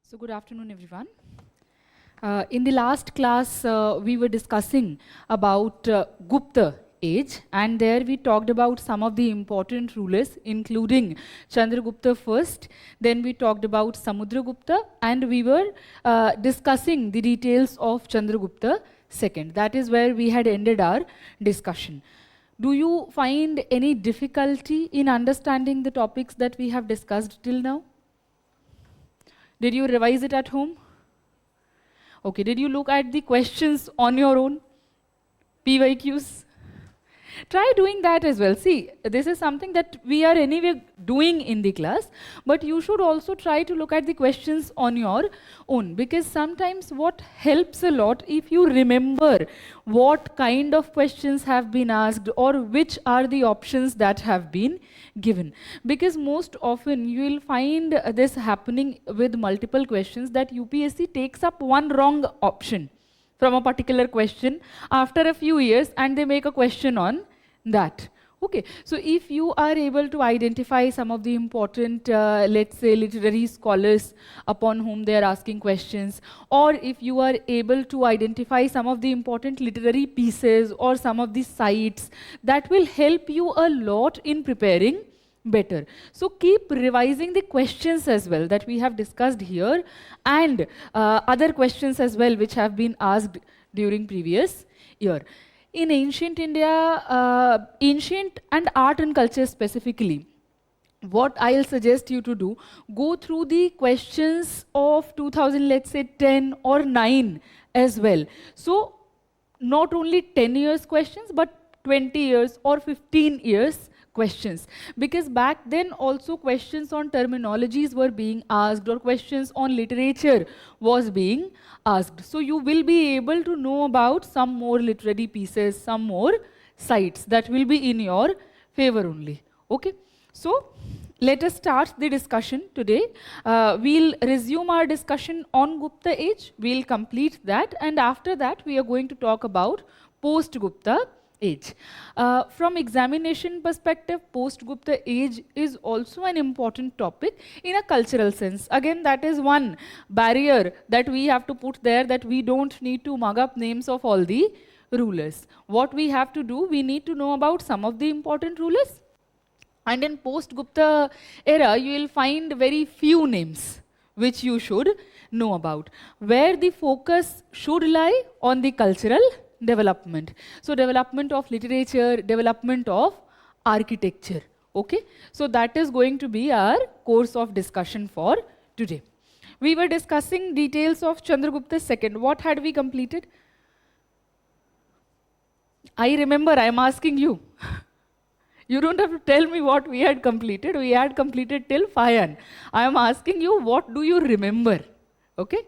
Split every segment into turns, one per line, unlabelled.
So good afternoon, everyone. In the last class, we were discussing about Gupta age, and there we talked about some of the important rulers, including Chandragupta first. Then we talked about Samudragupta, and we were discussing the details of Chandragupta second. That is where we had ended our discussion. Do you find any difficulty in understanding the topics that we have discussed till now? Did you revise it at home? Okay, did you look at the questions on your own? PYQs? Try doing that as well. See, this is something that we are anyway doing in the class, but you should also try to look at the questions on your own, because sometimes what helps a lot if you remember what kind of questions have been asked or which are the options that have been given. Because most often you will find this happening with multiple questions, that UPSC takes up one wrong option from a particular question after a few years, and they make a question on that. Okay, so if you are able to identify some of the important, let's say, literary scholars upon whom they are asking questions, or if you are able to identify some of the important literary pieces or some of the sites, that will help you a lot in preparing better. So keep revising the questions as well that we have discussed here, and other questions as well which have been asked during previous year. In ancient India, ancient and art and culture specifically, what I'll suggest you to do, go through the questions of 2000, let's say 10 or 9 as well. So not only 10 years questions, but 20 years or 15 years questions, because back then also questions on terminologies were being asked, or questions on literature was being asked. So you will be able to know about some more literary pieces, some more sites that will be in your favor only. Okay, so let us start the discussion today. We'll resume our discussion on Gupta age, we'll complete that, and after that we are going to talk about post-Gupta age. From examination perspective, post-Gupta age is also an important topic in a cultural sense. Again, that is one barrier that we have to put there, that we don't need to mug up names of all the rulers. What we have to do, we need to know about some of the important rulers. And in post-Gupta era, you will find very few names which you should know about, where the focus should lie on the cultural development. So development of literature, development of architecture. Okay, so that is going to be our course of discussion for today. We were discussing details of Chandragupta second. What had we completed? I remember, I am asking you. You don't have to tell me what we had completed. We had completed till Fayan. I am asking you, what do you remember? Okay.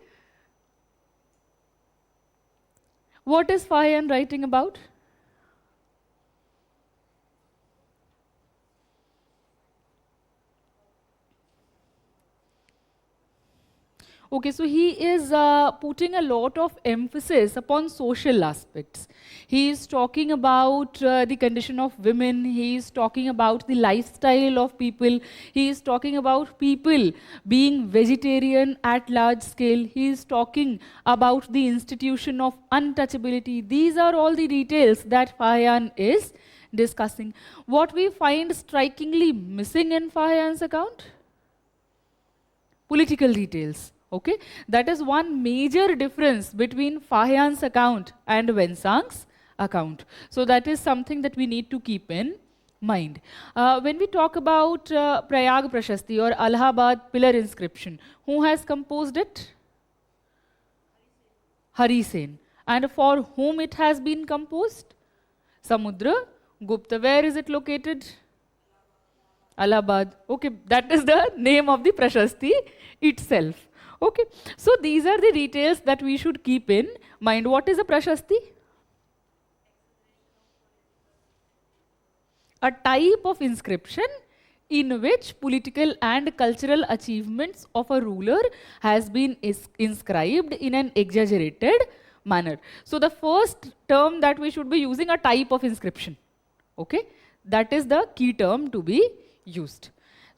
What is Fayan writing about? Okay, so he is putting a lot of emphasis upon social aspects. He is talking about the condition of women, he is talking about the lifestyle of people, he is talking about people being vegetarian at large scale, he is talking about the institution of untouchability. These are all the details that Fayan is discussing. What we find strikingly missing in Fayan's account? Political details. Okay, that is one major difference between Fayan's account and Wensang's account. So that is something that we need to keep in mind. When we talk about Prayag Prashasti or Allahabad pillar inscription, who has composed it? Hari Sen. And for whom it has been composed? Samudra Gupta. Where is it located? Allahabad. Okay, that is the name of the Prashasti itself. Okay, so these are the details that we should keep in mind. What is a Prashasti? A type of inscription in which political and cultural achievements of a ruler has been inscribed in an exaggerated manner. So the first term that we should be using, a type of inscription. Okay, that is the key term to be used.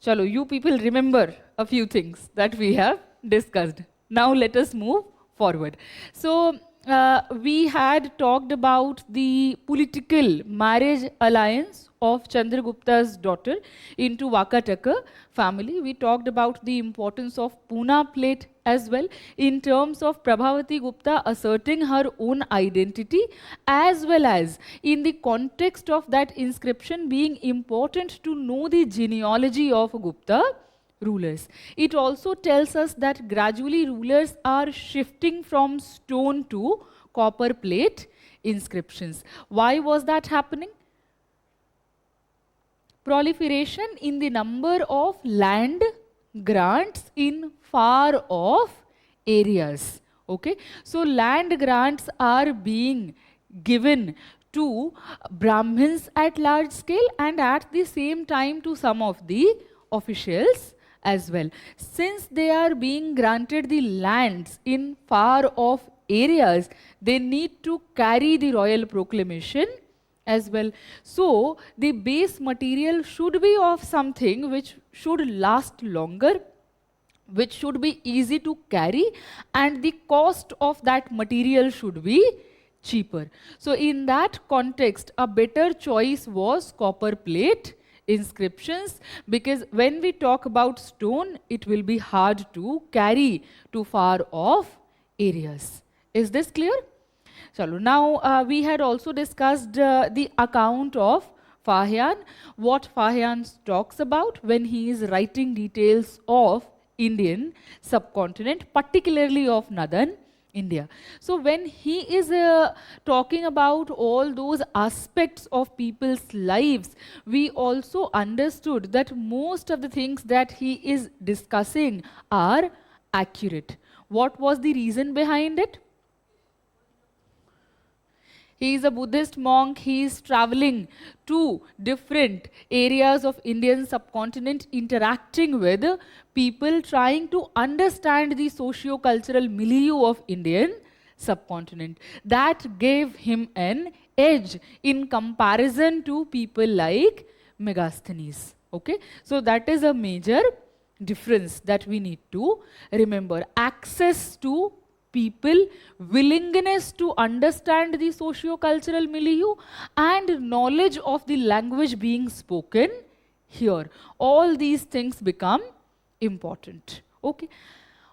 Chalo, you people remember a few things that we have discussed. Now let us move forward. So we had talked about the political marriage alliance of Chandragupta's daughter into Vakataka family. We talked about the importance of Pune plate as well in terms of Prabhavati Gupta asserting her own identity, as well as in the context of that inscription being important to know the genealogy of Gupta rulers. It also tells us that gradually rulers are shifting from stone to copper plate inscriptions. Why was that happening? Proliferation in the number of land grants in far off areas. Okay, so land grants are being given to Brahmins at large scale and at the same time to some of the officials as well. Since they are being granted the lands in far off areas, they need to carry the royal proclamation as well. So the base material should be of something which should last longer, which should be easy to carry, and the cost of that material should be cheaper. So in that context, a better choice was copper plate inscriptions, because when we talk about stone, it will be hard to carry to far off areas. Is this clear? Chalo, now we had also discussed the account of Fahyan, what Fahyan talks about when he is writing details of Indian subcontinent, particularly of northern India. So when he is talking about all those aspects of people's lives, we also understood that most of the things that he is discussing are accurate. What was the reason behind it? He is a Buddhist monk. He is traveling to different areas of Indian subcontinent, interacting with people, trying to understand the socio-cultural milieu of Indian subcontinent. That gave him an edge in comparison to people like Megasthenes. Okay, so that is a major difference that we need to remember. Access to people, willingness to understand the socio-cultural milieu, and knowledge of the language being spoken here. All these things become important. Okay.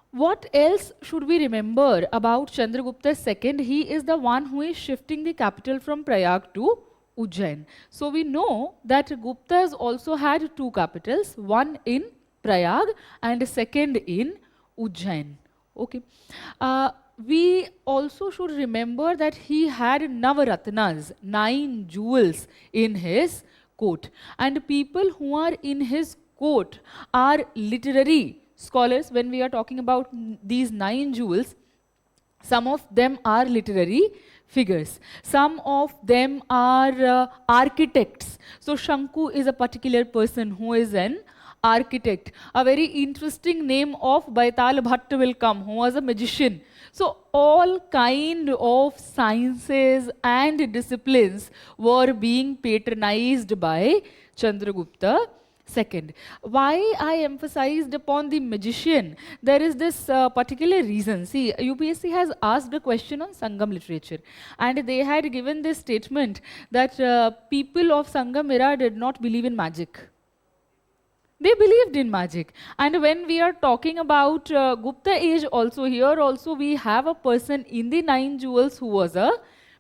What else should we remember about Chandragupta II? He is the one who is shifting the capital from Prayag to Ujjain. So we know that Guptas also had two capitals, one in Prayag and second in Ujjain. Okay. We also should remember that he had Navaratnas, 9 jewels in his court. And people who are in his court are literary scholars. When we are talking about these 9 jewels, some of them are literary figures. Some of them are architects. So Shanku is a particular person who is an architect. A very interesting name of Baital Bhatt will come, who was a magician. So all kind of sciences and disciplines were being patronized by Chandragupta II. Why I emphasized upon the magician? There is this particular reason. See, UPSC has asked a question on Sangam literature, and they had given this statement that people of Sangam era did not believe in magic. They believed in magic. And when we are talking about Gupta age also, here also we have a person in the 9 jewels who was a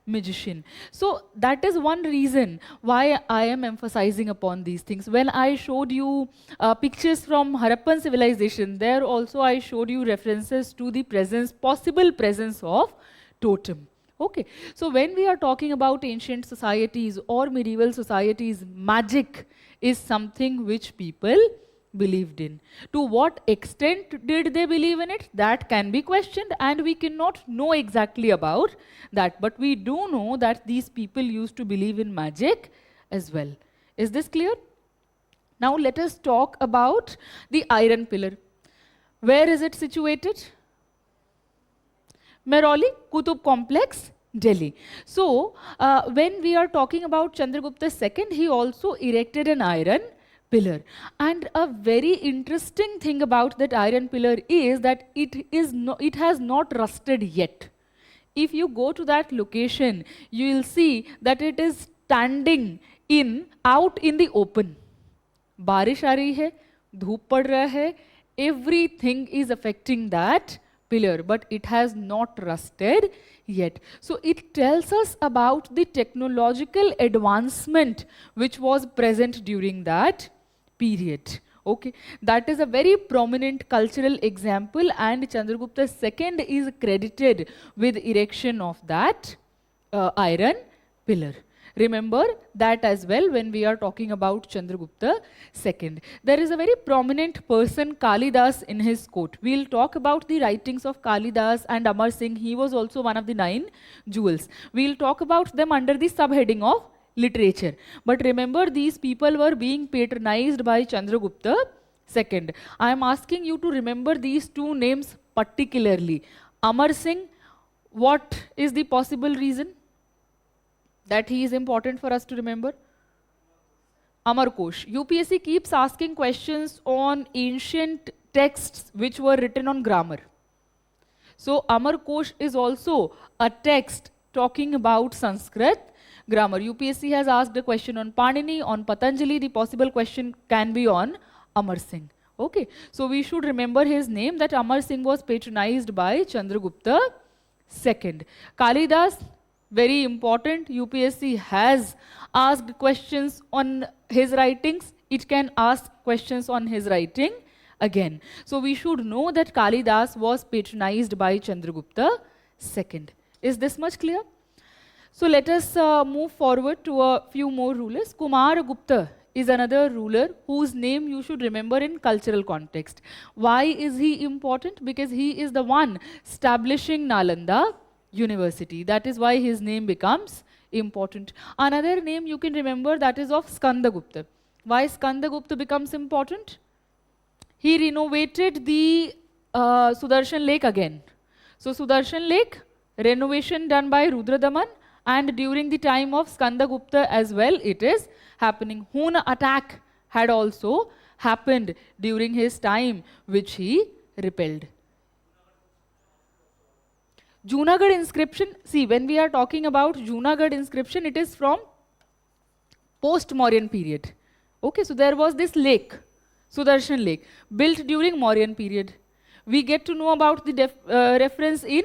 magician. So that is one reason why I am emphasizing upon these things. When I showed you pictures from Harappan civilization, there also I showed you references to the presence, possible presence of totem. Okay, so when we are talking about ancient societies or medieval societies, magic is something which people believed in. To what extent did they believe in it? That can be questioned, and we cannot know exactly about that. But we do know that these people used to believe in magic as well. Is this clear? Now let us talk about the iron pillar. Where is it situated? Mehrauli Qutub complex, Delhi. So, when we are talking about Chandragupta II, he also erected an iron pillar. And a very interesting thing about that iron pillar is that it has not rusted yet. If you go to that location, you will see that it is standing out in the open. बारिश आ रही है, धूप पड़ रहा है, everything is affecting that pillar, but it has not rusted yet. So it tells us about the technological advancement which was present during that period. Okay, that is a very prominent cultural example, and Chandragupta II is credited with erection of that iron pillar. Remember that as well when we are talking about Chandragupta II. There is a very prominent person, Kalidas, in his court. We'll talk about the writings of Kalidas and Amar Singh. He was also one of the 9 jewels. We'll talk about them under the subheading of literature. But remember, these people were being patronized by Chandragupta II. I am asking you to remember these 2 names particularly. Amar Singh, what is the possible reason that he is important for us to remember? Amar Kosh. UPSC keeps asking questions on ancient texts which were written on grammar. So Amar Kosh is also a text talking about Sanskrit grammar. UPSC has asked a question on Panini, on Patanjali. The possible question can be on Amar Singh. Okay, so we should remember his name, that Amar Singh was patronized by Chandragupta II. Kalidas, very important. UPSC has asked questions on his writings. It can ask questions on his writing again. So we should know that Kalidas was patronized by Chandragupta II. Is this much clear? So let us move forward to a few more rulers. Kumar Gupta is another ruler whose name you should remember in cultural context. Why is he important? Because he is the one establishing Nalanda University. That is why his name becomes important. Another name you can remember, that is of Skandagupta. Why Skandagupta becomes important? He renovated the Sudarshan Lake again. So Sudarshan Lake, renovation done by Rudradaman, and during the time of Skandagupta as well it is happening. Huna attack had also happened during his time, which he repelled. Junagadh inscription, see, when we are talking about Junagadh inscription, it is from post-Mauryan period. Okay, so there was this lake, Sudarshan Lake, built during Mauryan period. We get to know about the reference in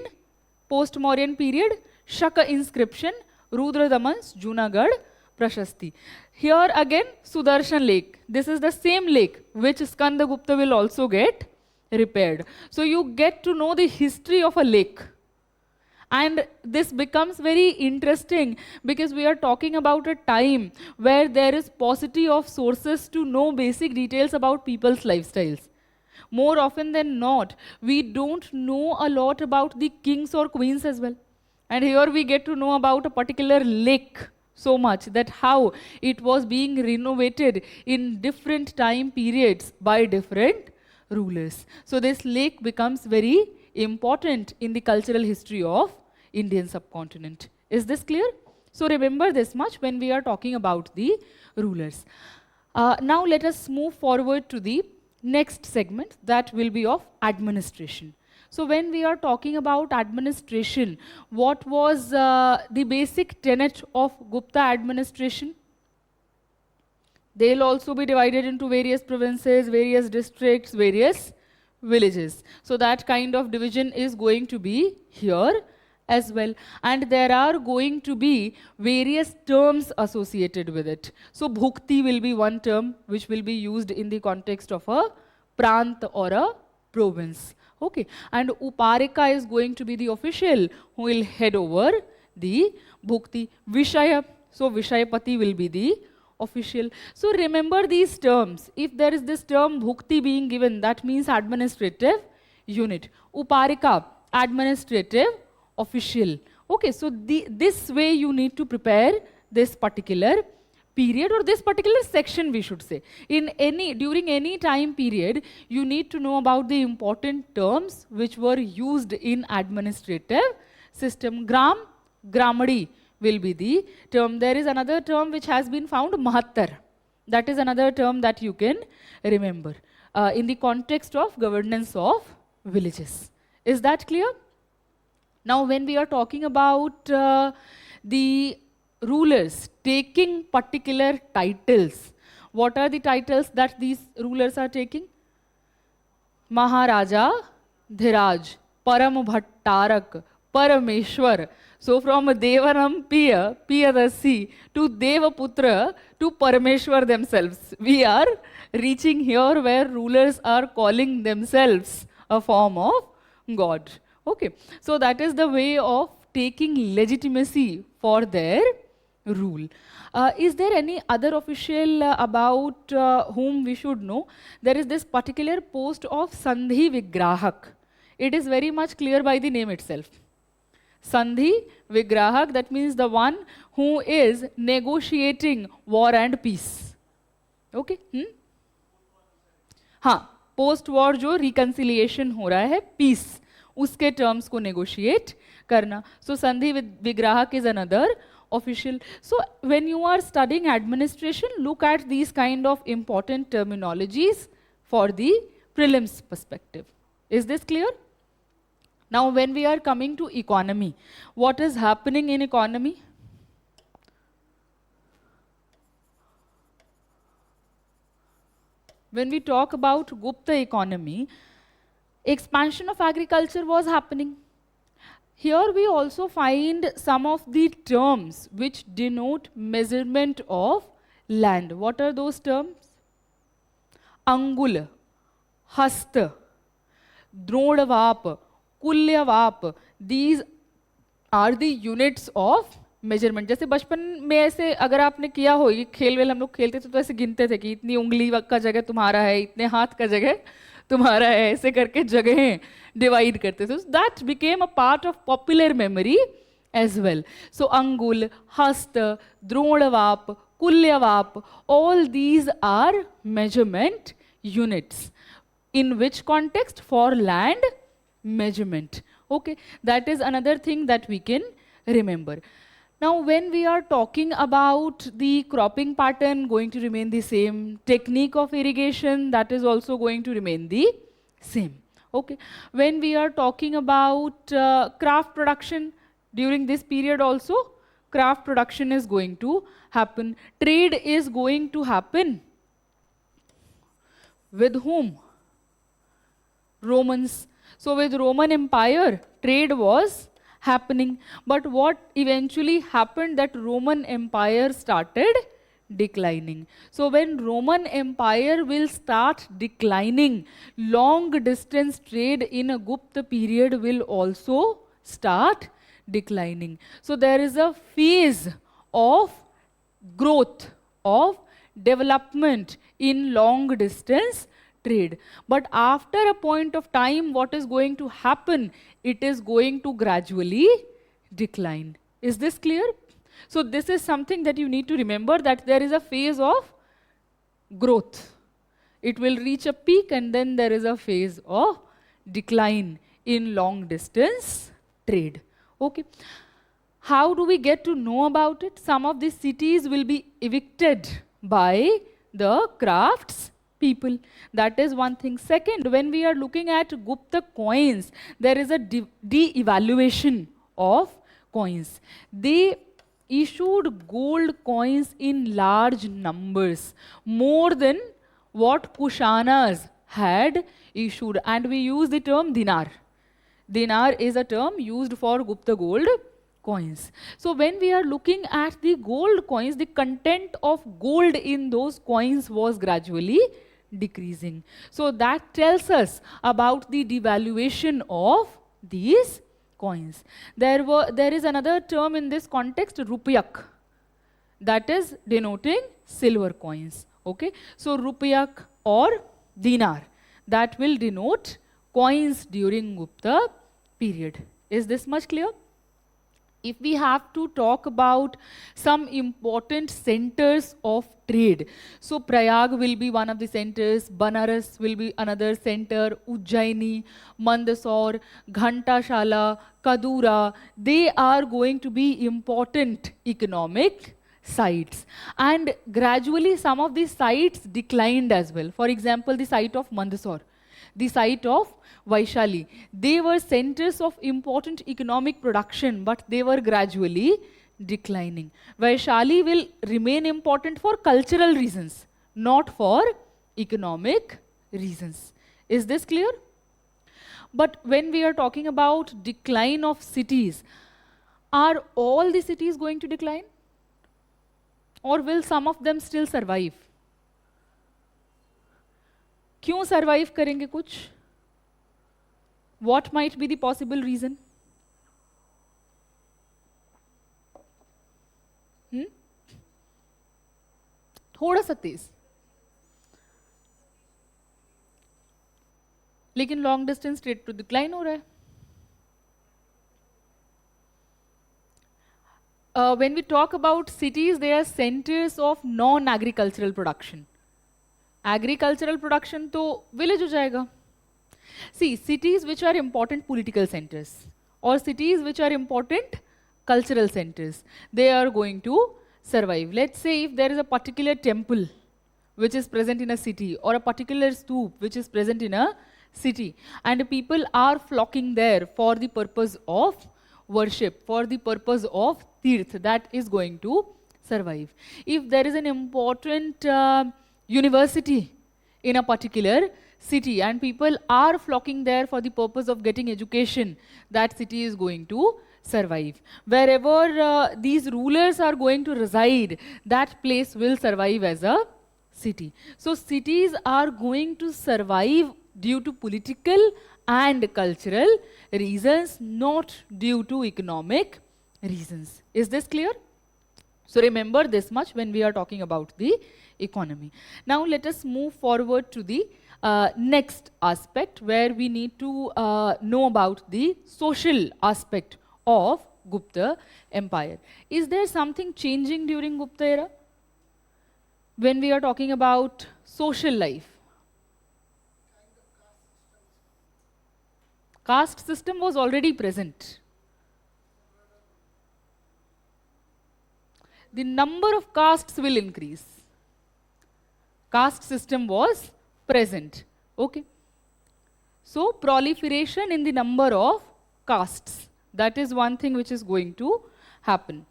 post-Mauryan period, Shaka inscription, Rudradaman's Junagadh Prashasti. Here again, Sudarshan Lake. This is the same lake which Skandagupta will also get repaired. So you get to know the history of a lake. And this becomes very interesting because we are talking about a time where there is paucity of sources to know basic details about people's lifestyles. More often than not, we don't know a lot about the kings or queens as well. And here we get to know about a particular lake so much, that how it was being renovated in different time periods by different rulers. So this lake becomes very important in the cultural history of Indian subcontinent. Is this clear? So remember this much when we are talking about the rulers. Now let us move forward to the next segment, that will be of administration. So when we are talking about administration, what was the basic tenet of Gupta administration? They'll also be divided into various provinces, various districts, various villages. So that kind of division is going to be here as well. And there are going to be various terms associated with it. So bhukti will be one term which will be used in the context of a prant or a province. Okay, and Uparika is going to be the official who will head over the bhukti. Vishaya, so Vishayapati will be the official. So remember these terms. If there is this term bhukti being given, that means administrative unit. Uparika, administrative official. Okay, so this way you need to prepare this particular period, or this particular section we should say. During any time period, you need to know about the important terms which were used in administrative system. Gramadi will be the term. There is another term which has been found, Mahattar. That is another term that you can remember in the context of governance of villages. Is that clear? Now, when we are talking about the rulers taking particular titles, what are the titles that these rulers are taking? Maharaja, Dhiraj, Param Bhattarak, Parameshwar. So from Devanam Piya, Piyadasi, to Devaputra, to Parameshwar themselves. We are reaching here where rulers are calling themselves a form of God. Okay, so that is the way of taking legitimacy for their rule. Is there any other official about whom we should know? There is this particular post of Sandhi Vigrahak. It is very much clear by the name itself. Sandhi Vigrahak, that means the one who is negotiating war and peace. Okay? हाँ, post war जो reconciliation हो रहा है, piece, उसके terms को negotiate करना. So sandhi vigrahaka is another official. So when you are studying administration, look at these kind of important terminologies for the prelims perspective. Is this clear? Now when we are coming to economy, what is happening in economy? When we talk about Gupta economy, expansion of agriculture was happening. Here we also find some of the terms which denote measurement of land. What are those terms? Angul, Hasta, Drodavap, Kulyavap. These are the units of measurement. जैसे बचपन में ऐसे अगर आपने किया हो, ये खेल वेल हम लोग खेलते थे तो ऐसे गिनते थे कि इतनी उंगली का जगह तुम्हारा है, इतने हाथ का जगह तुम्हारा है, ऐसे करके जगहें डिवाइड करते थे. That became a part of popular memory as well. So angul, hast, द्रोणवाप, कुल्यवाप, all these are measurement units. In which context? For land measurement. Okay, that is another thing that we can remember. Now, when we are talking about the cropping pattern going to remain the same, technique of irrigation, that is also going to remain the same. Okay. When we are talking about craft production, during this period also, craft production is going to happen. Trade is going to happen. With whom? Romans. So with Roman Empire, trade was happening. But what eventually happened, that Roman Empire started declining. So when Roman Empire will start declining, long distance trade in a Gupta period will also start declining. So there is a phase of growth, of development in long distance trade. But after a point of time, what is going to happen? It is going to gradually decline. Is this clear? So this is something that you need to remember, that there is a phase of growth. It will reach a peak and then there is a phase of decline in long distance trade. Okay. How do we get to know about it? Some of these cities will be evicted by the crafts people. That is one thing. Second, when we are looking at Gupta coins, there is a de-evaluation of coins. They issued gold coins in large numbers, more than what Kushanas had issued. And we use the term dinar. Dinar is a term used for Gupta gold coins. So when we are looking at the gold coins, the content of gold in those coins was gradually decreasing. So that tells us about the devaluation of these coins. There is another term in this context, rupiyak, that is denoting silver coins. Okay, so rupiyak or dinar, that will denote coins during Gupta period. Is this much clear? If we have to talk about some important centers of trade, so Prayag will be one of the centers, Banaras will be another center, Ujjaini, Mandsaur, Ghantashala, Kadura, they are going to be important economic sites. And gradually some of these sites declined as well. For example, the site of Mandsaur, the site of Vaishali. They were centers of important economic production, but they were gradually declining. Vaishali will remain important for cultural reasons, not for economic reasons. Is this clear? But when we are talking about decline of cities, are all the cities going to decline? Or will some of them still survive? क्यों survive करेंगे कुछ? What might be the possible reason? थोड़ा सा तेज. लेकिन long distance straight to decline हो रहा है. When we talk about cities, they are centers of non-agricultural production. Agricultural production तो village हो जाएगा. See, cities which are important political centers or cities which are important cultural centers, they are going to survive. Let's say if there is a particular temple which is present in a city or a particular stoop which is present in a city, and people are flocking there for the purpose of worship, for the purpose of tirth, that is going to survive. If there is an important university in a particular city and people are flocking there for the purpose of getting education, that city is going to survive. Wherever these rulers are going to reside, that place will survive as a city. So cities are going to survive due to political and cultural reasons, not due to economic reasons. Is this clear? So remember this much when we are talking about the economy. Now let us move forward to the next aspect where we need to know about the social aspect of Gupta Empire. Is there something changing during Gupta era? When we are talking about social life. Caste system was already present. The number of castes will increase. Caste system was present. Okay. So proliferation in the number of castes. That is one thing which is going to happen.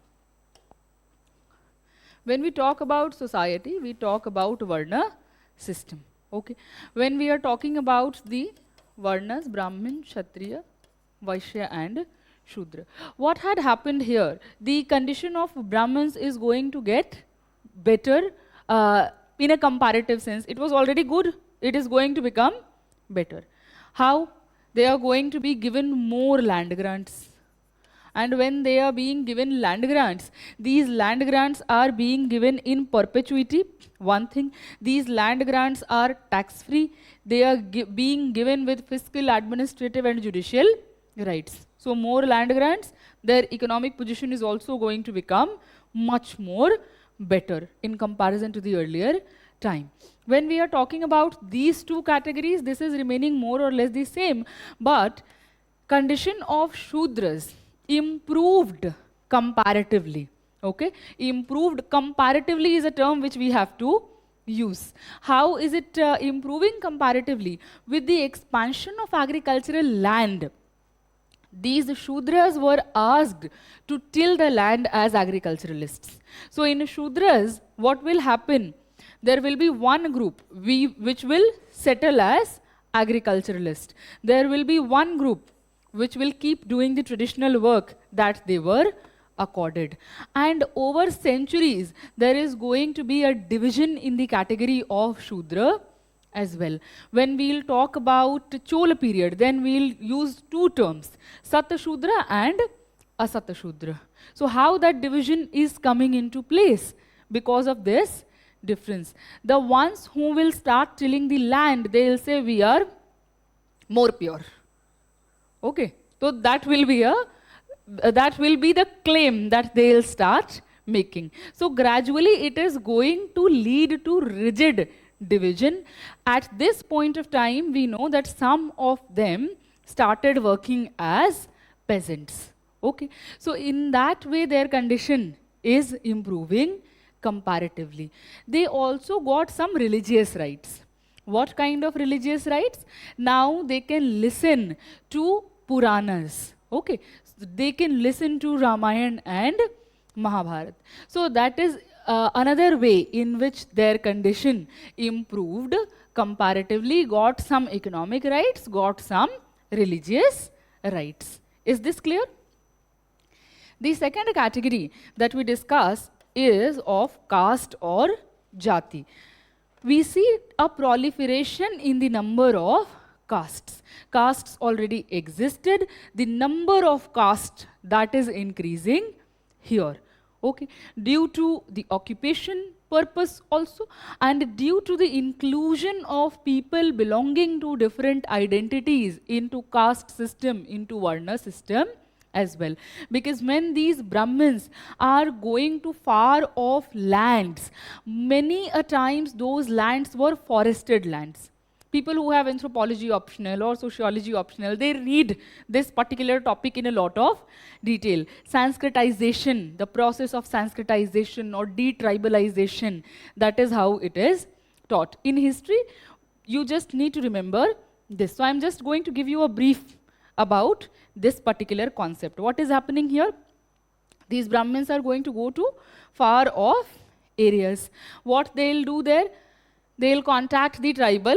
When we talk about society, we talk about Varna system. Okay. When we are talking about the Varnas, Brahmin, Kshatriya, Vaishya and Shudra. What had happened here? The condition of Brahmins is going to get better in a comparative sense. It was already good. It is going to become better. How? They are going to be given more land grants. And when they are being given land grants, these land grants are being given in perpetuity. One thing, these land grants are tax-free. They are being given with fiscal, administrative and judicial rights. So more land grants, their economic position is also going to become much more better in comparison to the earlier time. When we are talking about these two categories, this is remaining more or less the same, but condition of Shudras improved comparatively. Okay, improved comparatively is a term which we have to use. How is it improving comparatively? With the expansion of agricultural land, these Shudras were asked to till the land as agriculturalists. So in Shudras, what will happen? There will be one group which will settle as agriculturalists. There will be one group which will keep doing the traditional work that they were accorded. And over centuries, there is going to be a division in the category of Shudra as well. When we'll talk about Chola period, then we'll use two terms, Sata Shudra and Asata Shudra. So how that division is coming into place because of this difference. The ones who will start tilling the land, they'll say we are more pure. Okay, so that will be the claim that they'll start making. So gradually it is going to lead to rigid division. At this point of time, we know that some of them started working as peasants. Okay, so in that way their condition is improving comparatively. They also got some religious rights. What kind of religious rights? Now they can listen to Puranas. Okay, so they can listen to Ramayana and Mahabharata. So that is another way in which their condition improved comparatively, got some economic rights, got some religious rights. Is this clear? The second category that we discuss is of caste or jati. We see a proliferation in the number of castes. Castes already existed. The number of castes that is increasing here. Okay, due to the occupation purpose also, and due to the inclusion of people belonging to different identities into caste system, into Varna system as well. Because when these Brahmins are going to far off lands, many a times those lands were forested lands. People who have anthropology optional or sociology optional, they read this particular topic in a lot of detail. Sanskritization, the process of Sanskritization or detribalization, that is how it is taught. In history, you just need to remember this. So I'm just going to give you a brief about this particular concept. What is happening here? These Brahmins are going to go to far off areas. What they'll do there? They'll contact the tribal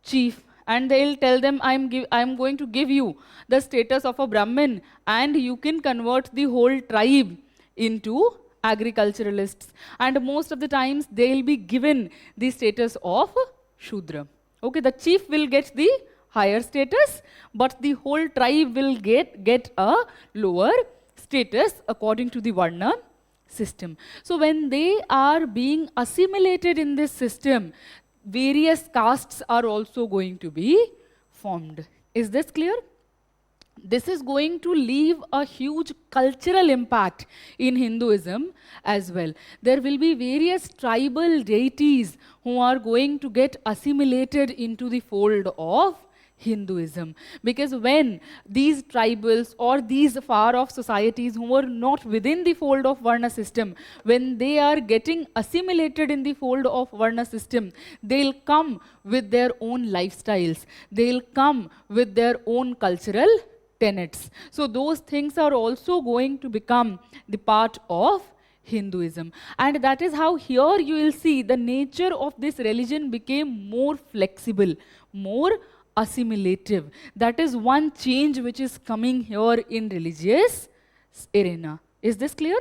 chief and they'll tell them, I'm going to give you the status of a Brahmin and you can convert the whole tribe into agriculturalists. And most of the times they'll be given the status of Shudra. Okay, the chief will get the higher status, but the whole tribe will get a lower status according to the Varna system. So when they are being assimilated in this system, various castes are also going to be formed. Is this clear? This is going to leave a huge cultural impact in Hinduism as well. There will be various tribal deities who are going to get assimilated into the fold of Hinduism. Because when these tribals or these far-off societies who were not within the fold of Varna system, when they are getting assimilated in the fold of Varna system, they'll come with their own lifestyles. They'll come with their own cultural tenets. So those things are also going to become the part of Hinduism. And that is how here you will see the nature of this religion became more flexible, more assimilative. That is one change which is coming here in religious arena. Is this clear?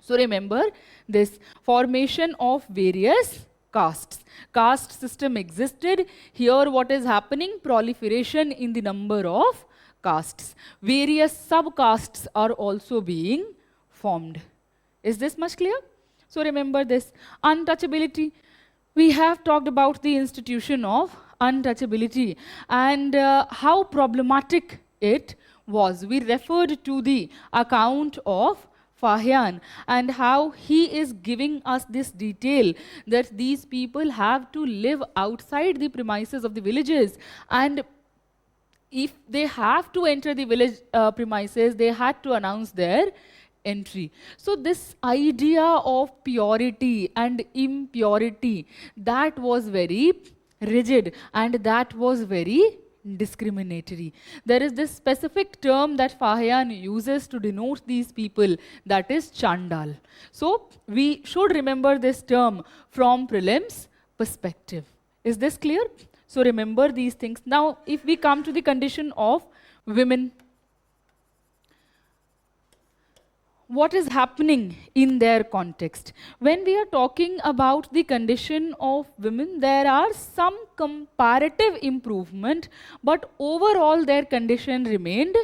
So remember this formation of various castes. Caste system existed. Here what is happening? Proliferation in the number of castes. Various subcastes are also being formed. Is this much clear? So remember this. Untouchability. We have talked about the institution of untouchability and how problematic it was. We referred to the account of Fahyan and how he is giving us this detail that these people have to live outside the premises of the villages, and if they have to enter the village premises, they had to announce their entry. So this idea of purity and impurity, that was very rigid and that was very discriminatory. There is this specific term that Fahyan uses to denote these people, that is Chandal. So we should remember this term from prelims perspective. Is this clear? So remember these things. Now if we come to the condition of women, what is happening in their context? When we are talking about the condition of women, there are some comparative improvement, but overall their condition remained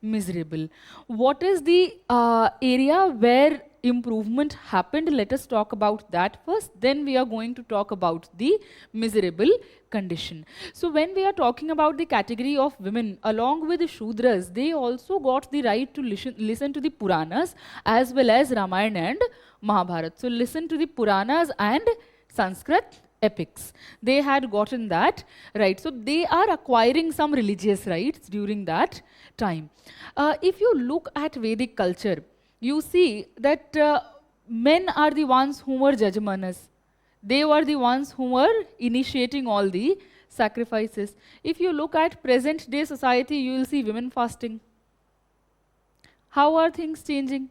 miserable. What is the area where improvement happened? Let us talk about that first. Then we are going to talk about the miserable condition. So when we are talking about the category of women, along with the Shudras, they also got the right to listen to the Puranas as well as Ramayana and Mahabharata. So listen to the Puranas and Sanskrit epics. They had gotten that right. So they are acquiring some religious rights during that time. If you look at Vedic culture, you see that men are the ones who were jajamanas. They were the ones who were initiating all the sacrifices. If you look at present day society, you will see women fasting. How are things changing?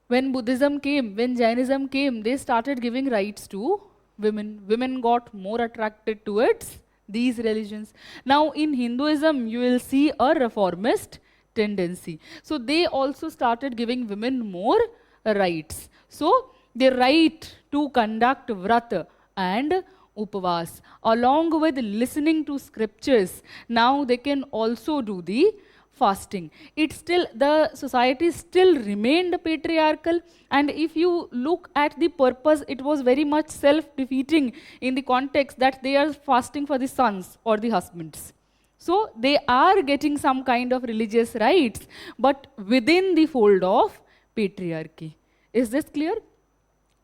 When Buddhism came, when Jainism came, they started giving rights to women. Women got more attracted towards these religions. Now in Hinduism, you will see a reformist tendency. So they also started giving women more rights. So the right to conduct vrata and upavas, along with listening to scriptures, now they can also do the fasting. The society still remained patriarchal, and if you look at the purpose, it was very much self-defeating in the context that they are fasting for the sons or the husbands. So they are getting some kind of religious rights, but within the fold of patriarchy. Is this clear?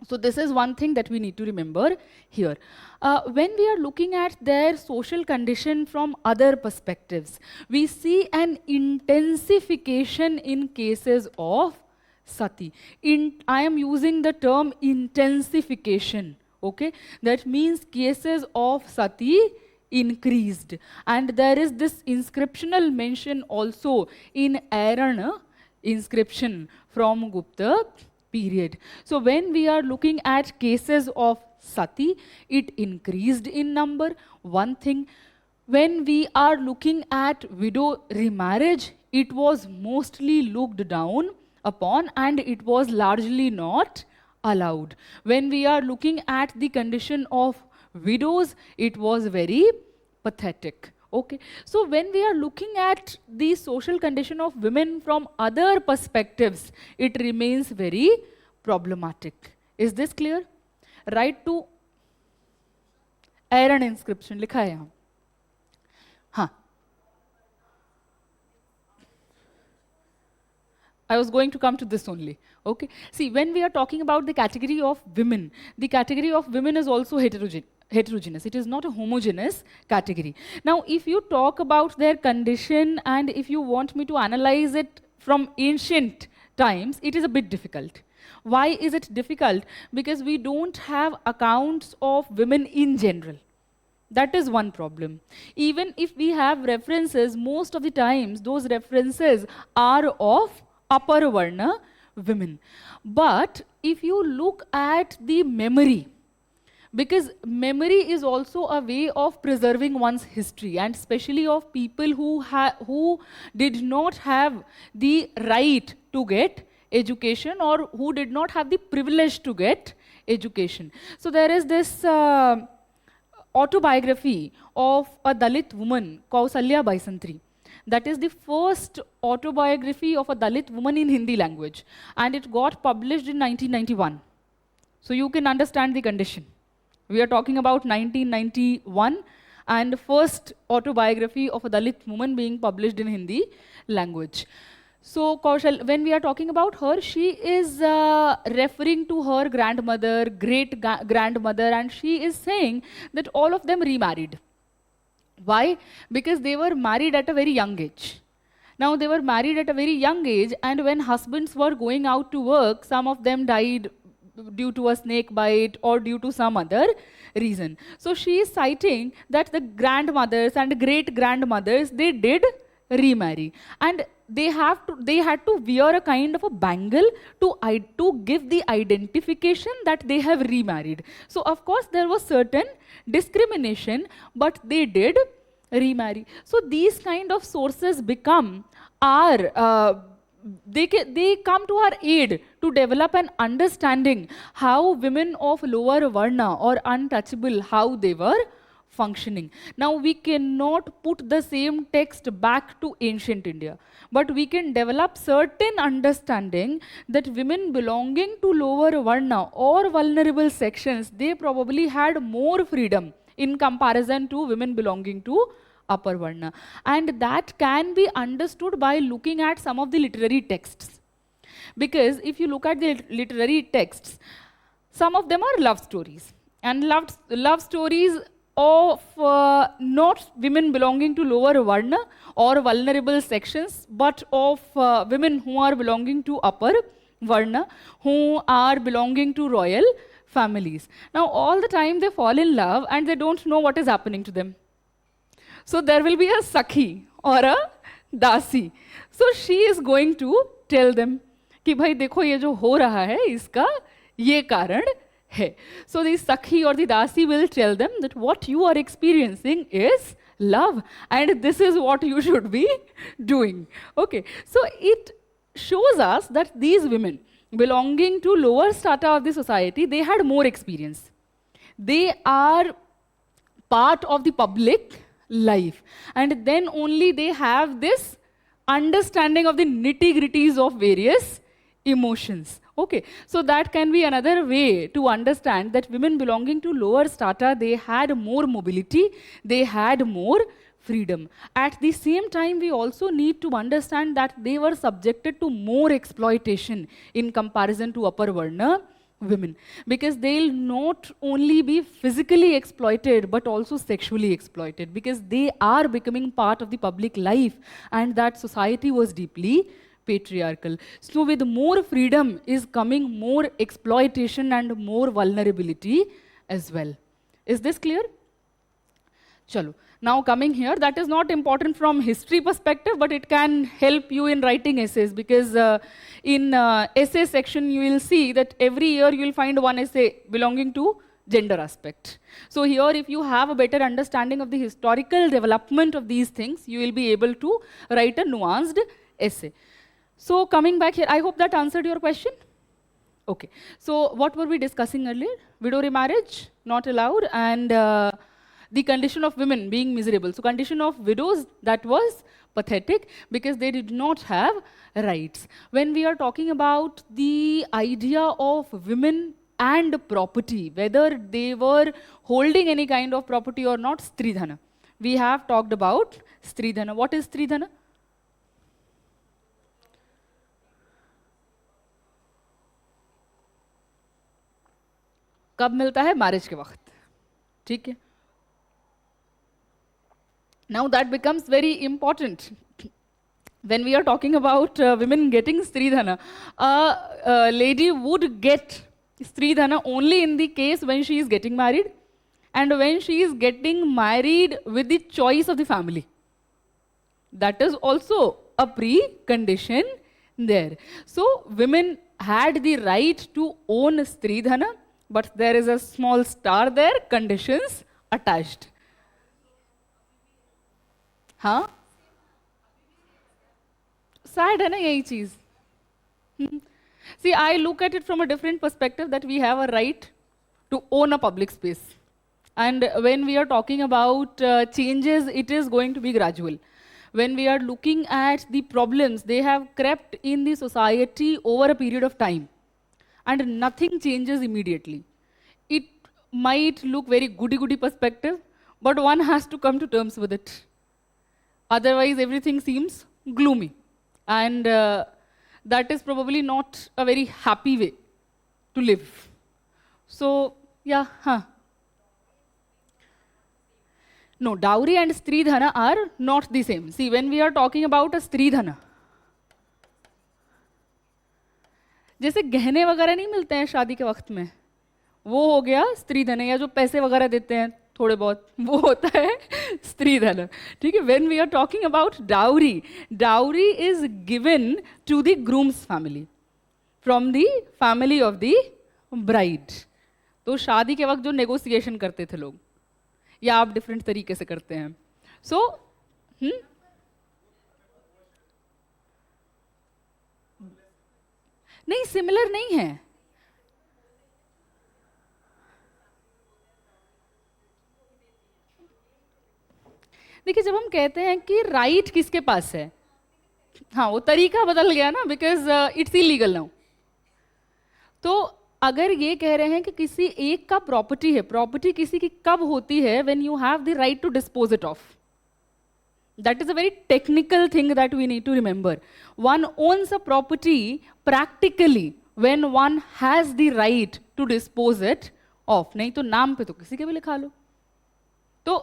So this is one thing that we need to remember here. When we are looking at their social condition from other perspectives, we see an intensification in cases of sati. I am using the term intensification, okay? That means cases of sati increased. And there is this inscriptional mention also in Aaron inscription from Gupta period. So when we are looking at cases of sati, it increased in number, one thing. When we are looking at widow remarriage, it was mostly looked down upon and it was largely not allowed. When we are looking at the condition of widows, it was very pathetic. Okay, so when we are looking at the social condition of women from other perspectives, it remains very problematic. Is this clear? Right to Aaron inscription लिखा है यहाँ. हाँ. I was going to come to this only. Okay. See, when we are talking about the category of women, the category of women is also heterogeneous. It is not a homogeneous category. Now, if you talk about their condition and if you want me to analyze it from ancient times, it is a bit difficult. Why is it difficult? Because we don't have accounts of women in general. That is one problem. Even if we have references, most of the times those references are of upper varna women. But if you look at the memory, because memory is also a way of preserving one's history, and especially of people who did not have the right to get education or who did not have the privilege to get education. So there is this autobiography of a Dalit woman, Kausalya Baisantri. That is the first autobiography of a Dalit woman in Hindi language, and it got published in 1991. So you can understand the condition. We are talking about 1991 and first autobiography of a Dalit woman being published in Hindi language. So Kaushal, when we are talking about her, she is referring to her grandmother, great-grandmother, and she is saying that all of them remarried. Why? Because they were married at a very young age. Now they were married at a very young age, and when husbands were going out to work, some of them died due to a snake bite or due to some other reason. So she is citing that the grandmothers and great-grandmothers, they did remarry. And they had to wear a kind of a bangle to give the identification that they have remarried. So of course there was certain discrimination, but they did remarry. So these kind of sources become our they come to our aid to develop an understanding how women of lower varna or untouchable, how they were functioning. Now we cannot put the same text back to ancient India, but we can develop certain understanding that women belonging to lower varna or vulnerable sections, they probably had more freedom in comparison to women belonging to upper varna. And that can be understood by looking at some of the literary texts. Because if you look at the literary texts, some of them are love stories. And love stories of not women belonging to lower varna or vulnerable sections, but of women who are belonging to upper Varna who are belonging to royal families. Now, all the time they fall in love and they don't know what is happening to them. So there will be a Sakhi or a Dasi. So she is going to tell them कि भाई देखो ये जो हो रहा है इसका ये कारण है. So the Sakhi or the Dasi will tell them that what you are experiencing is love and this is what you should be doing. Okay, so it shows us that these women belonging to lower strata of the society, they had more experience. They are part of the public life and then only they have this understanding of the nitty-gritties of various emotions. Okay, so that can be another way to understand that women belonging to lower strata, they had more mobility, they had more freedom. At the same time, we also need to understand that they were subjected to more exploitation in comparison to upper Varna women, because they'll not only be physically exploited but also sexually exploited, because they are becoming part of the public life and that society was deeply patriarchal. So with more freedom is coming more exploitation and more vulnerability as well. Is this clear? Chalo. Now coming here, that is not important from history perspective, but it can help you in writing essays, because in essay section you will see that every year you will find one essay belonging to gender aspect. So here, if you have a better understanding of the historical development of these things, you will be able to write a nuanced essay. So coming back here, I hope that answered your question. Okay, so what were we discussing earlier? Widow remarriage, not allowed, and the condition of women being miserable. So condition of widows, that was pathetic because they did not have rights. When we are talking about the idea of women and property, whether they were holding any kind of property or not, stridhana. We have talked about stridhana. What is stridhana? कब मिलता है? Marriage के वक्त. ठीक है. Now that becomes very important. When we are talking about women getting stridhana, a lady would get stridhana only in the case when she is getting married and when she is getting married with the choice of the family. That is also a precondition there. So women had the right to own stridhana, but there is a small star there, conditions attached. हाँ, sad है ना यही चीज. See, I look at it from a different perspective, that we have a right to own a public space. And when we are talking about changes, it is going to be gradual. When we are looking at the problems, they have crept in the society over a period of time. And nothing changes immediately. It might look very goody-goody perspective, but one has to come to terms with it. Otherwise, everything seems gloomy. And that is probably not a very happy way to live. So, yeah, No, dowry and stridhana are not the same. See, when we are talking about a stridhana, जैसे गहने वगैरह नहीं मिलते हैं शादी के वक्त में, वो हो गया स्त्रीधन, या जो पैसे वगैरह देते हैं थोड़े बहुत, वो होता है स्त्रीधन. ठीक है. When we are talking about dowry, dowry is given to the groom's family from the family of the bride. तो शादी के वक्त जो नेगोशिएशन करते थे लोग, या आप डिफरेंट तरीके से करते हैं. सो नहीं, सिमिलर नहीं है. देखिए, जब हम कहते हैं कि राइट किसके पास है, हाँ, वो तरीका बदल गया ना, बिकॉज इट्स इलीगल नाउ. तो अगर ये कह रहे हैं कि किसी एक का प्रॉपर्टी है, प्रॉपर्टी किसी की कब होती है? When you have the right to dispose it of. That is a very technical thing that we need to remember. One owns a property practically when one has the right to dispose it of. नहीं तो नाम पे तो किसी के भी लिखा लो. तो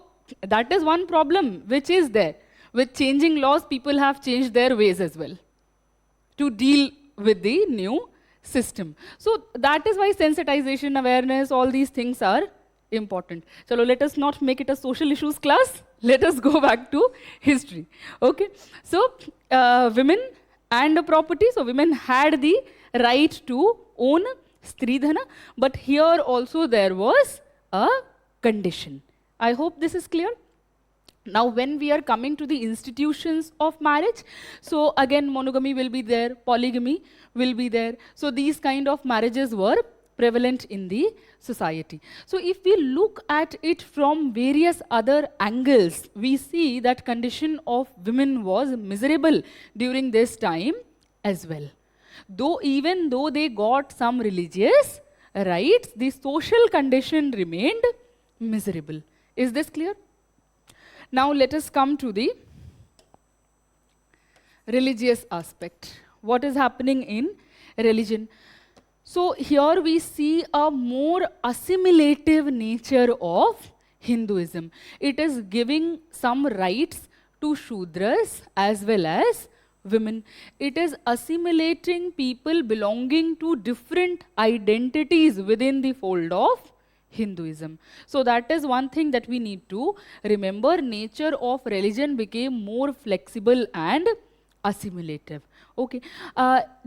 that is one problem which is there. With changing laws, people have changed their ways as well to deal with the new system. So that is why sensitization, awareness, all these things are important. Chalo, let us not make it a social issues class. Let us go back to history. Okay. So women and property. So women had the right to own stridhana, but here also there was a condition. I hope this is clear. Now, when we are coming to the institutions of marriage, so again, monogamy will be there, polygamy will be there. So these kind of marriages were prevalent in the society. So if we look at it from various other angles, we see that condition of women was miserable during this time as well. Even though they got some religious rights, the social condition remained miserable. Is this clear? Now let us come to the religious aspect. What is happening in religion? So here we see a more assimilative nature of Hinduism. It is giving some rights to Shudras as well as women. It is assimilating people belonging to different identities within the fold of Hinduism. So that is one thing that we need to remember. Nature of religion became more flexible and assimilative. Okay.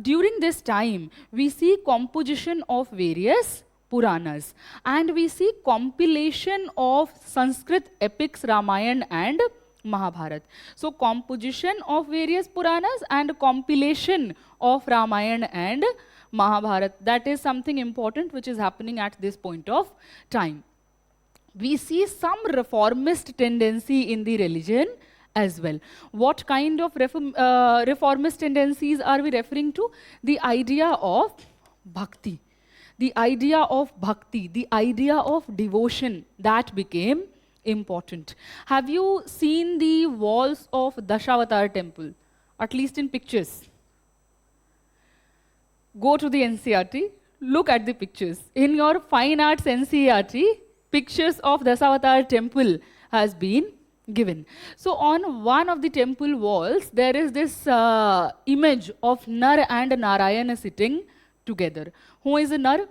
During this time, we see composition of various Puranas and we see compilation of Sanskrit epics Ramayana and Mahabharata. So composition of various Puranas and compilation of Ramayana and Mahabharata. That is something important which is happening at this point of time. We see some reformist tendency in the religion as well. What kind of reformist tendencies are we referring to? The idea of bhakti. The idea of bhakti, the idea of devotion, that became important. Have you seen the walls of Dashavatar temple? At least in pictures. Go to the NCERT, look at the pictures. In your fine arts NCERT, pictures of Dasavatar temple has been given. So on one of the temple walls, there is this image of Nar and Narayana sitting together. Who is a Nar?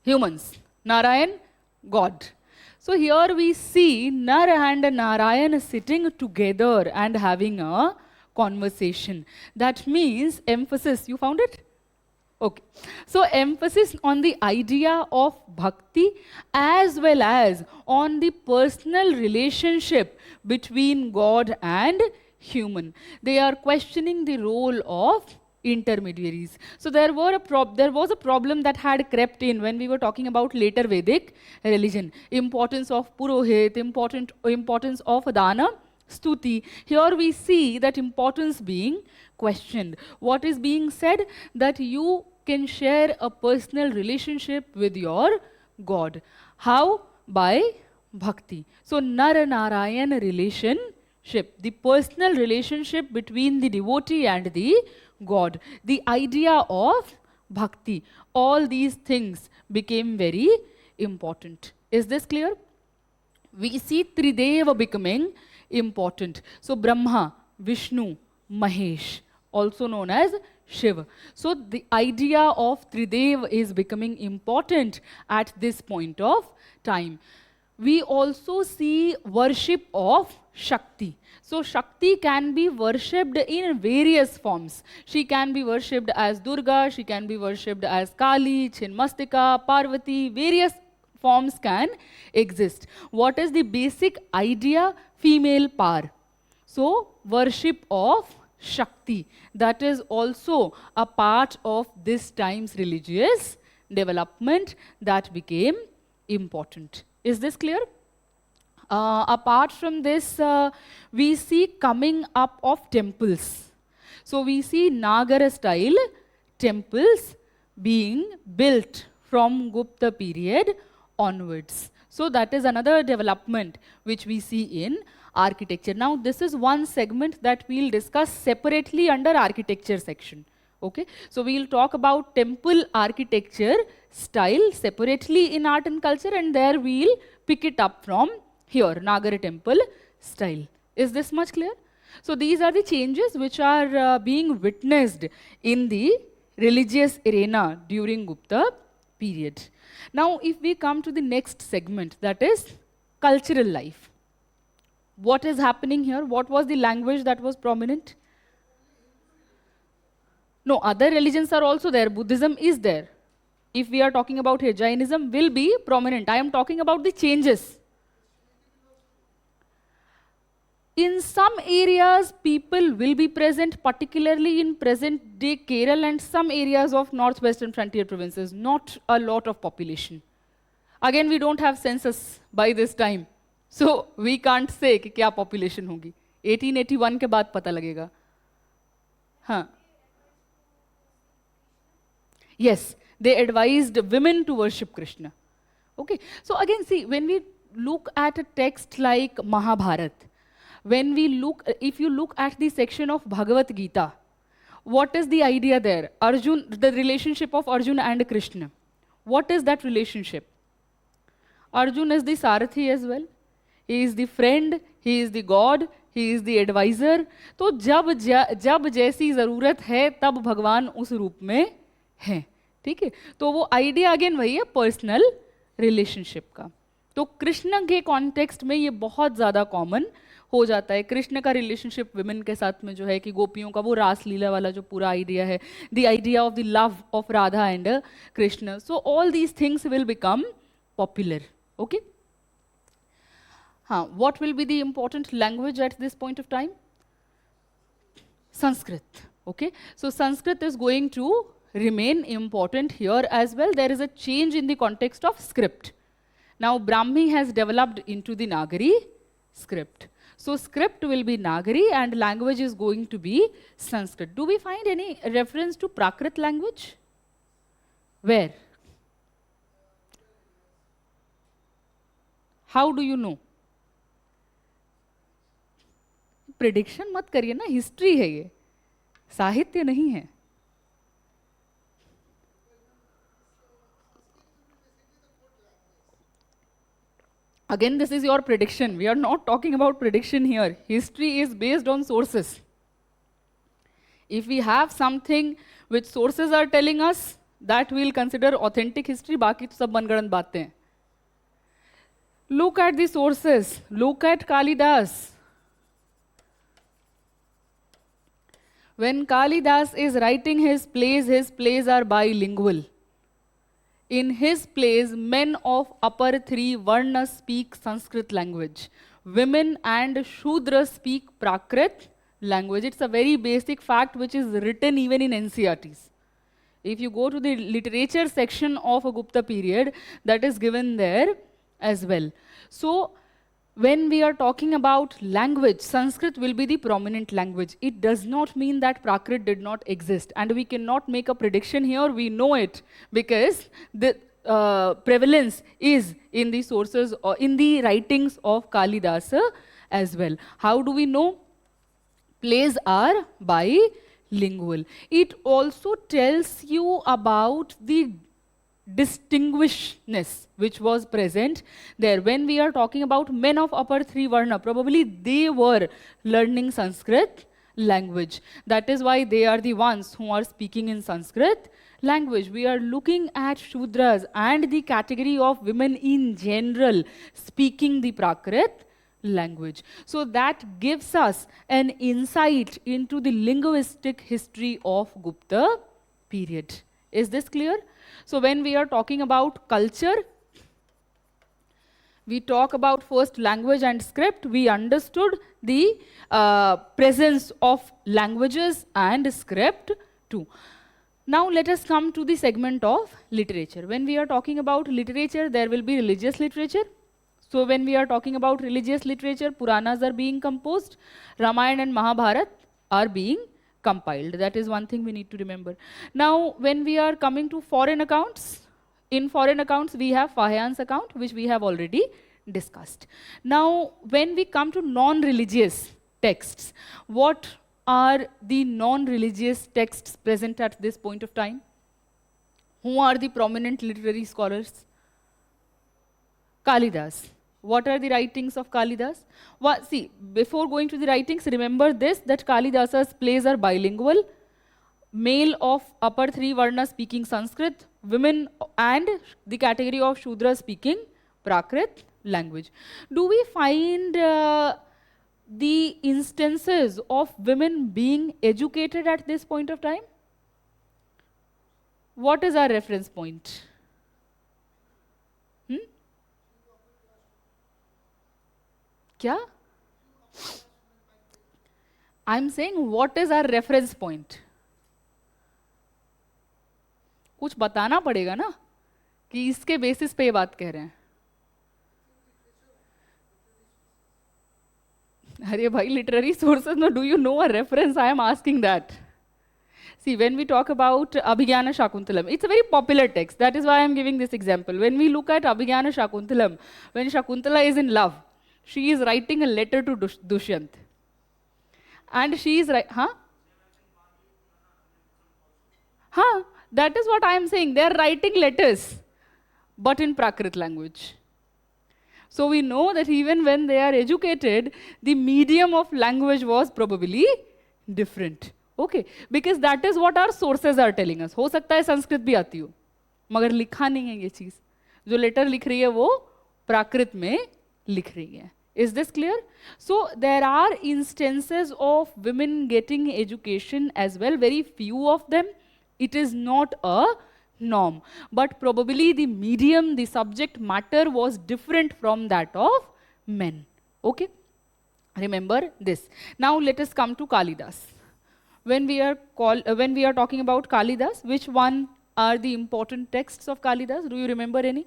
Humans. Narayan, God. So here we see Nar and Narayana sitting together and having a conversation. That means emphasis. You found it? Okay. So emphasis on the idea of bhakti as well as on the personal relationship between God and human. They are questioning the role of intermediaries. So there was a problem that had crept in when we were talking about later Vedic religion. Importance of Purohit, importance of Dana, Stuti. Here we see that importance being questioned. What is being said? That you can share a personal relationship with your God. How? By bhakti. So Nara-Narayana relationship, the personal relationship between the devotee and the God. The idea of bhakti. All these things became very important. Is this clear? We see Trideva becoming important. So Brahma, Vishnu, Mahesh, also known as Shiva. So the idea of Trideva is becoming important at this point of time. We also see worship of Shakti. So Shakti can be worshipped in various forms. She can be worshipped as Durga, she can be worshipped as Kali, Chinmastika, Parvati, various forms can exist. What is the basic idea? Female power. So worship of Shakti. That is also a part of this time's religious development that became important. Is this clear? Apart from this, we see coming up of temples. So we see Nagara style temples being built from Gupta period onwards. So that is another development which we see in architecture. Now this is one segment that we'll discuss separately under architecture section. Okay, so we'll talk about temple architecture style separately in art and culture, and there we'll pick it up from here, Nagara temple style. Is this much clear? So these are the changes which are being witnessed in the religious arena during Gupta period. Now, if we come to the next segment, that is cultural life. What is happening here? What was the language that was prominent? No, other religions are also there. Buddhism is there. If we are talking about here, Jainism will be prominent. I am talking about the changes. In some areas, people will be present, particularly in present-day Kerala and some areas of northwestern frontier provinces, not a lot of population. Again, we don't have census by this time. So, we can't say कि क्या population होगी. 1881 के बाद पता लगेगा. हाँ. Yes, they advised women to worship Krishna. Okay, so again, see, when we look at a text like Mahabharata, if you look at the section of Bhagavad Gita, what is the idea there? Arjun, the relationship of Arjun and Krishna. What is that relationship? Arjun is the Sarathi as well. He is the friend, he is the God, he is the advisor. तो जब जैसी जरूरत है तब भगवान उस रूप में है, ठीक है? तो वो आइडिया अगेन वही है, पर्सनल रिलेशनशिप का. तो कृष्ण के कॉन्टेक्स्ट में ये बहुत ज़्यादा कॉमन हो जाता है. कृष्ण का रिलेशनशिप विमेन के साथ में जो है कि गोपियों का वो रास लीला वाला जो पूरा आइडिया है, the idea of the love of Radha and Krishna. So all these things will become popular. Okay, हाँ, what will be the important language at this point of time? Sanskrit. Okay, so Sanskrit is going to remain important here as well. There is a change in the context of script. Now, Brahmi has developed into the Nagari script. So, script will be Nagari and language is going to be Sanskrit. Do we find any reference to Prakrit language? Where? How do you know? Prediction मत करिए ना, history है ये, साहित्य नहीं है. Again, this is your prediction. We are not talking about prediction here. History is based on sources. If we have something which sources are telling us, that we will consider authentic history. बाकी तो सब मनगढ़ंत बातें हैं. Look at the sources. Look at Kalidas. When Kalidas is writing his plays are bilingual. In his plays, men of upper three varnas speak Sanskrit language. Women and Shudras speak Prakrit language. It's a very basic fact which is written even in NCRTs. If you go to the literature section of a Gupta period, that is given there as well. So, when we are talking about language, Sanskrit will be the prominent language. It does not mean that Prakrit did not exist. And we cannot make a prediction here. We know it because the prevalence is in the sources or in the writings of Kalidasa as well. How do we know? Plays are bilingual. It also tells you about the distinguishedness which was present there. When we are talking about men of upper three varna, probably they were learning Sanskrit language. That is why they are the ones who are speaking in Sanskrit language. We are looking at Shudras and the category of women in general speaking the Prakrit language. So that gives us an insight into the linguistic history of Gupta period. Is this clear? So when we are talking about culture, we talk about first language and script. We understood the presence of languages and script too. Now let us come to the segment of literature. When we are talking about literature, there will be religious literature. So when we are talking about religious literature, Puranas are being composed, Ramayana and Mahabharata are being compiled. That is one thing we need to remember. Now, when we are coming to foreign accounts, in foreign accounts we have Fahian's account, which we have already discussed. Now, when we come to non-religious texts, what are the non-religious texts present at this point of time? Who are the prominent literary scholars? Kalidas. What are the writings of Kalidas? Well, see, before going to the writings, remember this, that Kalidasa's plays are bilingual. male of upper three varna speaking Sanskrit, women and the category of Shudra speaking Prakrit language. Do we find the instances of women being educated at this point of time? What is our reference point? Kya? I'm saying what is our reference point? कुछ बताना पड़ेगा ना कि इसके basis पे ये बात कह रहे हैं. अरे भाई, literary sources, no, do you know a reference? I am asking that. See, when we talk about Abhigyana Shakuntalam, it's a very popular text. That is why I am giving this example. When we look at Abhigyana Shakuntalam, when Shakuntala is in love, she is writing a letter to Dushyant. And she is that is what I am saying. They are writing letters, but in Prakrit language. So we know that even when they are educated, the medium of language was probably different. Okay, because that is what our sources are telling us. हो सकता है संस्कृत भी आती हो, मगर लिखा नहीं है ये चीज. जो लेटर लिख रही है वो प्राकृत में लिख रही है. Is this clear? So there are instances of women getting education as well, very few of them. It is not a norm, but probably the medium, the subject matter was different from that of men. Okay, remember this. Now let us come to Kalidas. When we are talking about Kalidas, which one are the important texts of Kalidas? Do you remember any?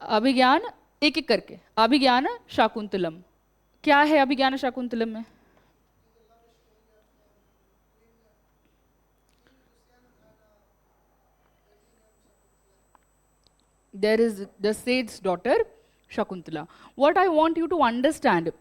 अभिज्ञान, एक एक करके. अभिज्ञान शाकुंतलम. क्या है अभिज्ञान शाकुंतलम में? There is the sage's daughter, Shakuntala. What I want you to understand,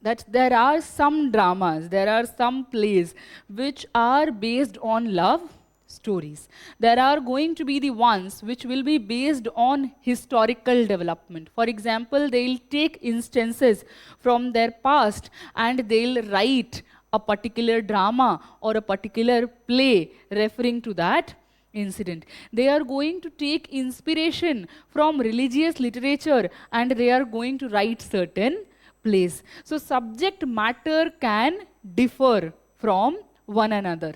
that there are some dramas, there are some plays which are based on love stories. There are going to be the ones which will be based on historical development. For example, they'll take instances from their past and they'll write a particular drama or a particular play referring to that incident. They are going to take inspiration from religious literature and they are going to write certain plays. So subject matter can differ from one another.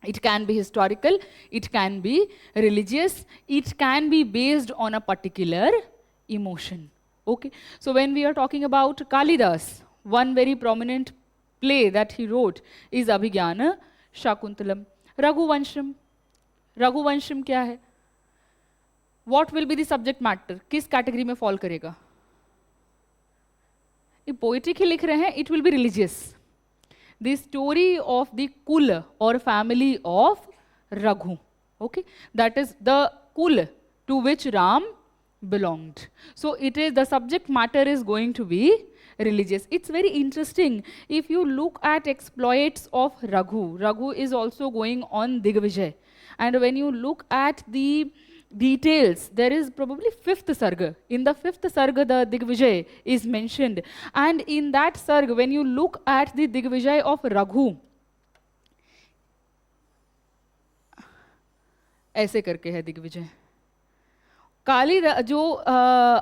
It can be historical, it can be religious, it can be based on a particular emotion. Okay, so when we are talking about Kalidas, one very prominent play that he wrote is Abhigyana Shakuntalam. Raghuvansham. Raghuvamsham क्या है? What will be the subject matter? किस category में fall करेगा? ये poetic ही लिख रहे हैं, it will be religious. The story of the kul or family of Raghu. Okay, that is the kul to which Ram belonged. So it is, the subject matter is going to be religious. It's very interesting. If you look at exploits of Raghu, Raghu is also going on Digvijay. And when you look at the details, there is probably 5th sarga. In the 5th sarga, the Digvijay is mentioned. And in that sarga, when you look at the Digvijay of Raghu, ऐसे करके है दिग्विजय. काली जो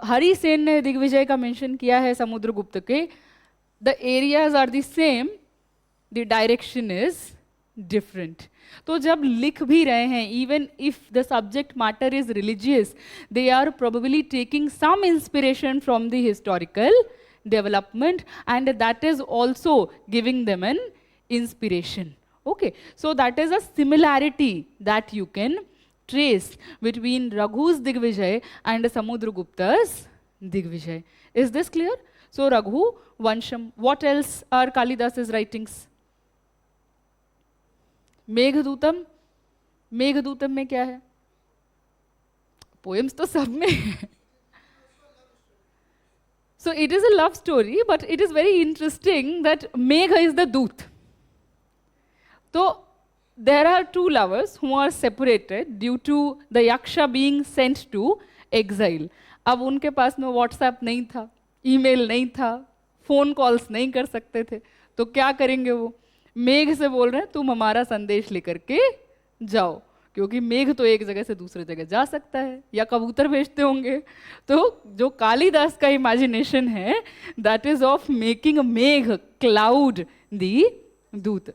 हरिसेन ने दिग्विजय का mention किया है समुद्रगुप्त के, the areas are the same, the direction is different. तो जब लिख भी रहे हैं, even if the subject matter is religious, they are probably taking some inspiration from the historical development and that is also giving them an inspiration. Okay, so that is a similarity that you can trace between Raghu's Digvijay and Samudragupta's Digvijay. Is this clear? So Raghu, Vansham. What else are Kalidas's writings? Meghadutam. Meghadutam में क्या है? Poems तो सब में है. So it is a love story, but it is very interesting that Megha is the Doot. So there are two lovers who are separated due to the Yaksha being sent to exile. अब उनके पास में WhatsApp नहीं था, email नहीं था, phone calls नहीं कर सकते थे, तो क्या करेंगे वो? मेघ से बोल रहे हैं तुम हमारा संदेश लेकर के जाओ, क्योंकि मेघ तो एक जगह से दूसरे जगह जा सकता है, या कबूतर भेजते होंगे। तो जो कालिदास का इमेजिनेशन है, दैट इज ऑफ मेकिंग मेघ क्लाउड दी दूत।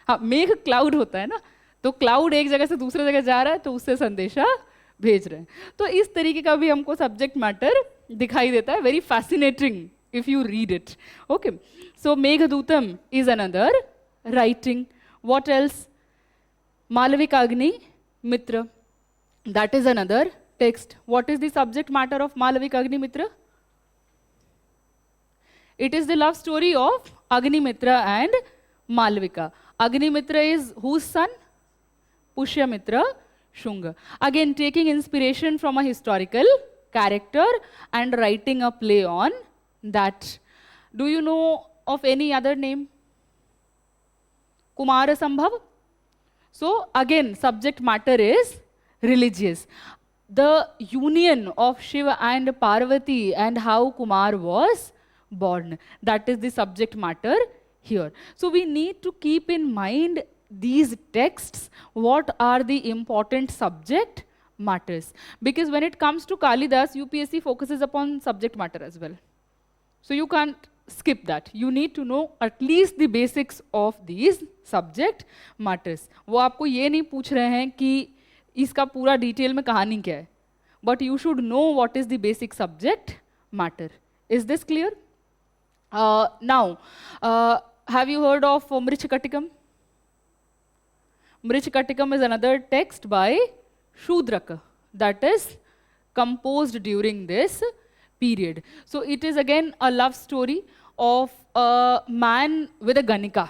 हाँ, मेघ क्लाउड होता है ना, तो क्लाउड एक जगह से दूसरे जगह जा रहा है, तो उससे संदेशा भेज रहे हैं। तो इस तरीके का भी हमको सब्जेक्ट मैटर दिखाई देता है, very fascinating if you read it. Okay, so Meghadutam is another writing. What else? Malavika Agni Mitra, that is another text. What is the subject matter of Malavika Agni Mitra? It is the love story of Agnimitra and Malavika. Agnimitra is whose son? Pushyamitra Shunga. Again, taking inspiration from a historical character and writing a play on that. Do you know of any other name? Kumara Sambhav. So again, subject matter is religious. The union of Shiva and Parvati and how Kumar was born. That is the subject matter here. So we need to keep in mind these texts, what are the important subject matters. Because when it comes to Kalidas, UPSC focuses upon subject matter as well. So you can't skip that. You need to know at least the basics of these subject matters. वो आपको ये नहीं पूछ रहे हैं कि इसका पूरा डिटेल में कहानी क्या है. But you should know what is the basic subject matter. Is this clear? Now, have you heard of Mrichakatikam? Mrichakatikam is another text by Shudraka that is composed during this period. So it is again a love story of a man with a Ganika.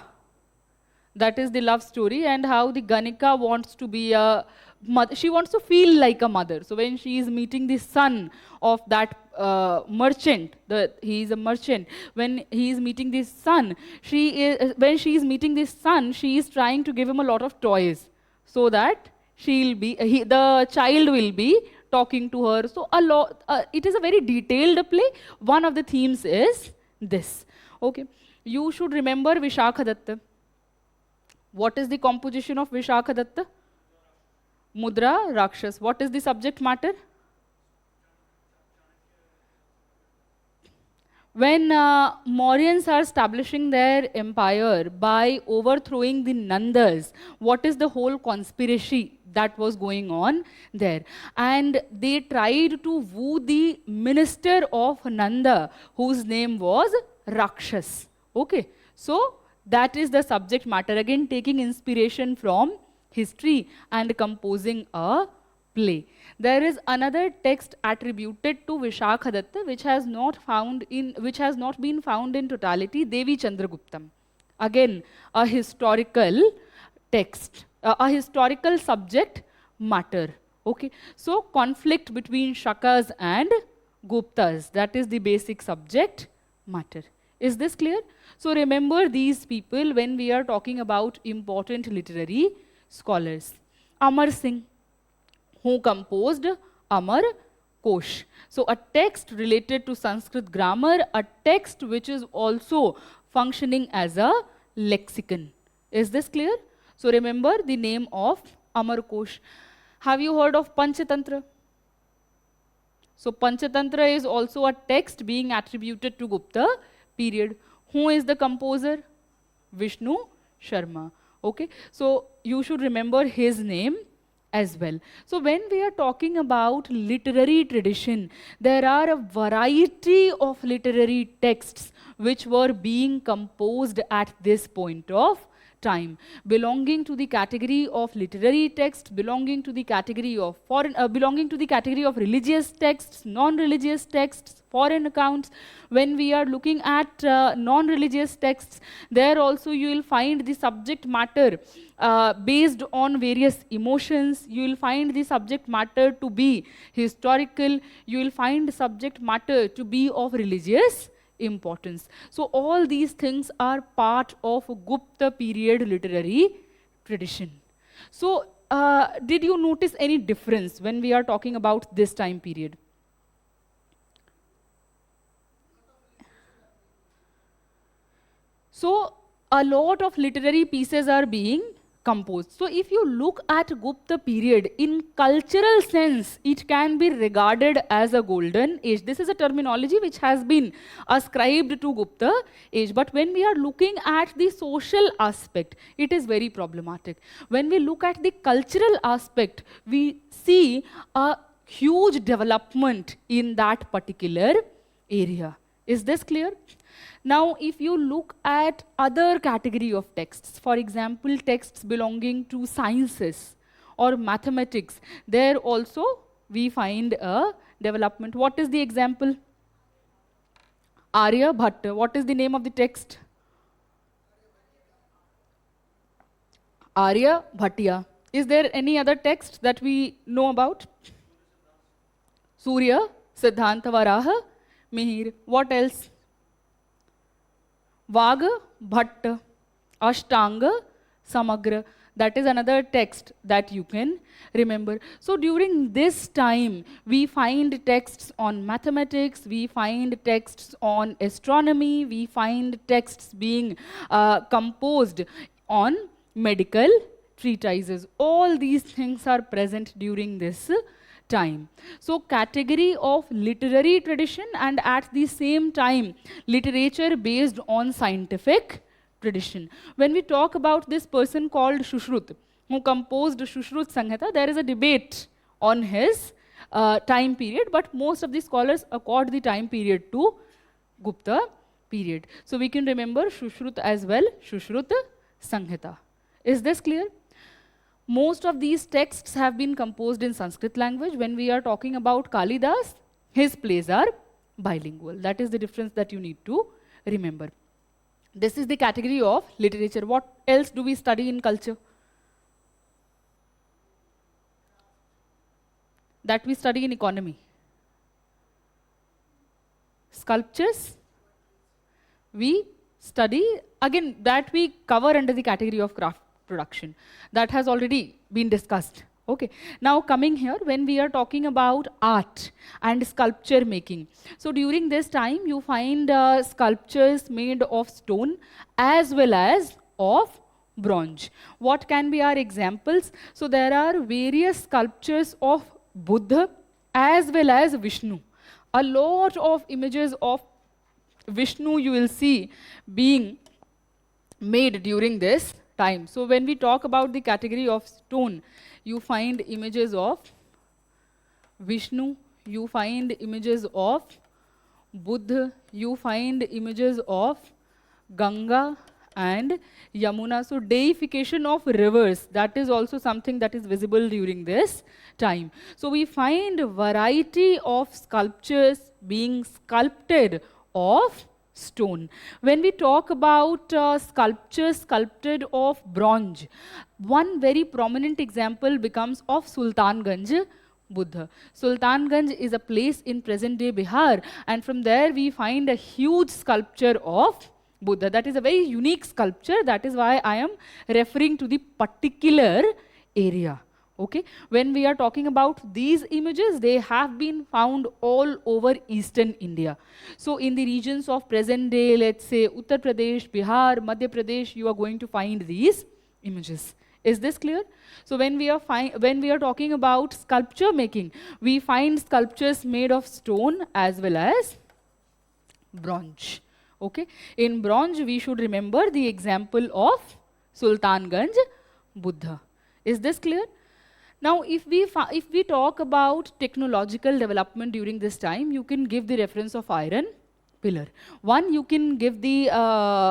That is the love story, and how the Ganika wants to be a mother. She wants to feel like a mother. So when she is meeting the son of that merchant, he is a merchant. When he is meeting this son, when she is meeting this son, she is trying to give him a lot of toys so that the child will be talking to her. So it is a very detailed play. One of the themes is this. Okay, you should remember Vishakadatta. What is the composition of Vishakadatta? Mudra Rakshas. What is the subject matter? When Mauryans are establishing their empire by overthrowing the Nandas, what is the whole conspiracy that was going on there? And they tried to woo the minister of Nanda, whose name was Rakshas. Okay, so that is the subject matter. Again, taking inspiration from history and composing a play. There is another text attributed to Vishakhadatta which has not been found in totality, Devi Chandraguptam. Again, a historical text, a historical subject matter. Okay, so conflict between Shakas and Guptas, that is the basic subject matter. Is this clear? So remember these people when we are talking about important literary scholars. Amar Singh, who composed Amar Kosh. So a text related to Sanskrit grammar, a text which is also functioning as a lexicon. Is this clear? So remember the name of Amar Kosh. Have you heard of Panchatantra? So Panchatantra is also a text being attributed to Gupta period. Who is the composer? Vishnu Sharma. Okay, so you should remember his name as well. So when we are talking about literary tradition, there are a variety of literary texts which were being composed at this point of time, belonging to the category of literary text, belonging to the category of religious texts, non-religious texts, foreign accounts. When we are looking at non-religious texts, there also you will find the subject matter based on various emotions. You will find the subject matter to be historical. You will find the subject matter to be of religious importance. So all these things are part of Gupta period literary tradition. So did you notice any difference when we are talking about this time period? So a lot of literary pieces are being composed. So if you look at Gupta period, in cultural sense, it can be regarded as a golden age. This is a terminology which has been ascribed to Gupta age. But when we are looking at the social aspect, it is very problematic. When we look at the cultural aspect, we see a huge development in that particular area. Is this clear? Now, if you look at other category of texts, for example, texts belonging to sciences or mathematics, there also we find a development. What is the example? Arya Bhatta. What is the name of the text? Arya Bhattiya. Is there any other text that we know about? Surya, Siddhanta Varaha, Mihir. What else? Vaga, Bhatta, Ashtanga, Samagra. That is another text that you can remember. So during this time, we find texts on mathematics, we find texts on astronomy, we find texts being composed on medical treatises. All these things are present during this time. So category of literary tradition and at the same time literature based on scientific tradition. When we talk about this person called Shushrut, who composed Shushrut Samhita, there is a debate on his time period, but most of the scholars accord the time period to Gupta period. So we can remember Shushrut as well, Shushrut Samhita. Is this clear? Most of these texts have been composed in Sanskrit language. When we are talking about Kalidas, his plays are bilingual. That is the difference that you need to remember. This is the category of literature. What else do we study in culture? That we study in economy. Sculptures, we study, again, that we cover under the category of craft production. That has already been discussed. Okay. Now coming here, when we are talking about art and sculpture making. So during this time, you find sculptures made of stone as well as of bronze. What can be our examples? So there are various sculptures of Buddha as well as Vishnu. A lot of images of Vishnu you will see being made during this time. So when we talk about the category of stone, you find images of Vishnu, you find images of Buddha, you find images of Ganga and Yamuna. So deification of rivers, that is also something that is visible during this time. So we find a variety of sculptures being sculpted of stone. When we talk about sculptures sculpted of bronze, one very prominent example becomes of Sultanganj Buddha. Sultanganj is a place in present-day Bihar, and from there we find a huge sculpture of Buddha. That is a very unique sculpture. That is why I am referring to the particular area. Okay. When we are talking about these images, they have been found all over eastern India. So in the regions of present day, let's say Uttar Pradesh, Bihar, Madhya Pradesh, you are going to find these images. Is this clear? So when we are talking about sculpture making, we find sculptures made of stone as well as bronze. Okay. In bronze, we should remember the example of Sultanganj Buddha. Is this clear? Now, if we talk about technological development during this time, you can give the reference of iron pillar. One, you can give the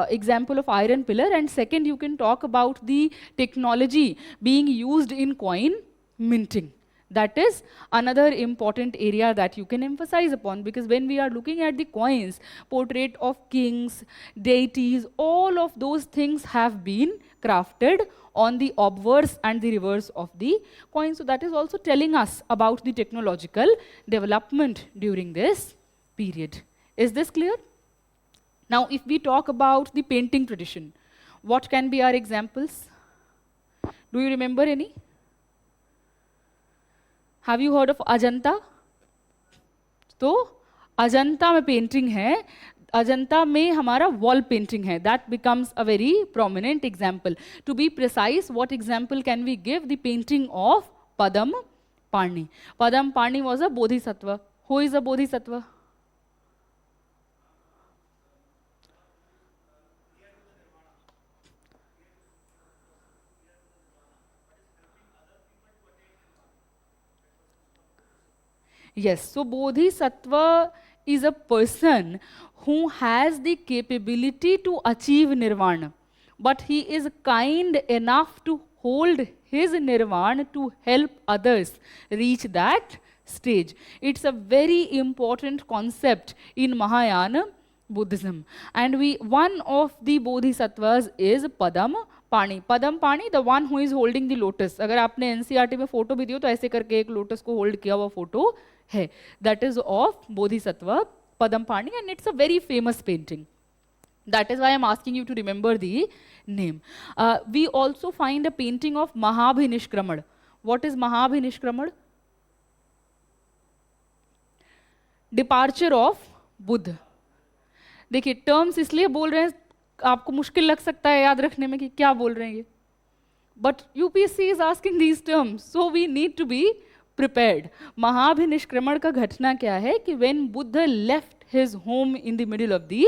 example of iron pillar, and second, you can talk about the technology being used in coin minting. That is another important area that you can emphasize upon, because when we are looking at the coins, portrait of kings, deities, all of those things have been crafted on the obverse and the reverse of the coin. So that is also telling us about the technological development during this period. Is this clear? Now, if we talk about the painting tradition, what can be our examples? Do you remember any? Have you heard of Ajanta? तो अजंता में painting है, अजंता में हमारा wall painting है, that becomes a very prominent example. To be precise, what example can we give? The painting of Padmapani. Padmapani was a bodhisattva. Who is a bodhisattva? Yes, so Bodhisattva is a person who has the capability to achieve nirvana, but he is kind enough to hold his nirvana to help others reach that stage. It's a very important concept in Mahayana Buddhism. And one of the bodhisattvas is Padam Pani. Padam Pani, the one who is holding the lotus. अगर आपने NCERT में photo भी दियो तो ऐसे करके एक lotus को होल्ड किया हुआ फोटो है. That is of Bodhisattva Padam Pani, and it's a very famous painting. That is why I'm asking you to remember the name. We also find a painting of Mahabhinishkramad. What is Mahabhinishkramad? Departure of Buddha. देखिए terms इसलिए बोल रहे हैं, आपको मुश्किल लग सकता है याद रखने में कि क्या बोल रहे हैं ये, but UPSC is asking these terms, so we need to be prepared. Mahabhinishkramana का घटना क्या है कि when Buddha left his home in the middle of the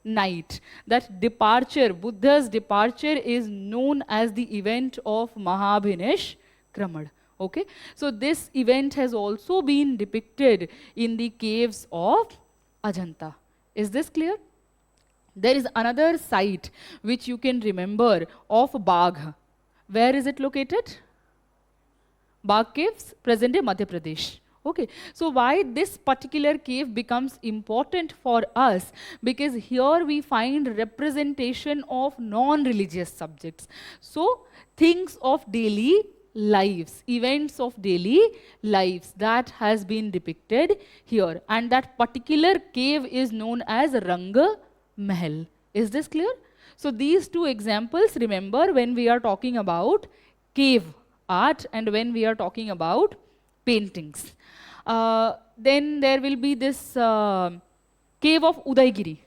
night, that departure, Buddha's departure is known as the event of Mahabhinishkraman. Okay, so this event has also been depicted in the caves of Ajanta. Is this clear? There is another site which you can remember of Bagh. Where is it located? Bagh Caves, present-day Madhya Pradesh. Okay, so why this particular cave becomes important for us? Because here we find representation of non-religious subjects. So things of daily lives, events of daily lives, that has been depicted here. And that particular cave is known as Ranga Mahal. Is this clear? So these two examples, remember, when we are talking about cave art and when we are talking about paintings. Then there will be this cave of Udaygiri.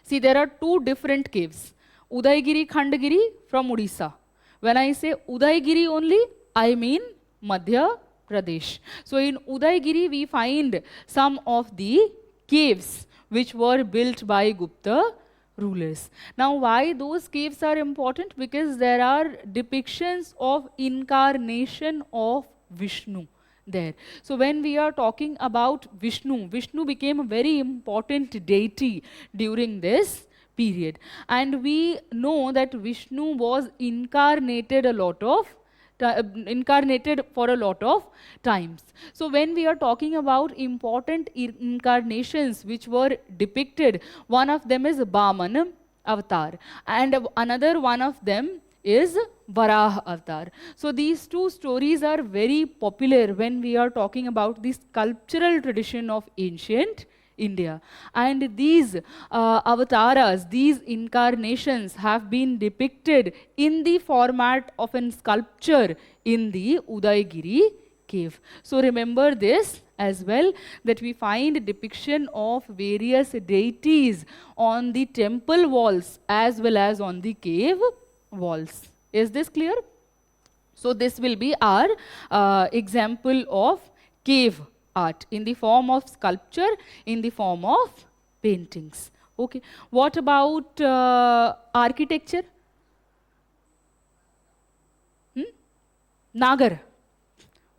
See, there are two different caves. Udaygiri, Khandagiri from Odisha. When I say Udaygiri only, I mean Madhya Pradesh. So in Udaygiri, we find some of the caves which were built by Gupta rulers. Now, why those caves are important? Because there are depictions of incarnation of Vishnu there. So when we are talking about Vishnu, Vishnu became a very important deity during this period. And we know that Vishnu was incarnated for a lot of times. So when we are talking about important incarnations which were depicted, one of them is Bhaman avatar and another one of them is Varaha avatar. So these two stories are very popular when we are talking about the sculptural tradition of ancient India. And these avatars, these incarnations have been depicted in the format of a sculpture in the Udaygiri cave. So remember this as well, that we find depiction of various deities on the temple walls as well as on the cave walls. Is this clear? So this will be our example of cave art in the form of sculpture, in the form of paintings. Okay. What about architecture? Nagar.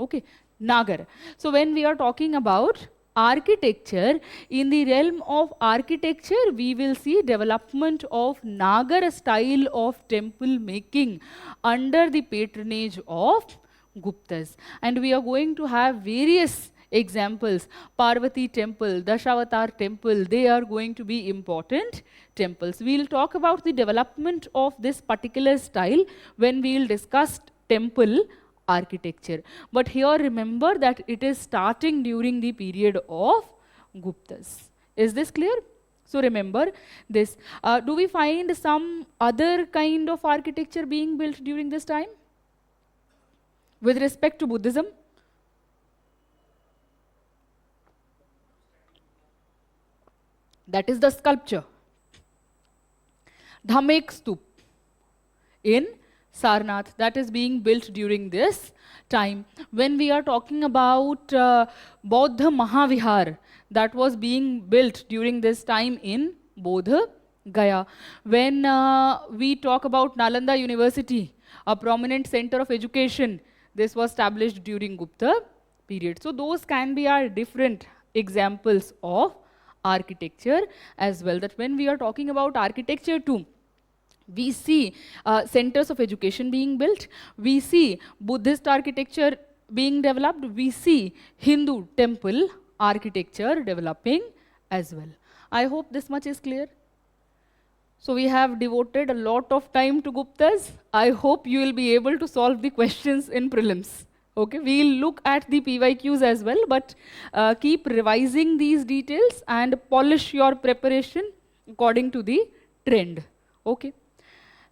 Okay. Nagar. So when we are talking about architecture, in the realm of architecture, we will see development of Nagar style of temple making under the patronage of Guptas. And we are going to have various examples. Parvati temple, Dashavatar temple, they are going to be important temples. We will talk about the development of this particular style when we will discuss temple architecture. But here remember that it is starting during the period of Guptas. Is this clear? So remember this. Do we find some other kind of architecture being built during this time with respect to Buddhism? That is the sculpture. Dhamek Stup in Sarnath, that is being built during this time. When we are talking about Bodh Mahavihar, that was being built during this time in Bodh Gaya. When we talk about Nalanda University, a prominent center of education, this was established during Gupta period. So those can be our different examples of architecture as well. That when we are talking about architecture too, we see centers of education being built, we see Buddhist architecture being developed, we see Hindu temple architecture developing as well. I hope this much is clear. So we have devoted a lot of time to Guptas. I hope you will be able to solve the questions in prelims. Okay, we'll look at the PYQs as well, but keep revising these details and polish your preparation according to the trend. Okay.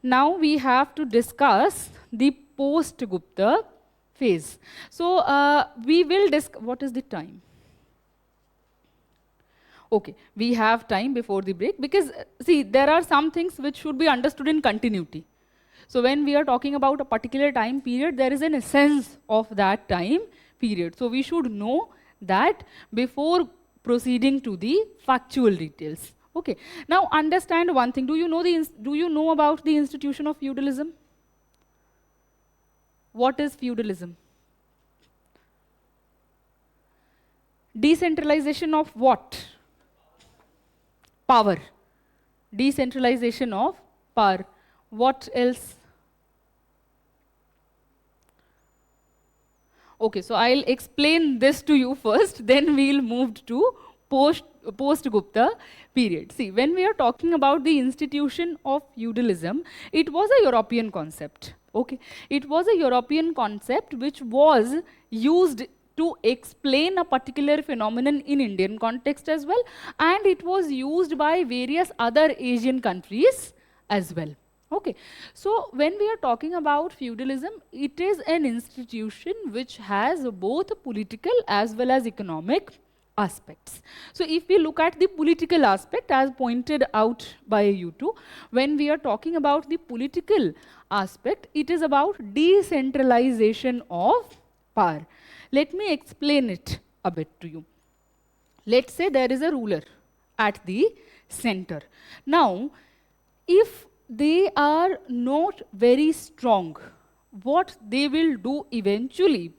Now we have to discuss the post-Gupta phase. So we will discuss, what is the time? Okay, we have time before the break because, see, there are some things which should be understood in continuity. So when we are talking about a particular time period, there is an essence of that time period. So we should know that before proceeding to the factual details. Okay. Now understand one thing. Do you know about the institution of feudalism? What is feudalism? Decentralization of what? Power. Decentralization of power. What else? Okay, so I'll explain this to you first, then we'll move to post-Gupta period. See, when we are talking about the institution of feudalism, it was a European concept. Okay, it was a European concept which was used to explain a particular phenomenon in Indian context as well, and it was used by various other Asian countries as well. Okay, so when we are talking about feudalism, it is an institution which has both political as well as economic aspects. So if we look at the political aspect as pointed out by you two, when we are talking about the political aspect, it is about decentralization of power. Let me explain it a bit to you. Let's say there is a ruler at the center. Now, if they are not very strong, what they will do eventually,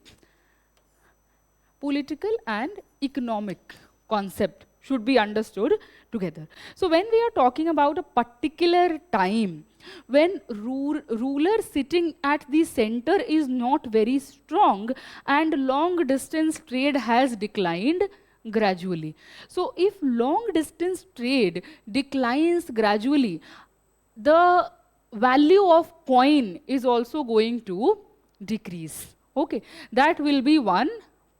political and economic concept should be understood together. So when we are talking about a particular time, when ruler sitting at the center is not very strong and long distance trade has declined gradually. So if long distance trade declines gradually, the value of coin is also going to decrease. Okay, that will be one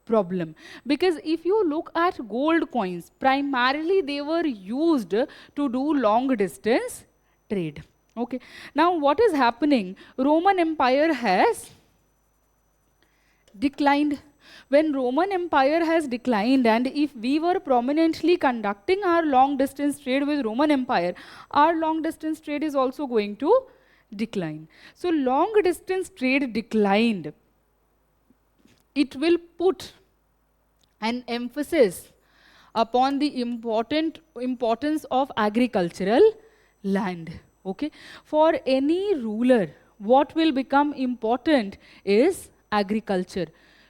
problem, because if you look at gold coins, primarily they were used to do long distance trade. Okay, now what is happening? Roman Empire has declined. When Roman Empire has declined, and if we were prominently conducting our long distance trade with Roman Empire, our long distance trade is also going to decline. So long distance trade declined. It will put an emphasis upon the importance of agricultural land. Okay? For any ruler, what will become important is agriculture.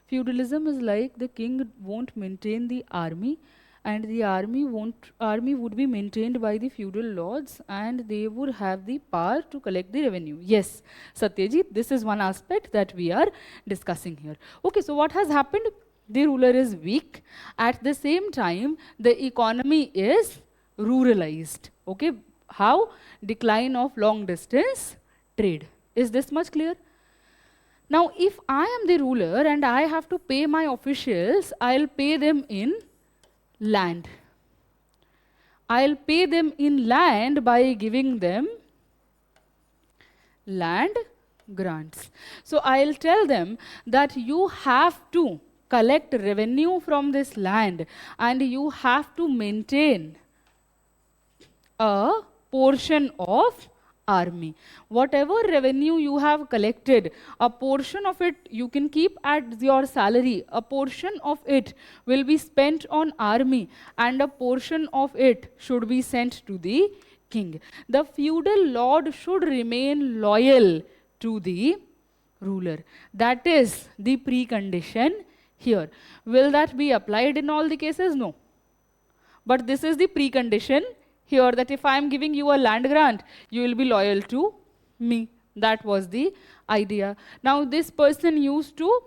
Feudalism is like the king won't maintain the army, and the army would be maintained by the feudal lords, and they would have the power to collect the revenue. Yes, Satyajit, this is one aspect that we are discussing here. Okay, so what has happened? The ruler is weak. At the same time, the economy is ruralized. Okay, how? Decline of long distance trade. Is this much clear? Now, if I am the ruler and I have to pay my officials, I'll pay them in land. I'll pay them in land by giving them land grants. So I'll tell them that you have to collect revenue from this land and you have to maintain a portion of army. Whatever revenue you have collected, a portion of it you can keep at your salary, a portion of it will be spent on army, and a portion of it should be sent to the king. The feudal lord should remain loyal to the ruler. That is the precondition here. Will that be applied in all the cases? No. But this is the precondition here, that if I am giving you a land grant, you will be loyal to me. That was the idea. Now this person used to,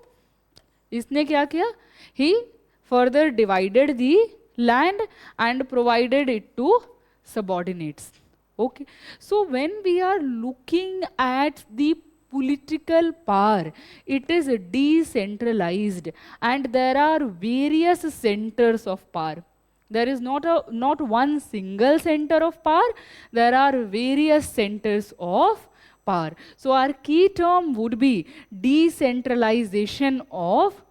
इसने क्या किया? He further divided the land and provided it to subordinates. Okay. So when we are looking at the political power, it is decentralized and there are various centers of power. There is not one single center of power, there are various centers of power. So our key term would be decentralization of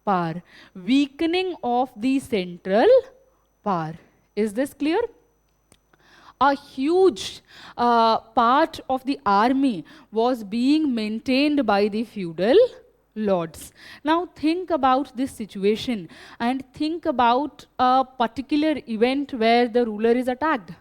power, weakening of the central power. Is this clear? A huge part of the army was being maintained by the feudal lords. Now think about this situation and think about a particular event where the ruler is attacked.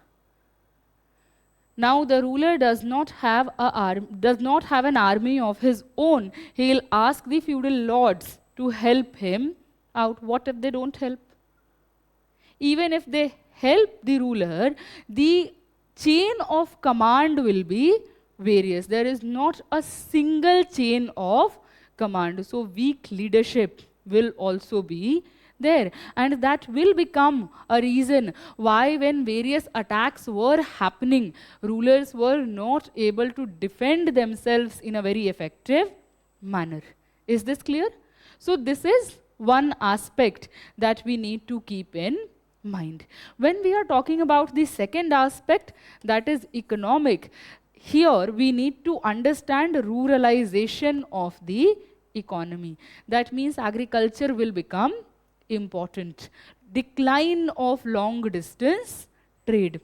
Now the ruler does not have an army of his own. He'll ask the feudal lords to help him out. What if they don't help? Even if they help the ruler, the chain of command will be various. There is not a single chain of command. So weak leadership will also be there. And that will become a reason why when various attacks were happening, rulers were not able to defend themselves in a very effective manner. Is this clear? So this is one aspect that we need to keep in mind. When we are talking about the second aspect, that is economic, here we need to understand ruralization of the economy. That means agriculture will become important. Decline of long distance trade.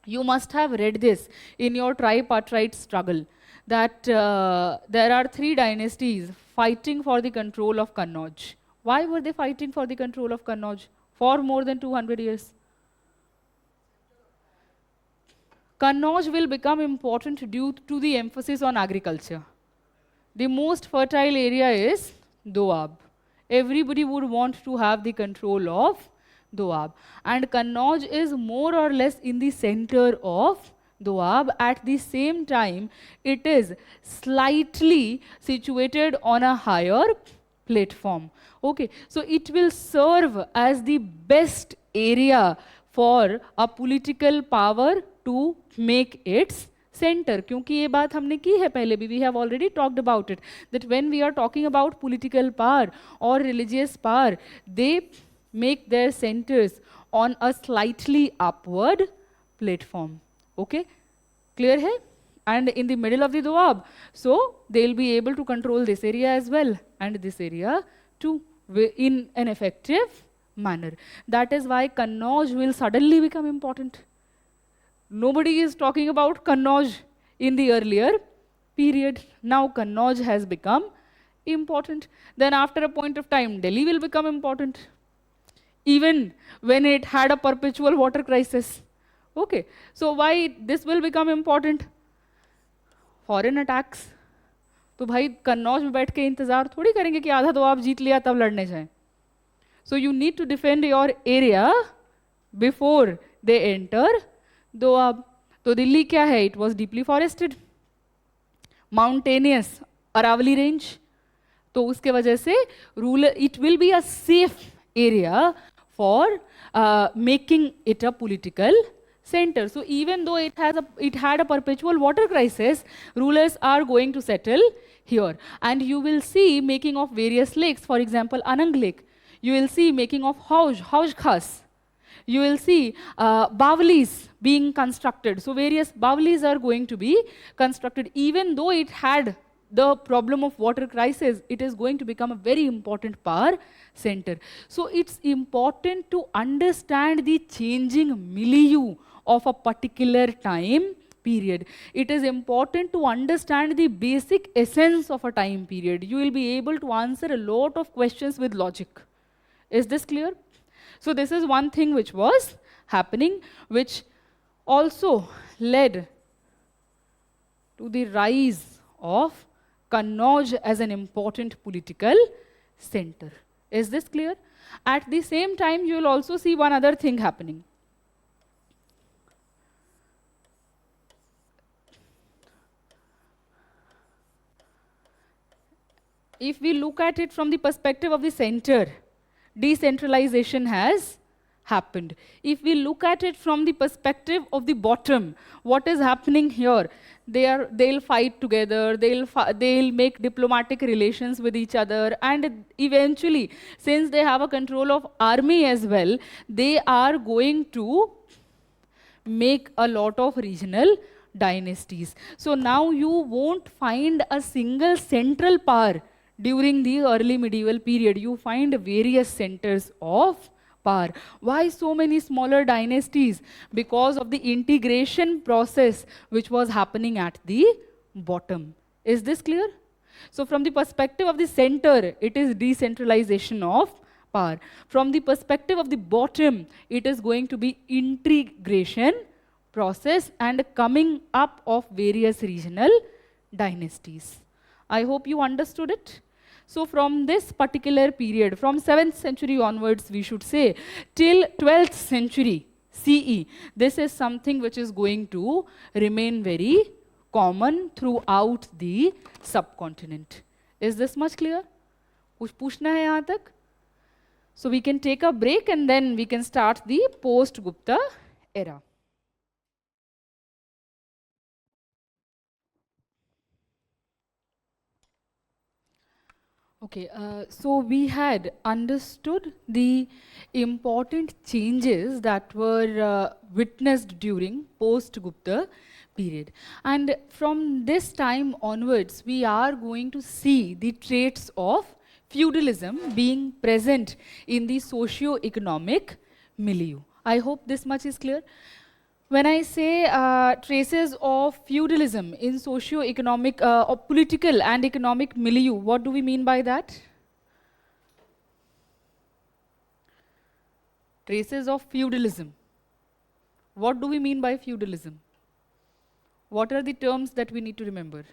You must have read this in your tripartite struggle, that there are 3 dynasties fighting for the control of Kannauj. Why were they fighting for the control of Kannauj for more than 200 years? Kannauj will become important due to the emphasis on agriculture. The most fertile area is Doab. Everybody would want to have the control of Doab. And Kannauj is more or less in the center of Doab. At the same time, it is slightly situated on a higher platform. Okay, so it will serve as the best area for a political power to make its center. क्योंकि ये बात हमने की है पहले भी, we have already talked about it, that when we are talking about political power or religious power, they make their centers on a slightly upward platform. Okay, clear है? And in the middle of the Doab, so they'll be able to control this area as well and this area too in an effective manner. That is why Kannauj will suddenly become important. Nobody is talking about Kannauj in the earlier period. Now Kannauj has become important. Then after a point of time, Delhi will become important, even when it had a perpetual water crisis. Okay, so why this will become important? Foreign attacks. तो भाई कन्नौज में बैठ के इंतजार थोड़ी करेंगे कि आधा तो आप जीत लिया तब लड़ने जाएं. So you need to defend your area before they enter Doab. तो दिल्ली क्या है? It was deeply forested, mountainous, Aravalli range. तो उसके वजह से ruler, it will be a safe area for making it a political center. So even though it had a perpetual water crisis, rulers are going to settle here. And you will see making of various lakes, for example, Anang Lake. You will see making of Hauj Khas. You will see Bawlis being constructed. So various Bawlis are going to be constructed, even though it had the problem of water crisis, it is going to become a very important power center. So it's important to understand the changing milieu of a particular time period. It is important to understand the basic essence of a time period. You will be able to answer a lot of questions with logic. Is this clear? So this is one thing which was happening, which also led to the rise of Kannauj as an important political center. Is this clear? At the same time, you will also see one other thing happening. If we look at it from the perspective of the center, decentralization has happened. If we look at it from the perspective of the bottom, what is happening here? They'll fight together, they'll make diplomatic relations with each other, and eventually, since they have a control of army as well, they are going to make a lot of regional dynasties. So now you won't find a single central power during the early medieval period. You find various centers of power. Why so many smaller dynasties? Because of the integration process which was happening at the bottom. Is this clear? So from the perspective of the center, it is decentralization of power. From the perspective of the bottom, it is going to be integration process and coming up of various regional dynasties. I hope you understood it. So from this particular period, from 7th century onwards, we should say, till 12th century CE, this is something which is going to remain very common throughout the subcontinent. Is this much clear? कुछ पूछना है यहाँ तक? So we can take a break and then we can start the post-Gupta era. Okay, so we had understood the important changes that were witnessed during post-Gupta period. And from this time onwards, we are going to see the traits of feudalism being present in the socio-economic milieu. I hope this much is clear. When I say traces of feudalism in socio-economic or political and economic milieu, what do we mean by that? Traces of feudalism. What do we mean by feudalism? What are the terms that we need to remember?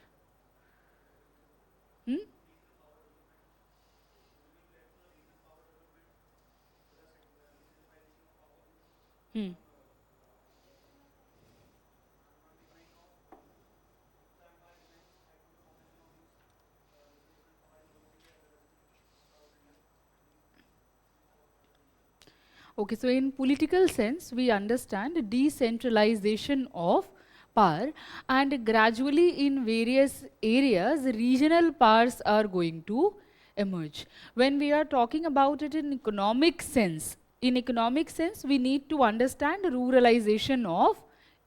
Okay, so in political sense, we understand decentralization of power, and gradually in various areas, regional powers are going to emerge. When we are talking about it in economic sense, we need to understand ruralization of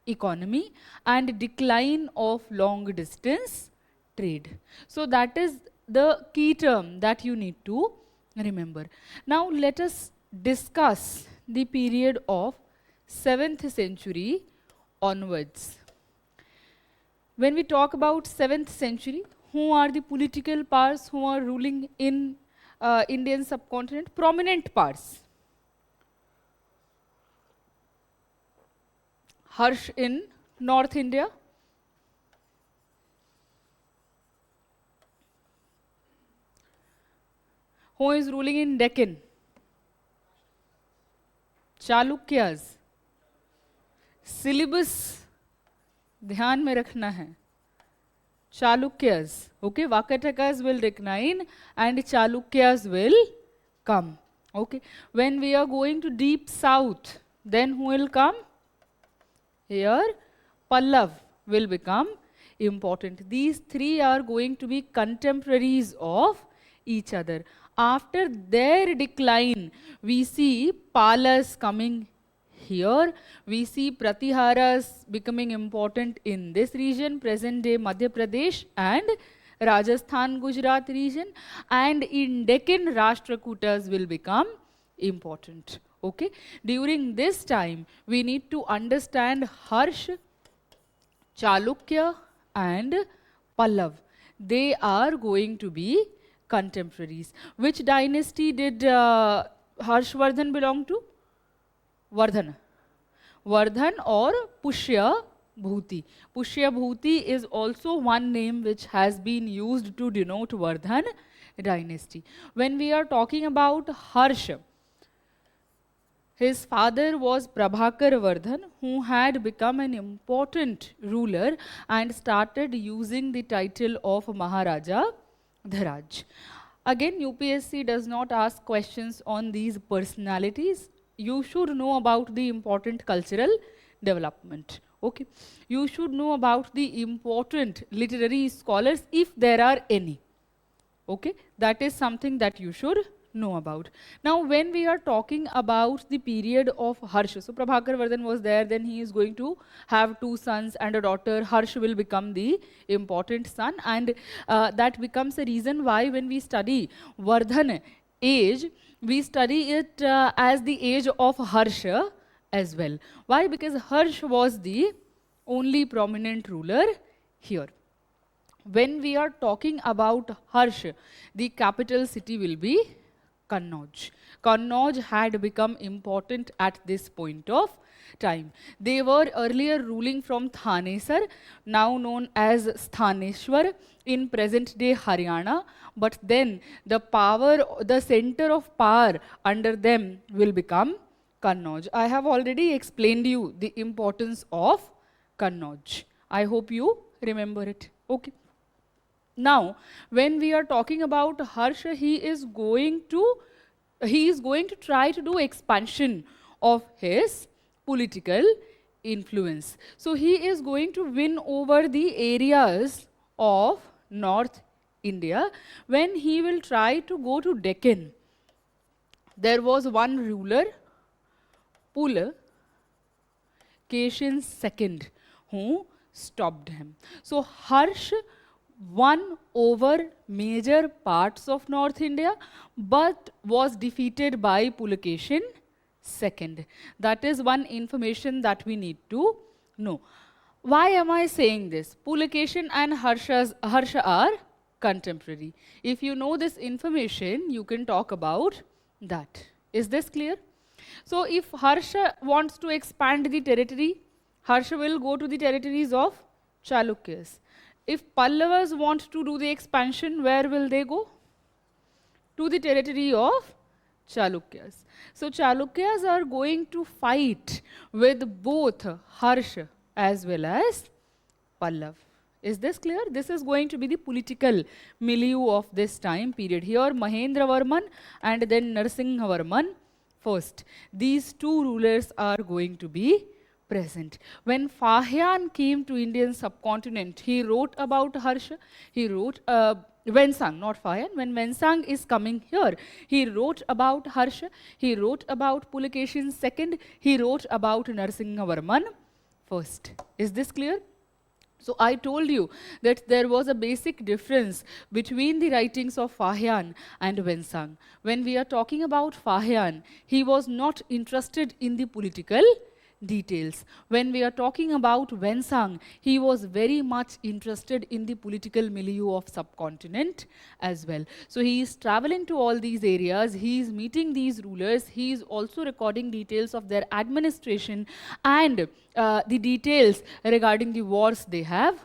economy and decline of long distance trade. So that is the key term that you need to remember. Now let us discuss the period of 7th century onwards. When we talk about 7th century, who are the political powers who are ruling in Indian subcontinent? Prominent powers. Harsh in North India. Who is ruling in Deccan? Chalukyas. Syllabus ध्यान में रखना है. Chalukyas. Okay, Vakatakas will decline and Chalukyas will come. Okay, when we are going to deep south, then who will come? Here, Pallav will become important. These three are going to be contemporaries of each other. After their decline, we see Palas coming here. We see Pratiharas becoming important in this region, present-day Madhya Pradesh and Rajasthan, Gujarat region, and in Deccan, Rashtrakutas will become important. Okay? During this time, we need to understand Harsh, Chalukya, and Pallav. They are going to be contemporaries. Which dynasty did Harshvardhan belong to? Vardhan. Vardhan or Pushya Bhuti. Pushya Bhuti is also one name which has been used to denote Vardhan dynasty. When we are talking about Harsha, his father was Prabhakar Vardhan, who had become an important ruler and started using the title of Maharaja Dharaj. Again, UPSC does not ask questions on these personalities. You should know about the important cultural development. Okay. You should know about the important literary scholars if there are any. Okay. That is something that you should know about. Now, when we are talking about the period of Harsha, so Prabhakar Vardhan was there, then he is going to have 2 sons and a daughter. Harsha will become the important son, and that becomes a reason why when we study Vardhan age, we study it as the age of Harsha as well. Why? Because Harsha was the only prominent ruler here. When we are talking about Harsha, the capital city will be Kannauj. Kannauj had become important at this point of time. They were earlier ruling from Thanesar, now known as Sthaneshwar, in present-day Haryana, but then the center of power under them will become Kannauj. I have already explained you the importance of Kannauj. I hope you remember it. Okay. Now, when we are talking about Harsha, he is going to try to do expansion of his political influence. So he is going to win over the areas of North India. When he will try to go to Deccan, there was one ruler, Pulakeshin II, who stopped him. So Harsh won over major parts of North India, but was defeated by Pulakeshin II. That is one information that we need to know. Why am I saying this? Pulakeshin and Harsha are contemporary. If you know this information, you can talk about that. Is this clear? So if Harsha wants to expand the territory, Harsha will go to the territories of Chalukyas. If Pallavas want to do the expansion, where will they go? To the territory of Chalukyas. So Chalukyas are going to fight with both Harsha as well as Pallav. Is this clear? This is going to be the political milieu of this time period. Here Mahendravarman and then Narasimhavarman first. These 2 rulers are going to be present. When Fahyan came to Indian subcontinent, he wrote about Harsha. He wrote Wensang, not Fahyan. When Wensang is coming here, he wrote about Harsha. He wrote about Pulakeshin II. He wrote about Narasimhavarman first. Is this clear? So I told you that there was a basic difference between the writings of Fahyan and Wensang. When we are talking about Fahyan, he was not interested in the political details. When we are talking about Wensang, he was very much interested in the political milieu of subcontinent as well. So he is traveling to all these areas, he is meeting these rulers, he is also recording details of their administration and the details regarding the wars they have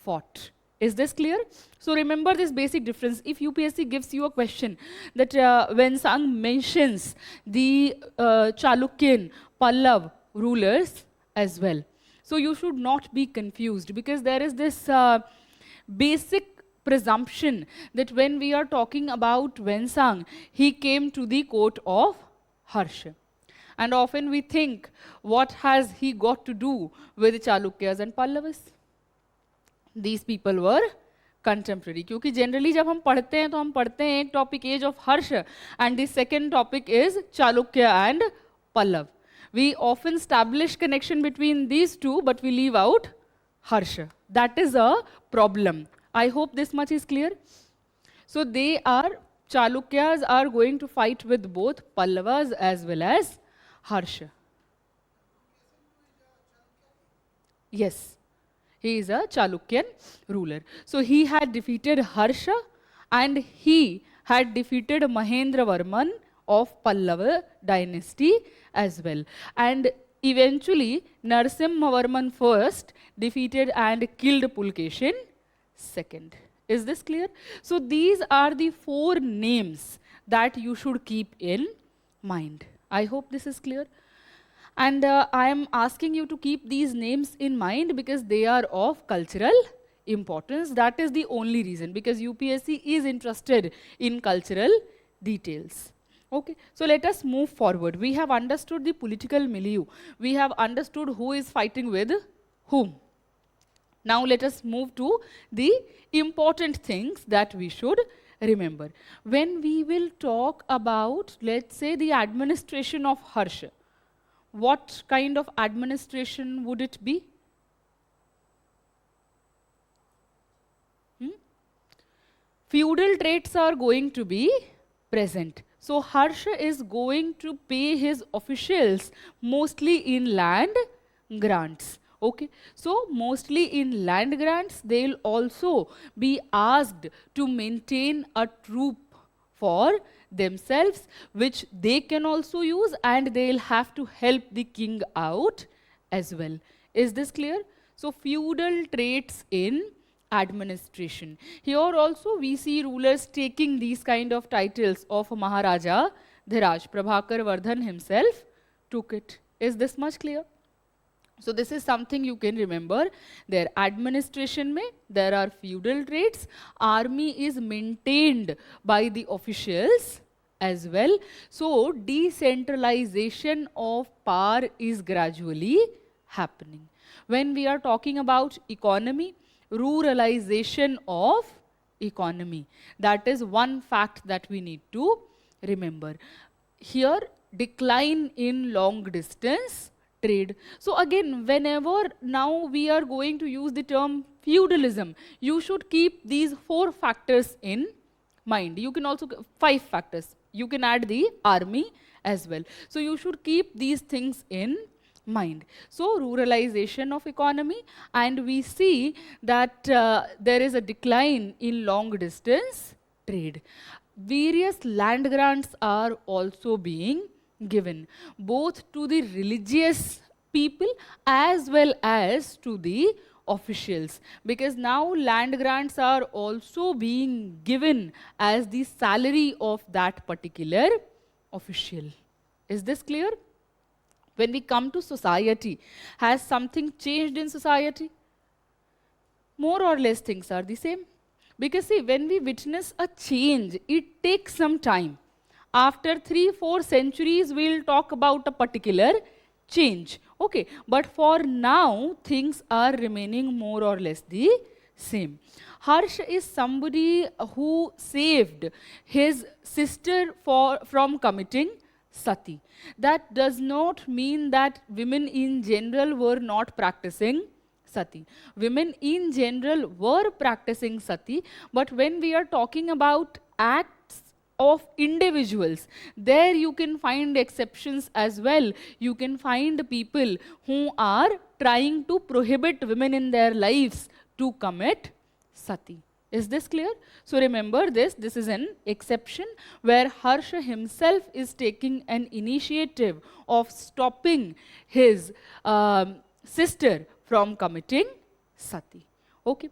fought. Is this clear? So remember this basic difference. If UPSC gives you a question that Wensang mentions the Chalukyan, Pallav rulers as well. So you should not be confused, because there is this basic presumption that when we are talking about Wensang, he came to the court of Harsha. And often we think, what has he got to do with Chalukyas and Pallavas? These people were contemporary. क्योंकि generally जब हम पढ़ते हैं तो हम पढ़ते हैं एक topic age of Harsha and the second topic is Chalukya and Pallav. We often establish connection between these 2, but we leave out Harsha. That is a problem. I hope this much is clear. So they are, Chalukyas are going to fight with both Pallavas as well as Harsha. Yes, he is a Chalukyan ruler. So he had defeated Harsha and he had defeated Mahendravarman of Pallava dynasty as well. And eventually Narasimhavarman first defeated and killed Pulkeshin second. Is this clear? So these are the 4 names that you should keep in mind. I hope this is clear. And I am asking you to keep these names in mind because they are of cultural importance. That is the only reason, because UPSC is interested in cultural details. Okay, so let us move forward. We have understood the political milieu. We have understood who is fighting with whom. Now let us move to the important things that we should remember. When we will talk about, let's say, the administration of Harsha, what kind of administration would it be? Feudal traits are going to be present. So Harsha is going to pay his officials mostly in land grants. Okay, so mostly in land grants, they'll also be asked to maintain a troop for themselves, which they can also use, and they'll have to help the king out as well. Is this clear? So feudal traits in administration. Here also we see rulers taking these kind of titles of Maharaja Dhiraj. Prabhakar Vardhan himself took it. Is this much clear? So this is something you can remember. Their administration mein, there are feudal traits. Army is maintained by the officials as well. So decentralization of power is gradually happening. When we are talking about economy, ruralization of economy. That is one fact that we need to remember. Here, decline in long distance trade. So again, whenever now we are going to use the term feudalism, you should keep these 4 factors in mind. You can also, 5 factors. You can add the army as well. So you should keep these things in mind. So ruralization of economy, and we see that there is a decline in long distance trade. Various land grants are also being given, both to the religious people as well as to the officials, because now land grants are also being given as the salary of that particular official. Is this clear? When we come to society, has something changed in society? More or less things are the same. Because see, when we witness a change, it takes some time. After 3-4 centuries, we'll talk about a particular change. Okay, but for now, things are remaining more or less the same. Harsh is somebody who saved his sister from committing sati. That does not mean that women in general were not practicing sati. Women in general were practicing sati, but when we are talking about acts of individuals, there you can find exceptions as well. You can find people who are trying to prohibit women in their lives to commit sati. Is this clear? So remember this is an exception where Harsha himself is taking an initiative of stopping his sister from committing sati. Okay.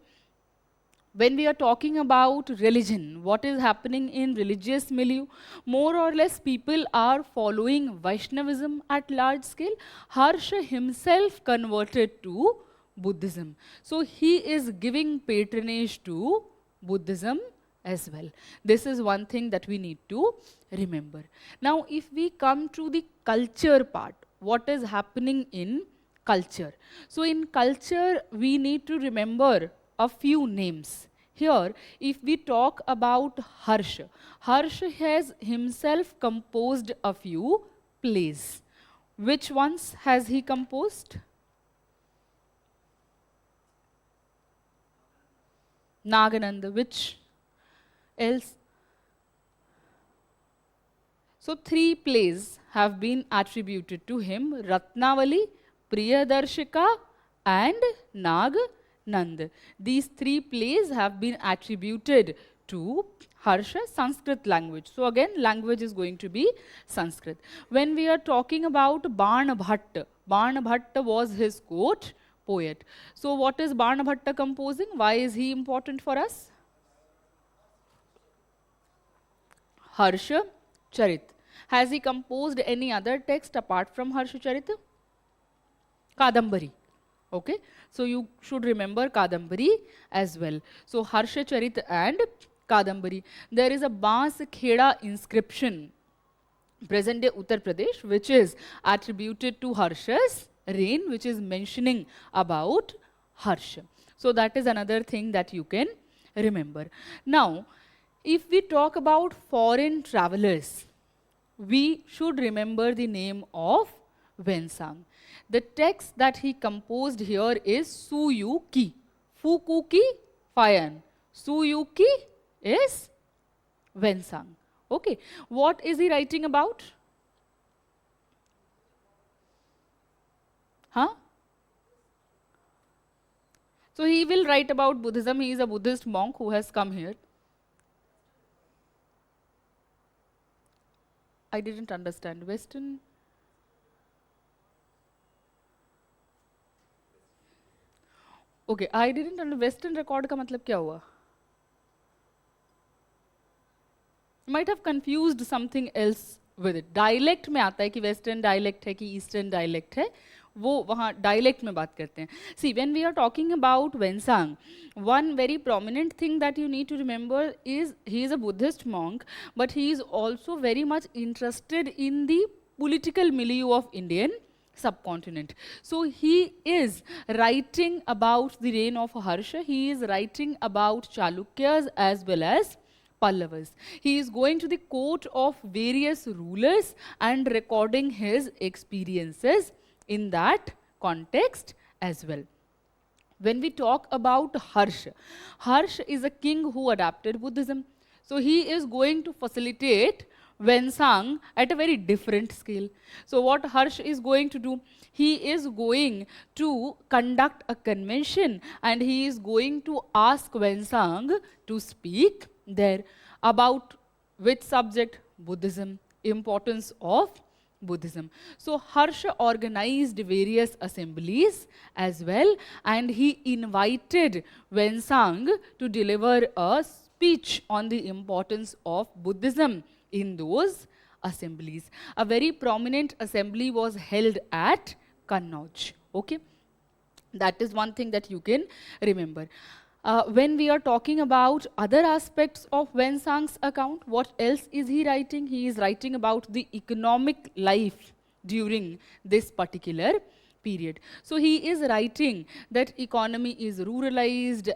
When we are talking about religion, what is happening in religious milieu? More or less people are following Vaishnavism at large scale. Harsha himself converted to Buddhism. So he is giving patronage to Buddhism as well. This is one thing that we need to remember. Now, if we come to the culture part, what is happening in culture? So in culture, we need to remember a few names. Here, if we talk about Harsha, Harsha has himself composed a few plays. Which ones has he composed? Nagananda, which else? So 3 plays have been attributed to him: Ratnavali, Priyadarshika and Naganand. These 3 plays have been attributed to Harsha, Sanskrit language. So again, language is going to be Sanskrit. When we are talking about Banabhatta, Banabhatta was his court poet. So what is Banabhatta composing? Why is he important for us? Harsha Charit. Has he composed any other text apart from Harsha Charit? Kadambari. Okay, so you should remember Kadambari as well. So Harsha Charit and Kadambari. There is a Bans Kheda inscription present day Uttar Pradesh, which is attributed to Harsha's reign, which is mentioning about Harsha. So that is another thing that you can remember. Now, if we talk about foreign travelers, we should remember the name of Wensang. The text that he composed here is Suyuki. Fukuki, Fayan. Suyuki is Wensang. Okay. What is he writing about? Huh? So he will write about Buddhism. He is a Buddhist monk who has come here. I didn't understand. Western? Okay, I didn't understand. Western record का मतलब क्या हुआ? Might have confused something else with it. Dialect में आता है कि Western dialect है कि Eastern dialect है. वो वहाँ dialect में बात करते हैं. See, when we are talking about Wensang, one very prominent thing that you need to remember is he is a Buddhist monk, but he is also very much interested in the political milieu of Indian subcontinent. So he is writing about the reign of Harsha. He is writing about Chalukyas as well as Pallavas. He is going to the court of various rulers and recording his experiences in that context as well. When we talk about Harsha, Harsha is a king who adapted Buddhism. So he is going to facilitate Wensang at a very different scale. So what Harsha is going to do? He is going to conduct a convention and he is going to ask Wensang to speak there about which subject? Buddhism, importance of Buddhism. So Harsha organized various assemblies as well and he invited Wensang to deliver a speech on the importance of Buddhism in those assemblies. A very prominent assembly was held at Kannauj. Okay, that is one thing that you can remember. When we are talking about other aspects of Wensang's account, what else is he writing? He is writing about the economic life during this particular period. So he is writing that economy is ruralized,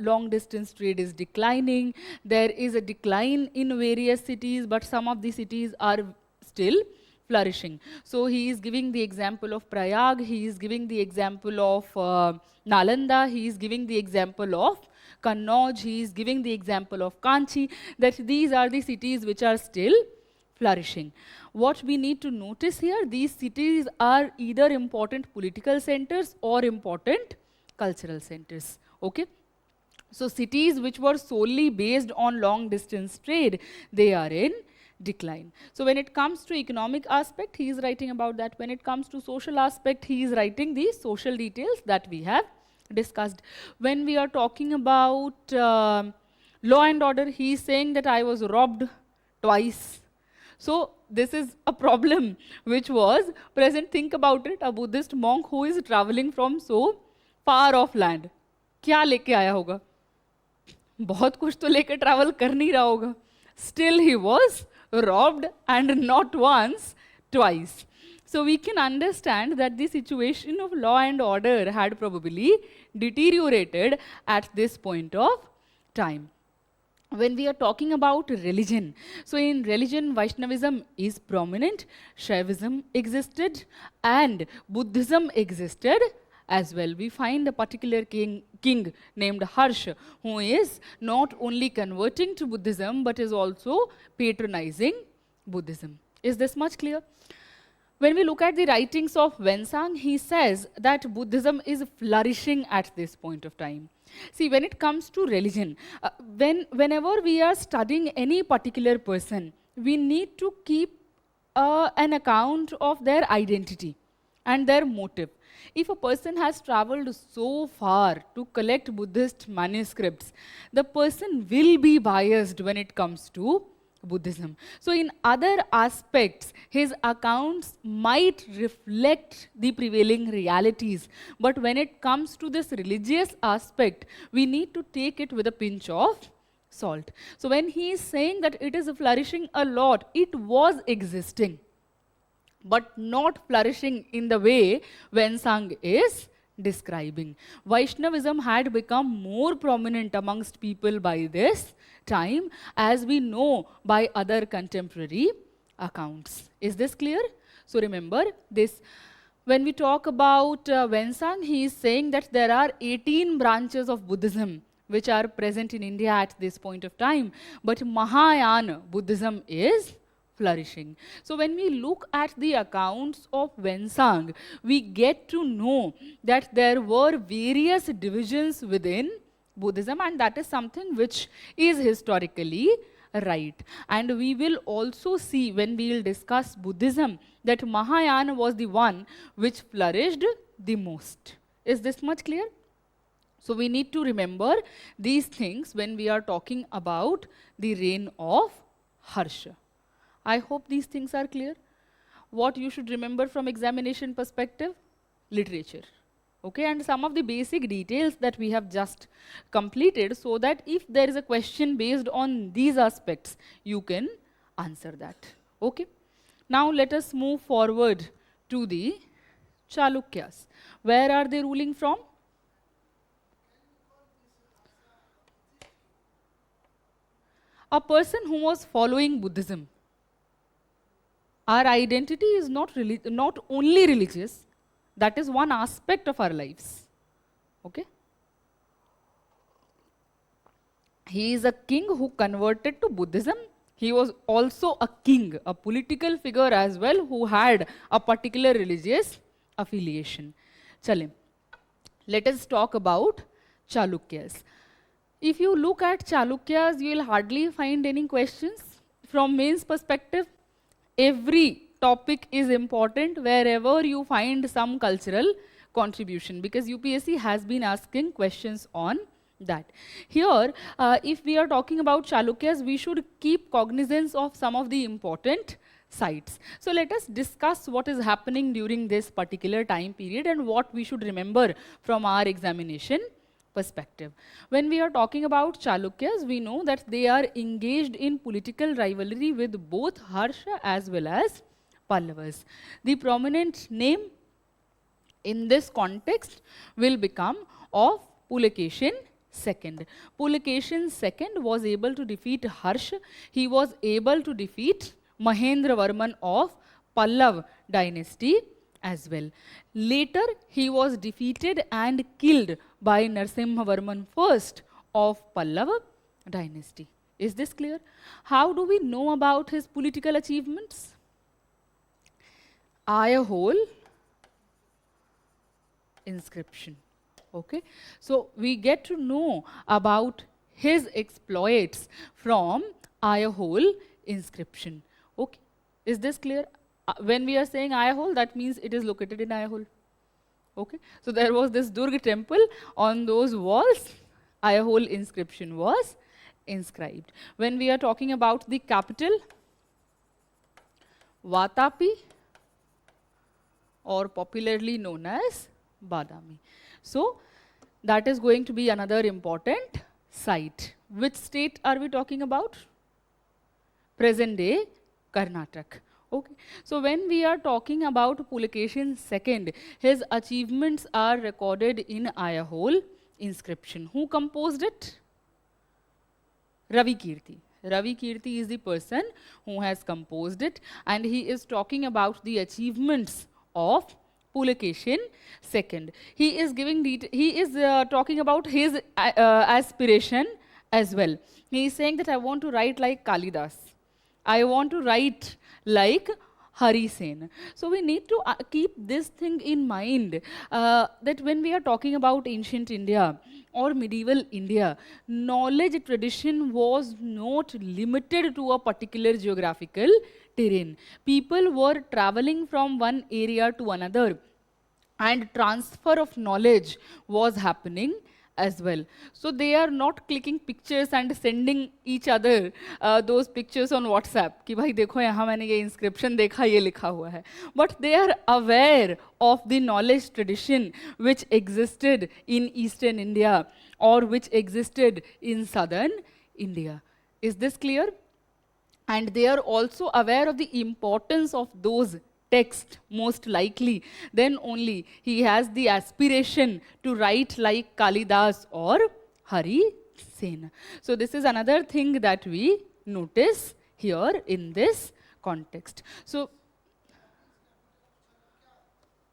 long distance trade is declining, there is a decline in various cities, but some of the cities are still flourishing. So he is giving the example of Prayag, he is giving the example of Nalanda, he is giving the example of Kannauj, he is giving the example of Kanchi, that these are the cities which are still flourishing. What we need to notice here, these cities are either important political centers or important cultural centers. Okay? So cities which were solely based on long distance trade, they are in decline. So when it comes to economic aspect, he is writing about that. When it comes to social aspect, he is writing the social details that we have discussed. When we are talking about law and order, he is saying that I was robbed twice. So this is a problem which was present. Think about it, a Buddhist monk who is traveling from so far off land. क्या लेके आया होगा? बहुत कुछ तो लेके travel कर नहीं रहा होगा. Still he was robbed and not once, twice. So we can understand that the situation of law and order had probably deteriorated at this point of time. When we are talking about religion, so in religion, Vaishnavism is prominent, Shaivism existed, and Buddhism existed as well. We find a particular king named Harsha, who is not only converting to Buddhism, but is also patronizing Buddhism. Is this much clear? When we look at the writings of Wensang, he says that Buddhism is flourishing at this point of time. See, when it comes to religion, whenever we are studying any particular person, we need to keep an account of their identity and their motive. If a person has traveled so far to collect Buddhist manuscripts, the person will be biased when it comes to Buddhism. So in other aspects, his accounts might reflect the prevailing realities. But when it comes to this religious aspect, we need to take it with a pinch of salt. So when he is saying that it is flourishing a lot, it was existing, but not flourishing in the way Wensang is describing. Vaishnavism had become more prominent amongst people by this time, as we know by other contemporary accounts. Is this clear? So remember this. When we talk about Wensang, he is saying that there are 18 branches of Buddhism which are present in India at this point of time, but Mahayana Buddhism is flourishing. So when we look at the accounts of Wensang, we get to know that there were various divisions within Buddhism, and that is something which is historically right. And we will also see, when we will discuss Buddhism, that Mahayana was the one which flourished the most. Is this much clear? So we need to remember these things when we are talking about the reign of Harsha. I hope these things are clear. What you should remember from examination perspective? Literature. Okay, and some of the basic details that we have just completed, so that if there is a question based on these aspects, you can answer that. Okay. Now let us move forward to the Chalukyas. Where are they ruling from? A person who was following Buddhism. Our identity is not only religious, that is one aspect of our lives. Okay? He is a king who converted to Buddhism. He was also a king, a political figure as well, who had a particular religious affiliation. Chale. Let us talk about Chalukyas. If you look at Chalukyas, you will hardly find any questions. From mains perspective, every topic is important wherever you find some cultural contribution, because UPSC has been asking questions on that. Here, if we are talking about Chalukyas, we should keep cognizance of some of the important sites. So let us discuss what is happening during this particular time period and what we should remember from our examination perspective. When we are talking about Chalukyas, we know that they are engaged in political rivalry with both Harsha as well as Pallavas. The prominent name in this context will become of Pulakeshin II. Pulakeshin II was able to defeat Harsha. He was able to defeat Mahendravarman of Pallav dynasty as well. Later, he was defeated and killed by Narasimhavarman I of Pallava dynasty. Is this clear? How do we know about his political achievements? Ayahole inscription. Okay, so we get to know about his exploits from Ayahole inscription. Okay, is this clear? When we are saying Ayahole, that means it is located in Ayahole. Okay, so there was this Durga temple. On those walls, Ayahole inscription was inscribed. When we are talking about the capital, Vatapi, or popularly known as Badami. So that is going to be another important site. Which state are we talking about? Present day Karnataka. Okay. So when we are talking about Pulakeshin II, his achievements are recorded in Ayahole inscription. Who composed it? Ravi Kirti. Ravi Kirti is the person who has composed it, and he is talking about the achievements of Pulakeshin second. He is giving he is talking about his aspiration as well. He is saying that I want to write like Kalidas. I want to write like Hari Sen. So we need to keep this thing in mind that when we are talking about ancient India or medieval India, knowledge tradition was not limited to a particular geographical terrain. People were traveling from one area to another, and transfer of knowledge was happening as well. So they are not clicking pictures and sending each other those pictures on WhatsApp कि भाई देखो यहाँ मैंने ये inscription देखा, ये लिखा हुआ है. But they are aware of the knowledge tradition which existed in Eastern India or which existed in Southern India. Is this clear? And they are also aware of the importance of those texts, most likely. Then only he has the aspiration to write like Kalidas or Hari Sen. So this is another thing that we notice here in this context. So,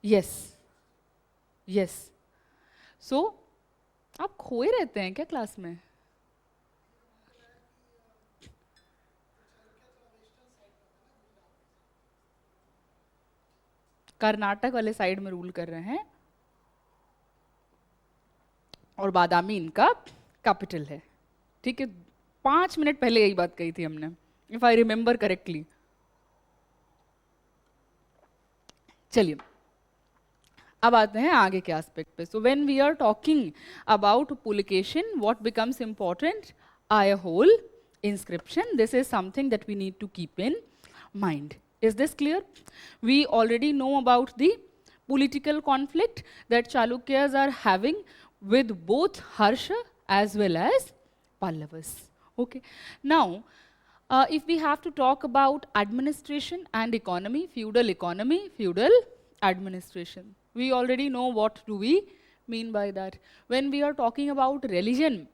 yes, yes. So, आप खोए रहते हैं क्या class में? कर्नाटक वाले side में rule कर रहे हैं और बादामी इनका कैपिटल है. ठीक है, 5 मिनट पहले यही बात कही थी हमने, इफ आई रिमेंबर करेक्टली. चलिए अब आते हैं आगे के एस्पेक्ट पे. So when we are talking about publication, what becomes important? I whole inscription. This is something that we need to keep in mind. Is this clear? We already know about the political conflict that Chalukyas are having with both Harsha as well as Pallavas. Okay. Now, if we have to talk about administration and economy, feudal administration, we already know what do we mean by that. When we are talking about religion,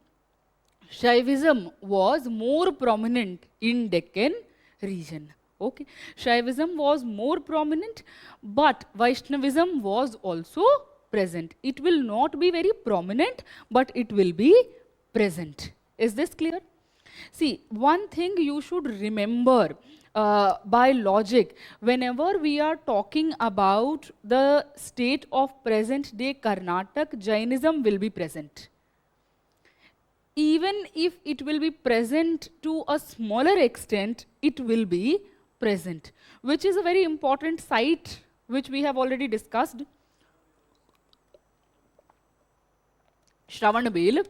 Shaivism was more prominent in Deccan region. Okay, Shaivism was more prominent, but Vaishnavism was also present. It will not be very prominent, but it will be present. Is this clear? See, one thing you should remember by logic, whenever we are talking about the state of present day Karnataka, Jainism will be present. Even if it will be present to a smaller extent, it will be present, which is a very important site which we have already discussed. Shravanabel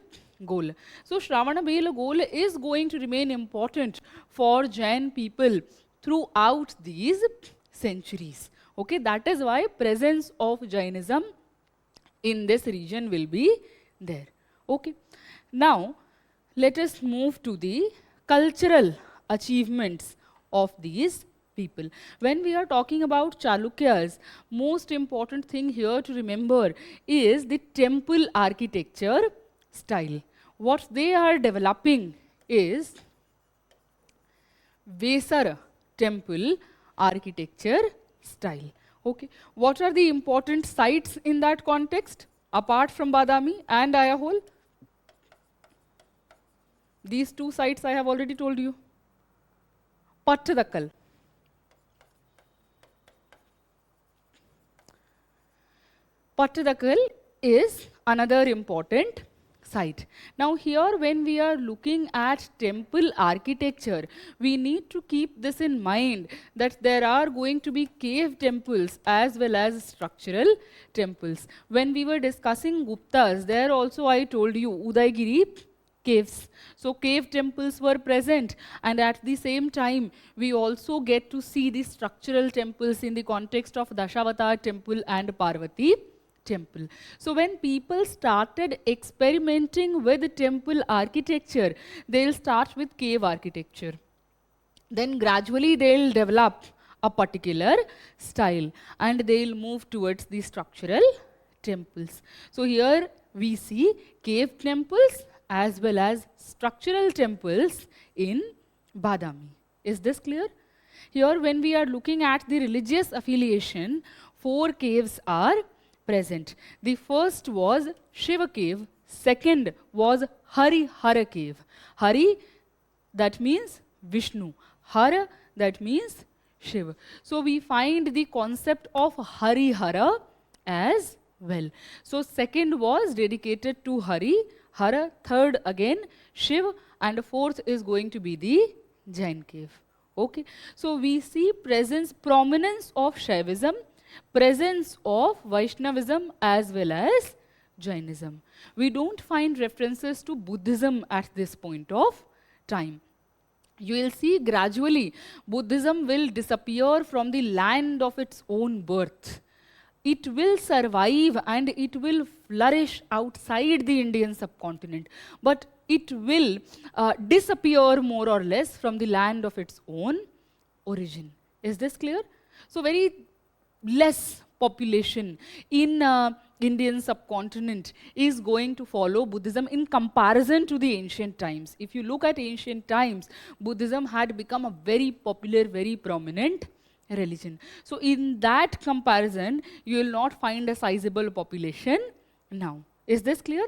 Gol. So Shravanabel Gol is going to remain important for Jain people throughout these centuries. Okay, that is why presence of Jainism in this region will be there. Okay. Now, let us move to the cultural achievements of these people. When we are talking about Chalukyas, most important thing here to remember is the temple architecture style. What they are developing is Vesara temple architecture style. Okay. What are the important sites in that context, apart from Badami and Ayahole? These two sites I have already told you. Pattadakkal. Pattadakkal is another important site. Now here when we are looking at temple architecture, we need to keep this in mind that there are going to be cave temples as well as structural temples. When we were discussing Guptas, there also I told you Udaygiri caves. So cave temples were present, and at the same time we also get to see the structural temples in the context of Dashavatar temple and Parvati temple. So when people started experimenting with temple architecture, they'll start with cave architecture. Then gradually they'll develop a particular style and they'll move towards the structural temples. So here we see cave temples as well as structural temples in Badami. Is this clear? Here when we are looking at the religious affiliation, 4 caves are present. The first was Shiva cave, second was Harihara cave. Hari, that means Vishnu. Hara, that means Shiva. So we find the concept of Harihara as well. So second was dedicated to Hari, Hara, third again Shiv, and fourth is going to be the Jain cave. Okay, so we see prominence of Shaivism, presence of Vaishnavism as well as Jainism. We don't find references to Buddhism at this point of time. You will see gradually Buddhism will disappear from the land of its own birth. It will survive and it will flourish outside the Indian subcontinent, but it will disappear more or less from the land of its own origin. Is this clear? So very less population in Indian subcontinent is going to follow Buddhism in comparison to the ancient times. If you look at ancient times, Buddhism had become a very popular, very prominent religion. So in that comparison, you will not find a sizable population now. Is this clear?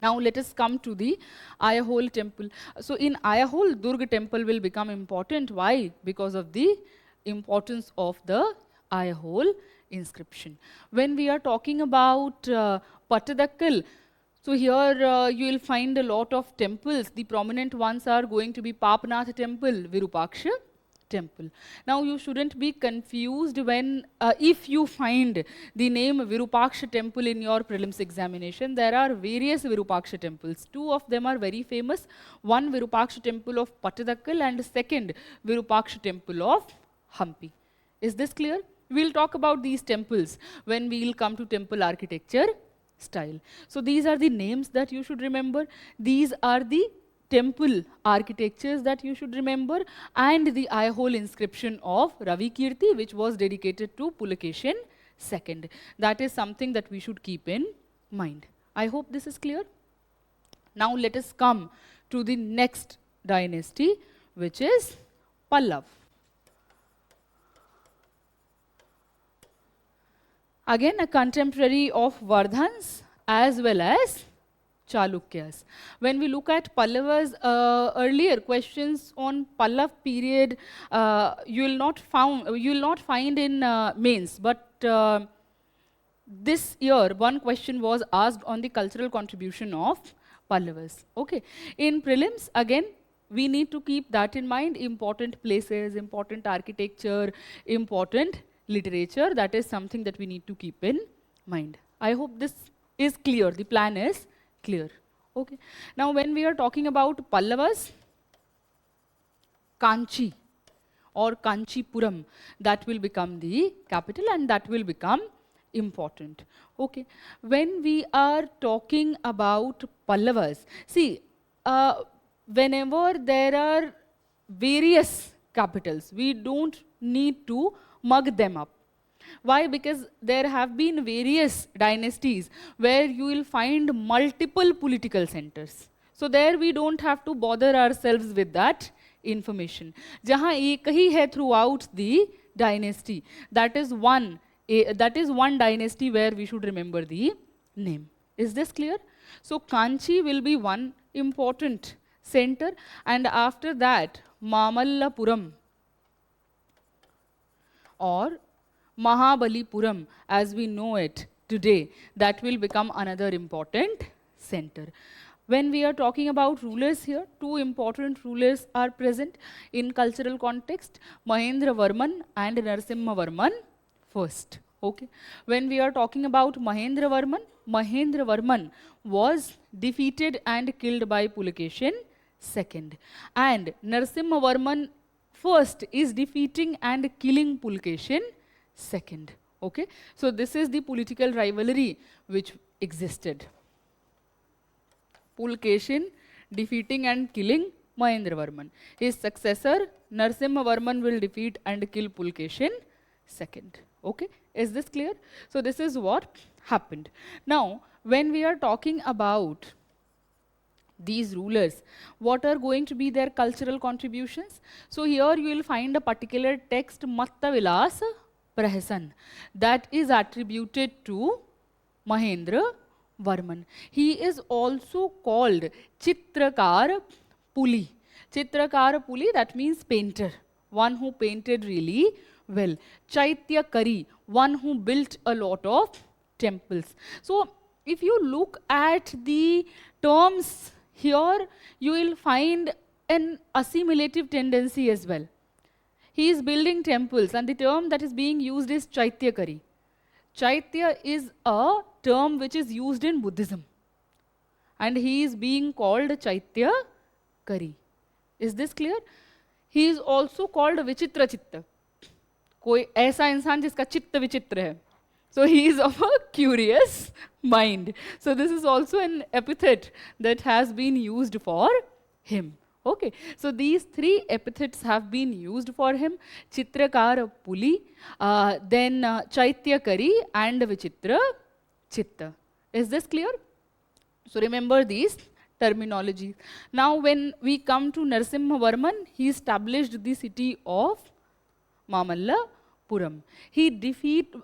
Now let us come to the Ayahole temple. So in Ayahole, Durga temple will become important. Why? Because of the importance of the Ayahole inscription. When we are talking about Pattadakkal, so here you will find a lot of temples. The prominent ones are going to be Papnath temple, Virupaksha temple. Now you shouldn't be confused when if you find the name Virupaksha temple in your prelims examination. There are various Virupaksha temples. Two of them are very famous. One Virupaksha temple of Pattadakkal and second Virupaksha temple of Hampi. Is this clear? We'll talk about these temples when we'll come to temple architecture style. So these are the names that you should remember. These are the temple architectures that you should remember, and the Ayahole inscription of Ravi Kirti, which was dedicated to Pulakeshin II. That is something that we should keep in mind. I hope this is clear. Now let us come to the next dynasty, which is Pallav. Again, a contemporary of Vardhans as well as Chalukyas. When we look at Pallavas, earlier questions on Pallav period, you will not find in mains, but this year one question was asked on the cultural contribution of Pallavas. Okay, in prelims again we need to keep that in mind. Important places, important architecture, important literature. That is something that we need to keep in mind. I hope this is clear. The plan is clear. Okay. Now when we are talking about Pallavas, Kanchi or Kanchipuram, that will become the capital and that will become important. Okay. When we are talking about Pallavas, see, whenever there are various capitals, we don't need to mug them up. Why? Because there have been various dynasties where you will find multiple political centers. So there we don't have to bother ourselves with that information. Jahan ek hi hai throughout the dynasty. That is one dynasty where we should remember the name. Is this clear? So Kanchi will be one important center, and after that Mamallapuram or Mahabalipuram, as we know it today, that will become another important center. When we are talking about rulers here, two important rulers are present in cultural context, Mahendra Varman and Narasimha Varman first. Okay. When we are talking about Mahendra Varman was defeated and killed by Pulakeshin II. And Narasimha Varman first is defeating and killing Pulakeshin II. Okay. So this is the political rivalry which existed. Pulakeshin defeating and killing Mahendra Varman. His successor Narasimha Varman will defeat and kill Pulakeshin II. Okay. Is this clear? So this is what happened. Now when we are talking about these rulers, what are going to be their cultural contributions? So here you will find a particular text, Matta Vilas Prahasan that is attributed to Mahendra Varman. He is also called Chitrakar Puli. Chitrakar Puli, that means painter, one who painted really well. Chaitya Kari, one who built a lot of temples. So if you look at the terms here, you will find an assimilative tendency as well. He is building temples, and the term that is being used is Chaitya Kari. Chaitya is a term which is used in Buddhism, and he is being called Chaitya Kari. Is this clear? He is also called Vichitra Chitta. कोई ऐसा इंसान जिसका चित्त विचित्र है. So he is of a curious mind. So this is also an epithet that has been used for him. Okay, so these three epithets have been used for him: Chitrakar Puli, then Chaitya Kari, and Vichitra Chitta. Is this clear? So remember these terminologies. Now when we come to Narasimha Varman, he established the city of Mamallapuram.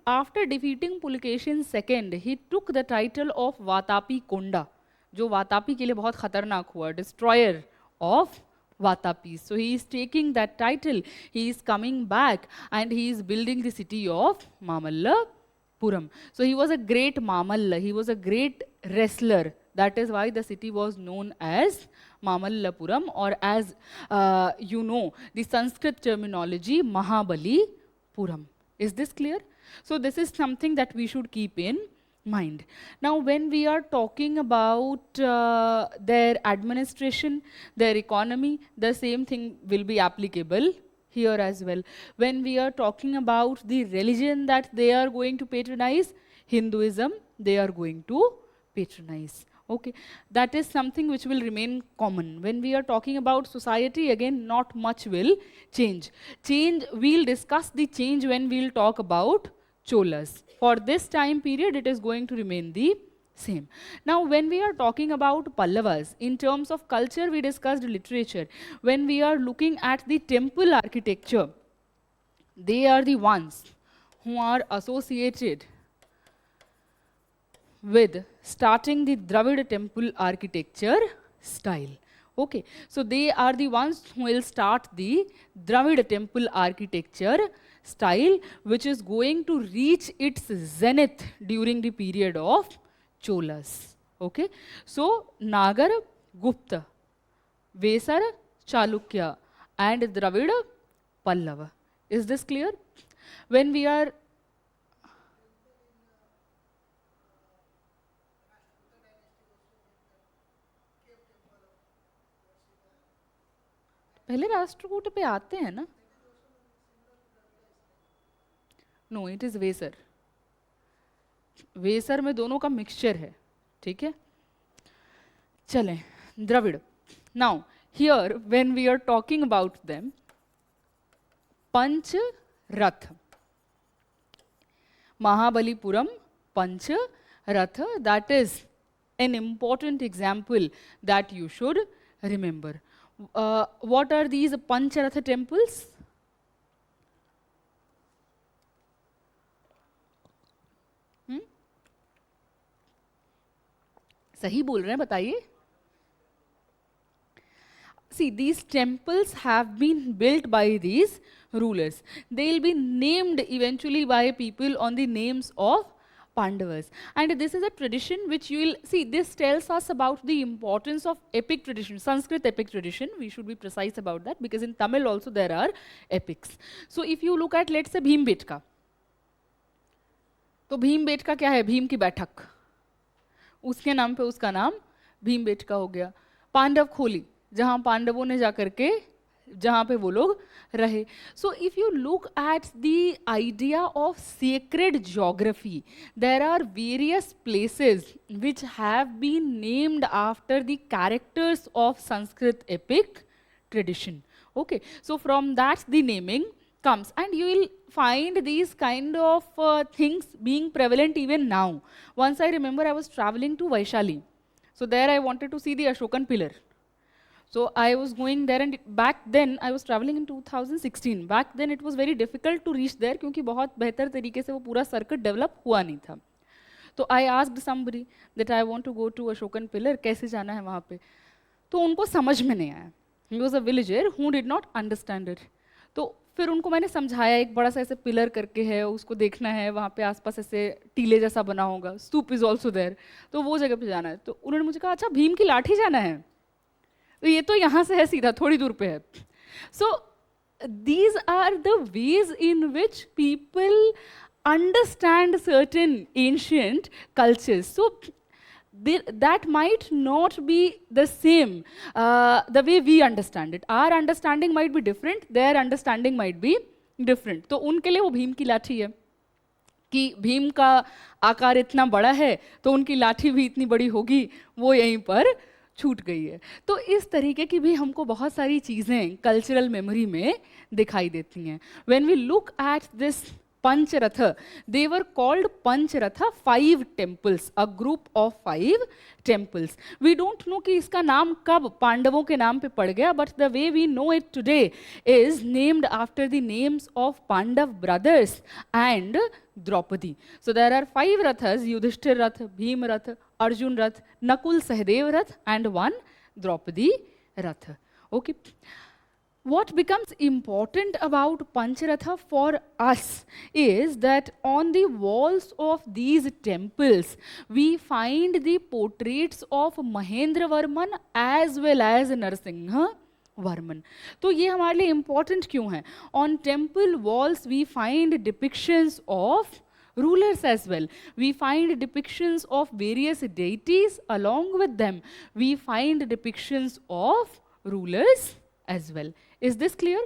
After defeating Pulikeshin II, he took the title of Vatapi Konda, जो वातापी के लिए बहुत खतरनाक हुआ, destroyer of Vatapis. So he is taking that title, he is coming back, and he is building the city of Mamallapuram. So he was a great Mamalla, he was a great wrestler. That is why the city was known as Mamallapuram, or as the Sanskrit terminology, Mahabalipuram. Is this clear? So this is something that we should keep in mind. Now when we are talking about their administration, their economy, the same thing will be applicable here as well. When we are talking about the religion that they are going to patronize, Hinduism, they are going to patronize. Okay, that is something which will remain common. When we are talking about society, again, not much will change. We'll discuss the change when we'll talk about Cholas. For this time period, it is going to remain the same. Now, when we are talking about Pallavas, in terms of culture, we discussed literature. When we are looking at the temple architecture, they are the ones who are associated with starting the Dravid temple architecture style. Okay, so they are the ones who will start the Dravid temple architecture style, which is going to reach its zenith during the period of Cholas. Okay, so Nagar, Gupta, Vesar, Chalukya, and Dravid, Pallava. Is this clear? When we are पहले राष्ट्रकूट पे आते हैं ना? No, it is Vesara. Vesara में दोनों का mixture है. ठीक है, चलें. Dravida. Now here when we are talking about them, Panch Rath, Mahabalipuram punch Rath, that is an important example that you should remember. What are these Pancharatha temples? सही बोल रहे हैं, बताइए. See, these temples have been built by these rulers. They will be named eventually by people on the names of Pandavas. And this is a tradition which you will see. This tells us about the importance of epic tradition, Sanskrit epic tradition. We should be precise about that, because in Tamil also there are epics. So if you look at, let's say, Bhimbetka. तो भीमबेटका क्या है? भीम की बैठक. उसके नाम पे उसका नाम भीमबेटका हो गया. पांडव खोली, जहां पांडवों ने जाकर के, जहां पे वो लोग रहे. So if you look at the idea of sacred geography, there are various places which have been named after the characters of Sanskrit epic tradition. Okay, so from that the naming comes, and you will find these kind of things being prevalent even now. Once I remember I was traveling to Vaishali. So there I wanted to see the Ashokan pillar. So I was going there, and back then I was traveling in 2016. Back then it was very difficult to reach there क्योंकि बहुत बेहतर तरीके से वो पूरा circuit develop हुआ नहीं था. तो I asked somebody that I want to go to Ashokan Pillar, कैसे जाना है वहाँ पे. तो उनको समझ में नहीं आया. He was a villager who did not understand it. तो फिर उनको मैंने समझाया, एक बड़ा सा ऐसे पिलर करके है, उसको देखना है, वहाँ पे आसपास ऐसे टीले जैसा बना होगा, स्तूप इज ऑल्सो देयर, तो वो जगह पे जाना है. तो उन्होंने मुझे कहा अच्छा भीम की लाठी जाना है, तो ये तो यहाँ से है सीधा, थोड़ी दूर पे है. So these are the ways in which people understand certain ancient cultures. So that might not be the same the way we understand it. Our understanding might be different, their understanding might be different. तो उनके लिए वो भीम की लाठी है कि भीम का आकार इतना बड़ा है तो उनकी लाठी भी इतनी बड़ी होगी, वो यहीं पर छूट गई है. तो इस तरीके की भी हमको बहुत सारी चीज़ें कल्चरल मेमोरी में दिखाई देती हैं. When we look at this Pancharatha, they were called Pancharatha, 5 temples, a group of 5 temples. We don't know कि इसका नाम कब पांडवों के नाम पे पड़ गया, but the way we know it today is named after the names of Pandav brothers and Draupadi. So there are 5 Rathas: Yudhishthir Rath, Bhim Rath, Arjun Rath, Nakul Sahadev Rath, and 1 Draupadi Rath. Okay. What becomes important about Pancharatha for us is that on the walls of these temples we find the portraits of Mahendra Varman as well as Narsingha Varman. तो ये हमारे लिए important क्यों है? On temple walls we find depictions of rulers as well. We find depictions of various deities. Along with them we find depictions of rulers as well. Is this clear?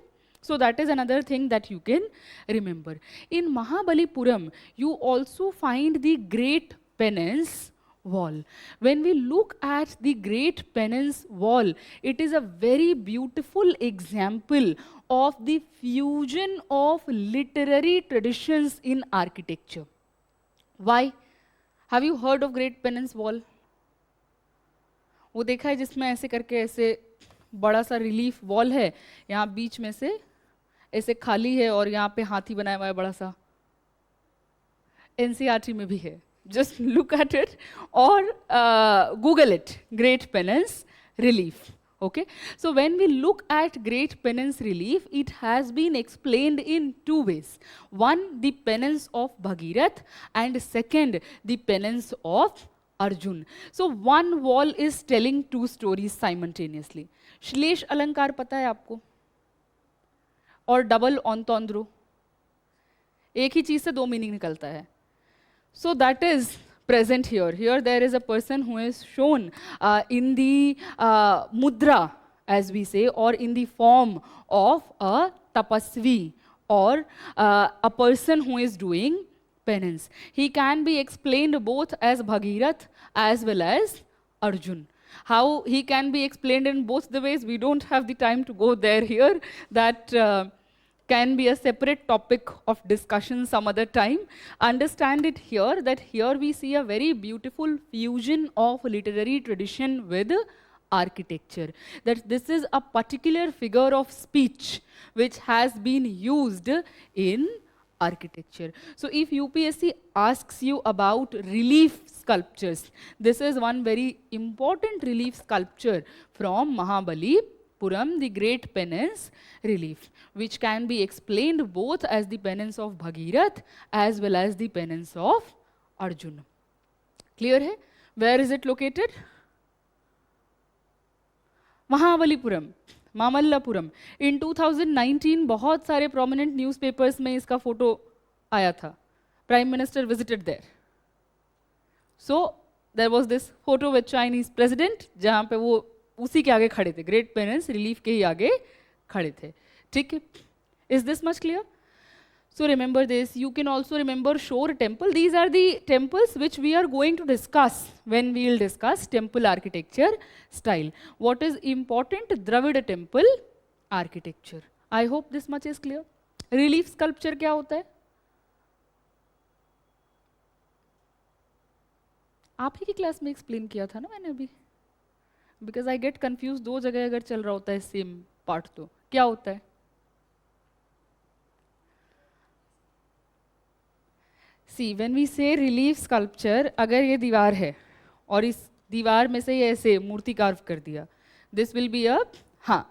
So that is another thing that you can remember. In Mahabalipuram, you also find the Great Penance Wall. When we look at the Great Penance Wall, it is a very beautiful example of the fusion of literary traditions in architecture. Why? Have you heard of Great Penance Wall? वो देखा है जिसमें ऐसे करके ऐसे बड़ा सा relief wall है, यहाँ बीच में से ऐसे खाली है और यहाँ पे हाथी बनाया हुआ है बड़ा सा. एनसीईआरटी में भी है. जस्ट लुक एट इट और Google it, great penance relief. Okay, so when we look at Great Penance Relief, it has been explained in 2 ways. One, the penance of Bhagirath, and second, the penance of Arjun. So one wall is telling 2 stories simultaneously. श्लेष अलंकार पता है आपको? और double ऑन्तोंद्रो, एक ही चीज से 2 meaning निकलता है. So that is present here. Here there is a person who is shown in the mudra, as we say, or in the form of a tapasvi, or a person who is doing penance. He can be explained both as Bhagirath as well as Arjun. How he can be explained in both the ways, we don't have the time to go there here. That can be a separate topic of discussion some other time. Understand it here, that here we see a very beautiful fusion of literary tradition with architecture. That this is a particular figure of speech which has been used in architecture. So if UPSC asks you about relief sculptures, this is one very important relief sculpture from Mahabalipuram, the Great Penance Relief, which can be explained both as the penance of Bhagirath as well as the penance of Arjuna. Clear hai? Where is it located? Mahabalipuram, Mamallapuram. In 2019 बहुत सारे prominent newspapers में इसका photo आया था. Prime Minister visited there. So there was this photo with Chinese president जहाँ पे वो उसी के आगे खड़े थे, Great Penance Relief के ही आगे खड़े थे. ठीक है? Is this much clear? So remember this. You can also remember Shore Temple. These are the temples which we are going to discuss when we will discuss temple architecture style. What is important? Dravida temple architecture. I hope this much is clear. Relief sculpture क्या होता है? आप ही की class में explain किया था ना मैंने अभी. बिकॉज आई गेट कन्फ्यूज, दो जगह अगर चल रहा होता है सेम पार्ट तो क्या होता है? सी व्हेन वी से रिलीफ स्कल्पचर, अगर ये दीवार है और इस दीवार में से ये ऐसे मूर्ति कार्व कर दिया, दिस विल बी अ, हाँ,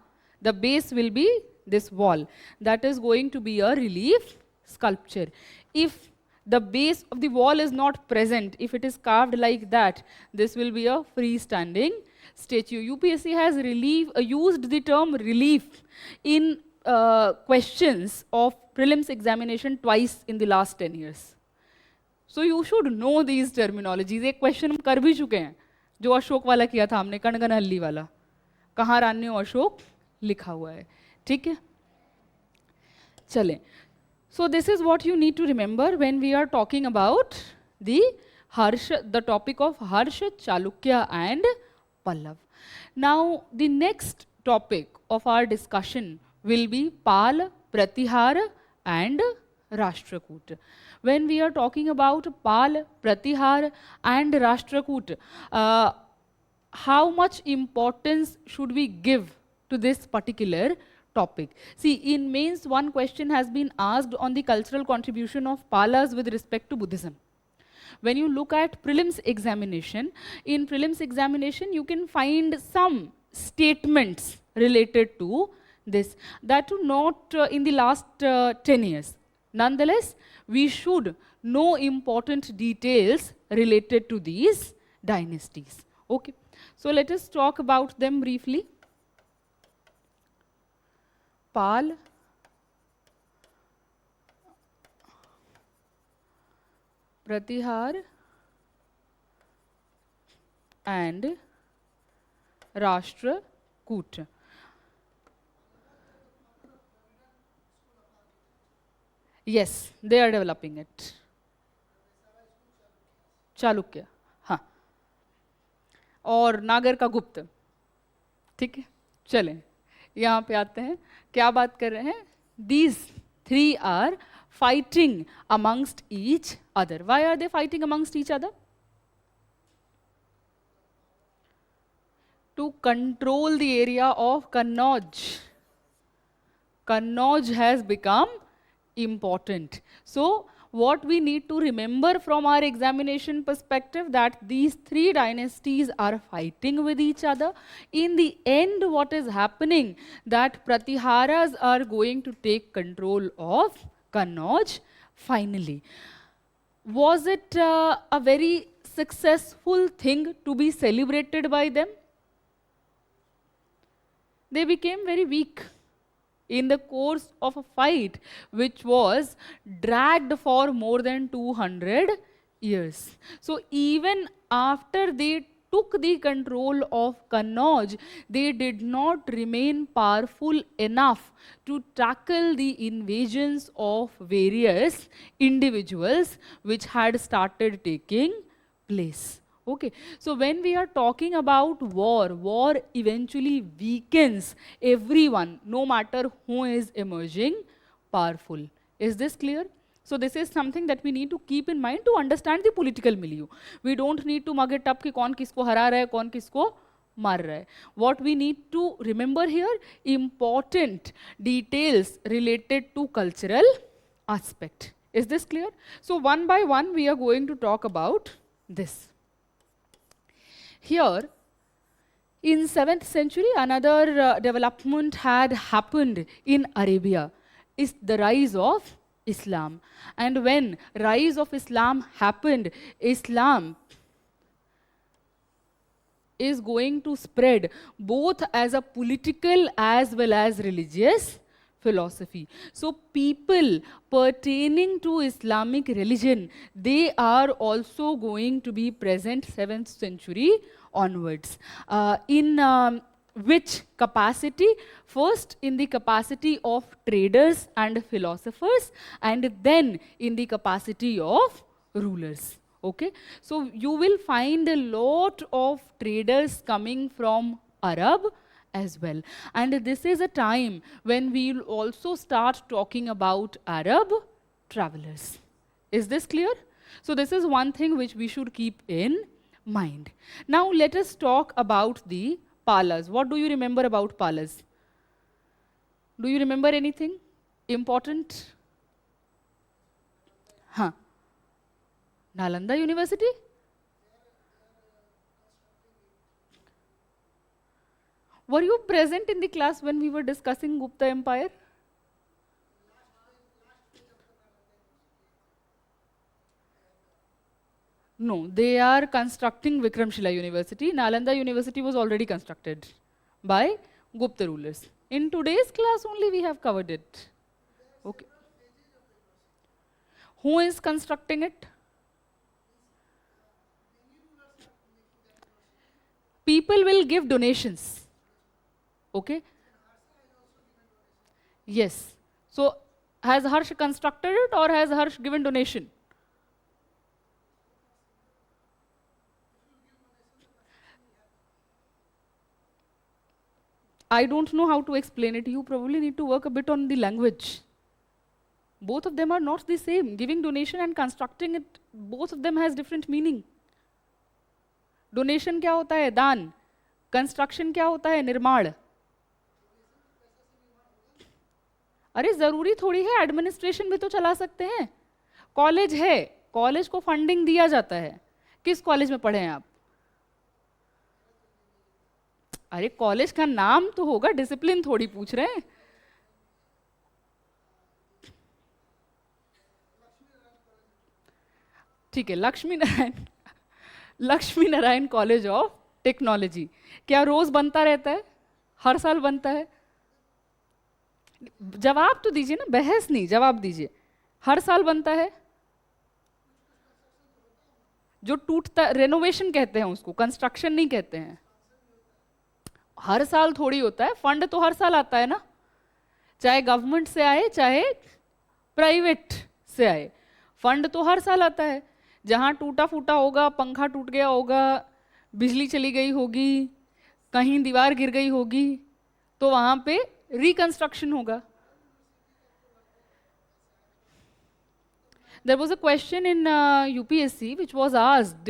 the base will be this wall, that is going to be a relief sculpture. If the base of the wall is not present, if it is carved like that, this will be a freestanding statue. UPSC has used the term relief in questions of prelims examination twice in the last 10 years. So you should know these terminologies. एक question हम कर भी चुके हैं जो अशोक वाला किया था हमने, कणगन हल्ली वाला, कहाँ रान्यो अशोक लिखा हुआ है, ठीक है? चलें, so this is what you need to remember when we are talking about the the topic of Harsha, Chalukya and Pallav. Now the next topic of our discussion will be Pal, Pratihar and Rashtrakoot. When we are talking about Pal, Pratihar and Rashtrakoot, how much importance should we give to this particular topic? See, in mains, one question has been asked on the cultural contribution of Palas with respect to Buddhism. When you look at prelims examination, in prelims examination, you can find some statements related to this, that too not in the last 10 years. Nonetheless, we should know important details related to these dynasties. Okay, so let us talk about them briefly. Pal, Pratihar and Rashtrakoot. Yes, they are developing it. Chalukya, हाँ, और नागर का गुप्त, ठीक है? चलें, यहाँ पे आते हैं, क्या बात कर रहे हैं? These three are fighting amongst each other. Why are they fighting amongst each other? To control the area of Kannauj. Kannauj has become important. So what we need to remember from our examination perspective, that these three dynasties are fighting with each other. In the end, what is happening, that Pratiharas are going to take control of Kannauj finally. Was it a very successful thing to be celebrated by them? They became very weak in the course of a fight which was dragged for more than 200 years. So even after they took the control of Kannauj, they did not remain powerful enough to tackle the invasions of various individuals which had started taking place. Okay, so when we are talking about war, war eventually weakens everyone, no matter who is emerging powerful. Is this clear? So this is something that we need to keep in mind to understand the political milieu. We don't need to mug it up कि कौन किसको हरा रहा है, कौन किसको मार रहा है. What we need to remember here, important details related to cultural aspect. Is this clear? So one by one we are going to talk about this. Here, in 7th century, another development had happened in Arabia, is the rise of Islam. And when rise of Islam happened, Islam is going to spread both as a political as well as religious philosophy. So people pertaining to Islamic religion, they are also going to be present 7th century onwards. In which capacity? First in the capacity of traders and philosophers, and then in the capacity of rulers. Okay, so you will find a lot of traders coming from Arab as well. And this is a time when we will also start talking about Arab travelers. Is this clear? So this is one thing which we should keep in mind. Now let us talk about the Palas. What do you remember about Palas? Do you remember anything important? Huh. Nalanda University? Were you present in the class when we were discussing Gupta Empire? No, they are constructing Vikramshila University. Nalanda University was already constructed by Gupta rulers. In today's class only we have covered it. Okay. Who is constructing it? People will give donations. Okay? Yes. So, has Harsh constructed it or has Harsh given donation? I don't know how to explain it. You probably need to work a bit on the language. Both of them are not the same. Giving donation and constructing it, both of them has different meaning. Donation क्या होता है? दान. Construction क्या होता है? निर्माण. अरे जरूरी थोड़ी है, एडमिनिस्ट्रेशन भी तो चला सकते हैं. कॉलेज है, कॉलेज को फंडिंग दिया जाता है. किस कॉलेज में पढ़े हैं आप? अरे कॉलेज का नाम तो होगा, डिसिप्लिन थोड़ी पूछ रहे हैं. ठीक है, Lakshmi Narayan college of technology. क्या रोज बनता रहता है? हर साल बनता है? जवाब तो दीजिए ना, बहस नहीं, जवाब दीजिए. हर साल बनता है? जो टूटता, रेनोवेशन कहते हैं उसको, कंस्ट्रक्शन नहीं कहते हैं. हर साल थोड़ी होता है. फंड तो हर साल आता है ना, चाहे गवर्नमेंट से आए चाहे प्राइवेट से आए, फंड तो हर साल आता है. जहां टूटा फूटा होगा, पंखा टूट गया होगा, बिजली चली गई होगी, कहीं दीवार गिर गई होगी, तो वहां पे रिकंस्ट्रक्शन होगा. There was a question in UPSC which was asked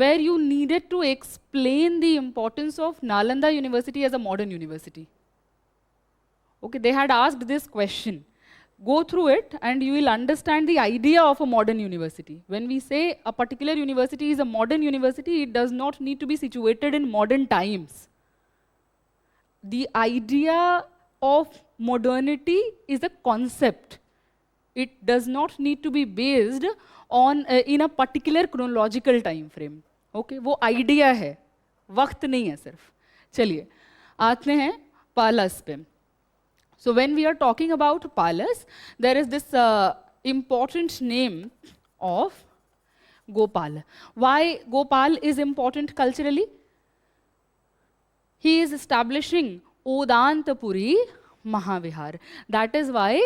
where you needed to explain the importance of Nalanda University as a modern university. Okay, they had asked this question. Go through it and you will understand the idea of a modern university. When we say a particular university is a modern university, it does not need to be situated in modern times. The idea of modernity is a concept. It does not need to be based on in a particular chronological time frame. Okay, वो idea है, वक्त नहीं है सिर्फ. चलिए आते हैं पालस पे. So when we are talking about Palas, there is this important name of Gopal. Why Gopal is important culturally? He is establishing Odantapuri Mahavihar. That is why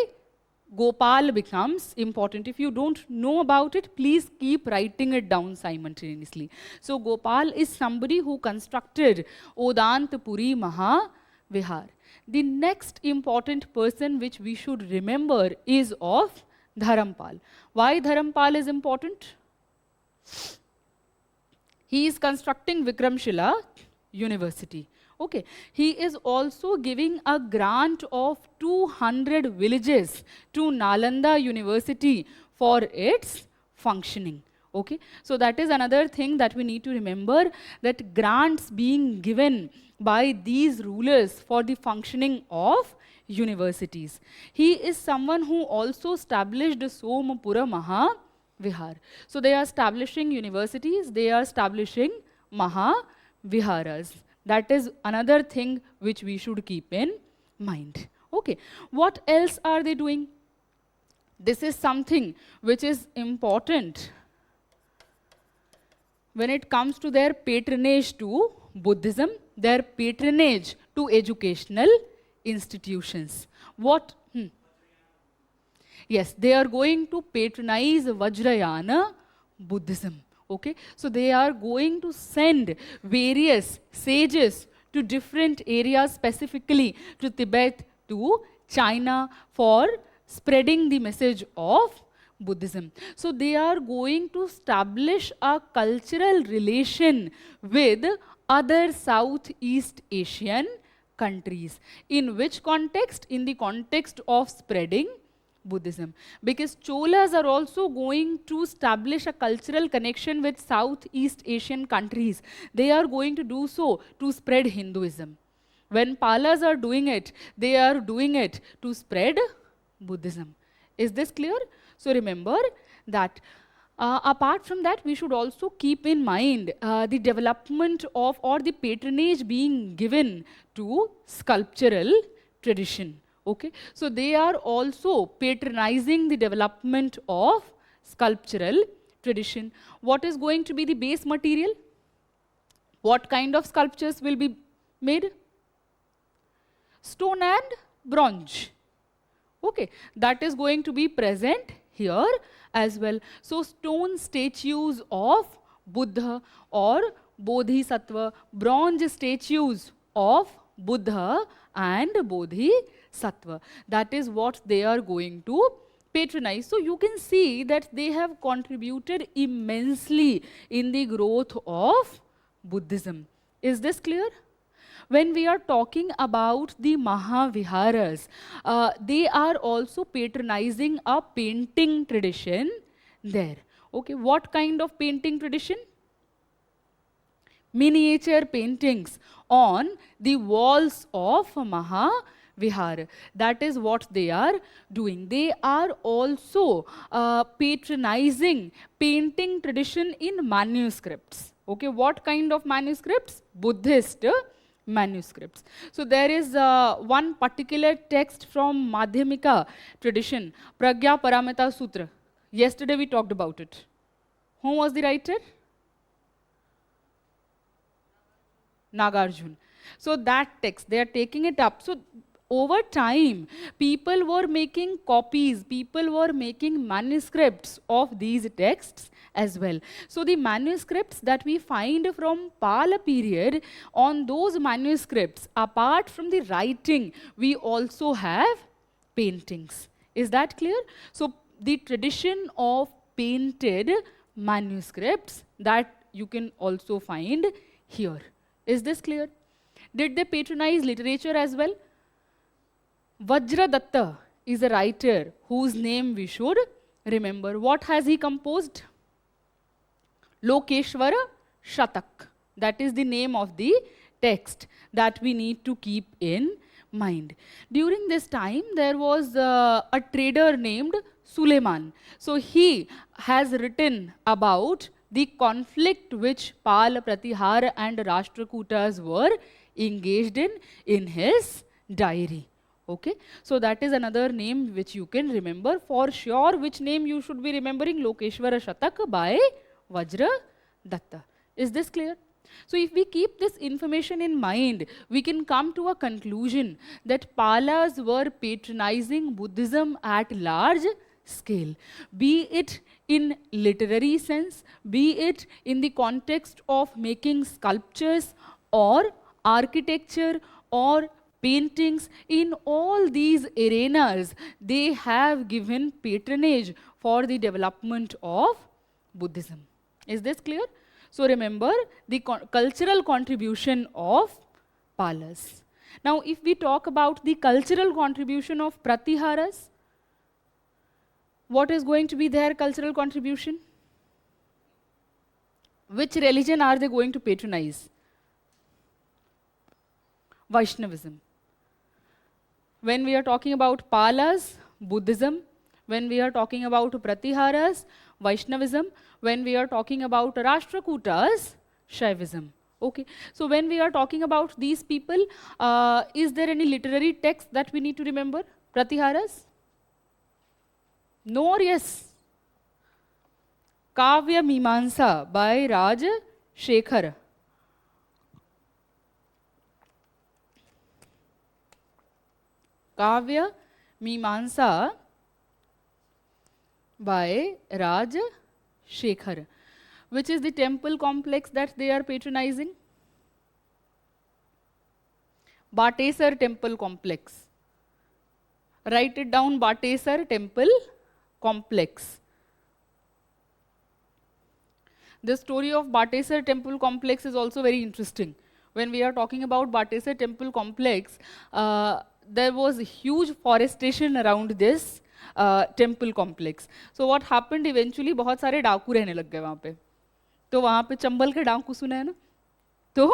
Gopal becomes important. If you don't know about it, please keep writing it down simultaneously. So Gopal is somebody who constructed Odantapuri Mahavihar. The next important person which we should remember is of Dharampal. Why Dharampal is important? He is constructing Vikramshila University. Okay. He is also giving a grant of 200 villages to Nalanda University for its functioning. Okay. So that is another thing that we need to remember, that grants being given by these rulers for the functioning of universities. He is someone who also established Somapura Mahavihar. So they are establishing universities, they are establishing Mahaviharas. That is another thing which we should keep in mind. Okay, what else are they doing? This is something which is important when it comes to their patronage to Buddhism, their patronage to educational institutions. What? Yes, they are going to patronize Vajrayana Buddhism. Okay, so they are going to send various sages to different areas, specifically to Tibet, to China, for spreading the message of Buddhism. So they are going to establish a cultural relation with other Southeast Asian countries. In which context? In the context of spreading Buddhism. Because Cholas are also going to establish a cultural connection with Southeast Asian countries. They are going to do so to spread Hinduism. When Palas are doing it, they are doing it to spread Buddhism. Is this clear? So remember that apart from that, we should also keep in mind the development of or the patronage being given to sculptural tradition. Okay, so they are also patronizing the development of sculptural tradition. What is going to be the base material? What kind of sculptures will be made? Stone and bronze. Okay, that is going to be present here as well. So stone statues of Buddha or Bodhisattva, bronze statues of Buddha and Bodhisattva. That is what they are going to patronize. So you can see that they have contributed immensely in the growth of Buddhism. Is this clear? When we are talking about the Mahaviharas, they are also patronizing a painting tradition there. Okay, what kind of painting tradition? Miniature paintings on the walls of Mahavihara. That is what they are doing. They are also patronizing painting tradition in manuscripts. Okay, what kind of manuscripts? Buddhist manuscripts. So there is one particular text from Madhyamika tradition, Pragya Paramita Sutra. Yesterday we talked about it. Who was the writer? Nagarjuna. So that text, they are taking it up. So over time, people were making copies, people were making manuscripts of these texts as well. So the manuscripts that we find from Pala period, on those manuscripts, apart from the writing, we also have paintings. Is that clear? So the tradition of painted manuscripts that you can also find here. Is this clear? Did they patronize literature as well? Vajradatta is a writer whose name we should remember. What has he composed? Lokeshwara Shatak. That is the name of the text that we need to keep in mind. During this time, there was a trader named Suleiman. So he has written about the conflict which Pal, Pratihar and Rashtrakutas were engaged in his diary. Okay, so that is another name which you can remember. For sure, which name you should be remembering? Lokeshwara Shatak by Vajradatta. Is this clear? So if we keep this information in mind, we can come to a conclusion that Palas were patronizing Buddhism at large scale, be it in literary sense, be it in the context of making sculptures or architecture or paintings. In all these arenas, they have given patronage for the development of Buddhism. Is this clear? So remember the cultural contribution of Palas. Now if we talk about the cultural contribution of Pratiharas, what is going to be their cultural contribution? Which religion are they going to patronize? Vaishnavism. When we are talking about Palas, Buddhism. When we are talking about Pratiharas, Vaishnavism. When we are talking about Rashtrakutas, Shaivism. Okay. So when we are talking about these people, is there any literary text that we need to remember? Pratiharas? No or yes? Kavya Mimamsa by Raj Shekhar. Kavya Mimamsa by Raj Shekhar. Which is the temple complex that they are patronizing? Batesar Temple Complex. Write it down, Batesar Temple Complex. The story of Batesar temple complex is also very interesting. When we are talking about Batesar temple complex, there was huge forestation around this temple complex. So what happened eventually, बहुत सारे डाकू रहने लग गए वहाँ पे. तो वहाँ पे चंबल के डाकू सुने हैं ना? तो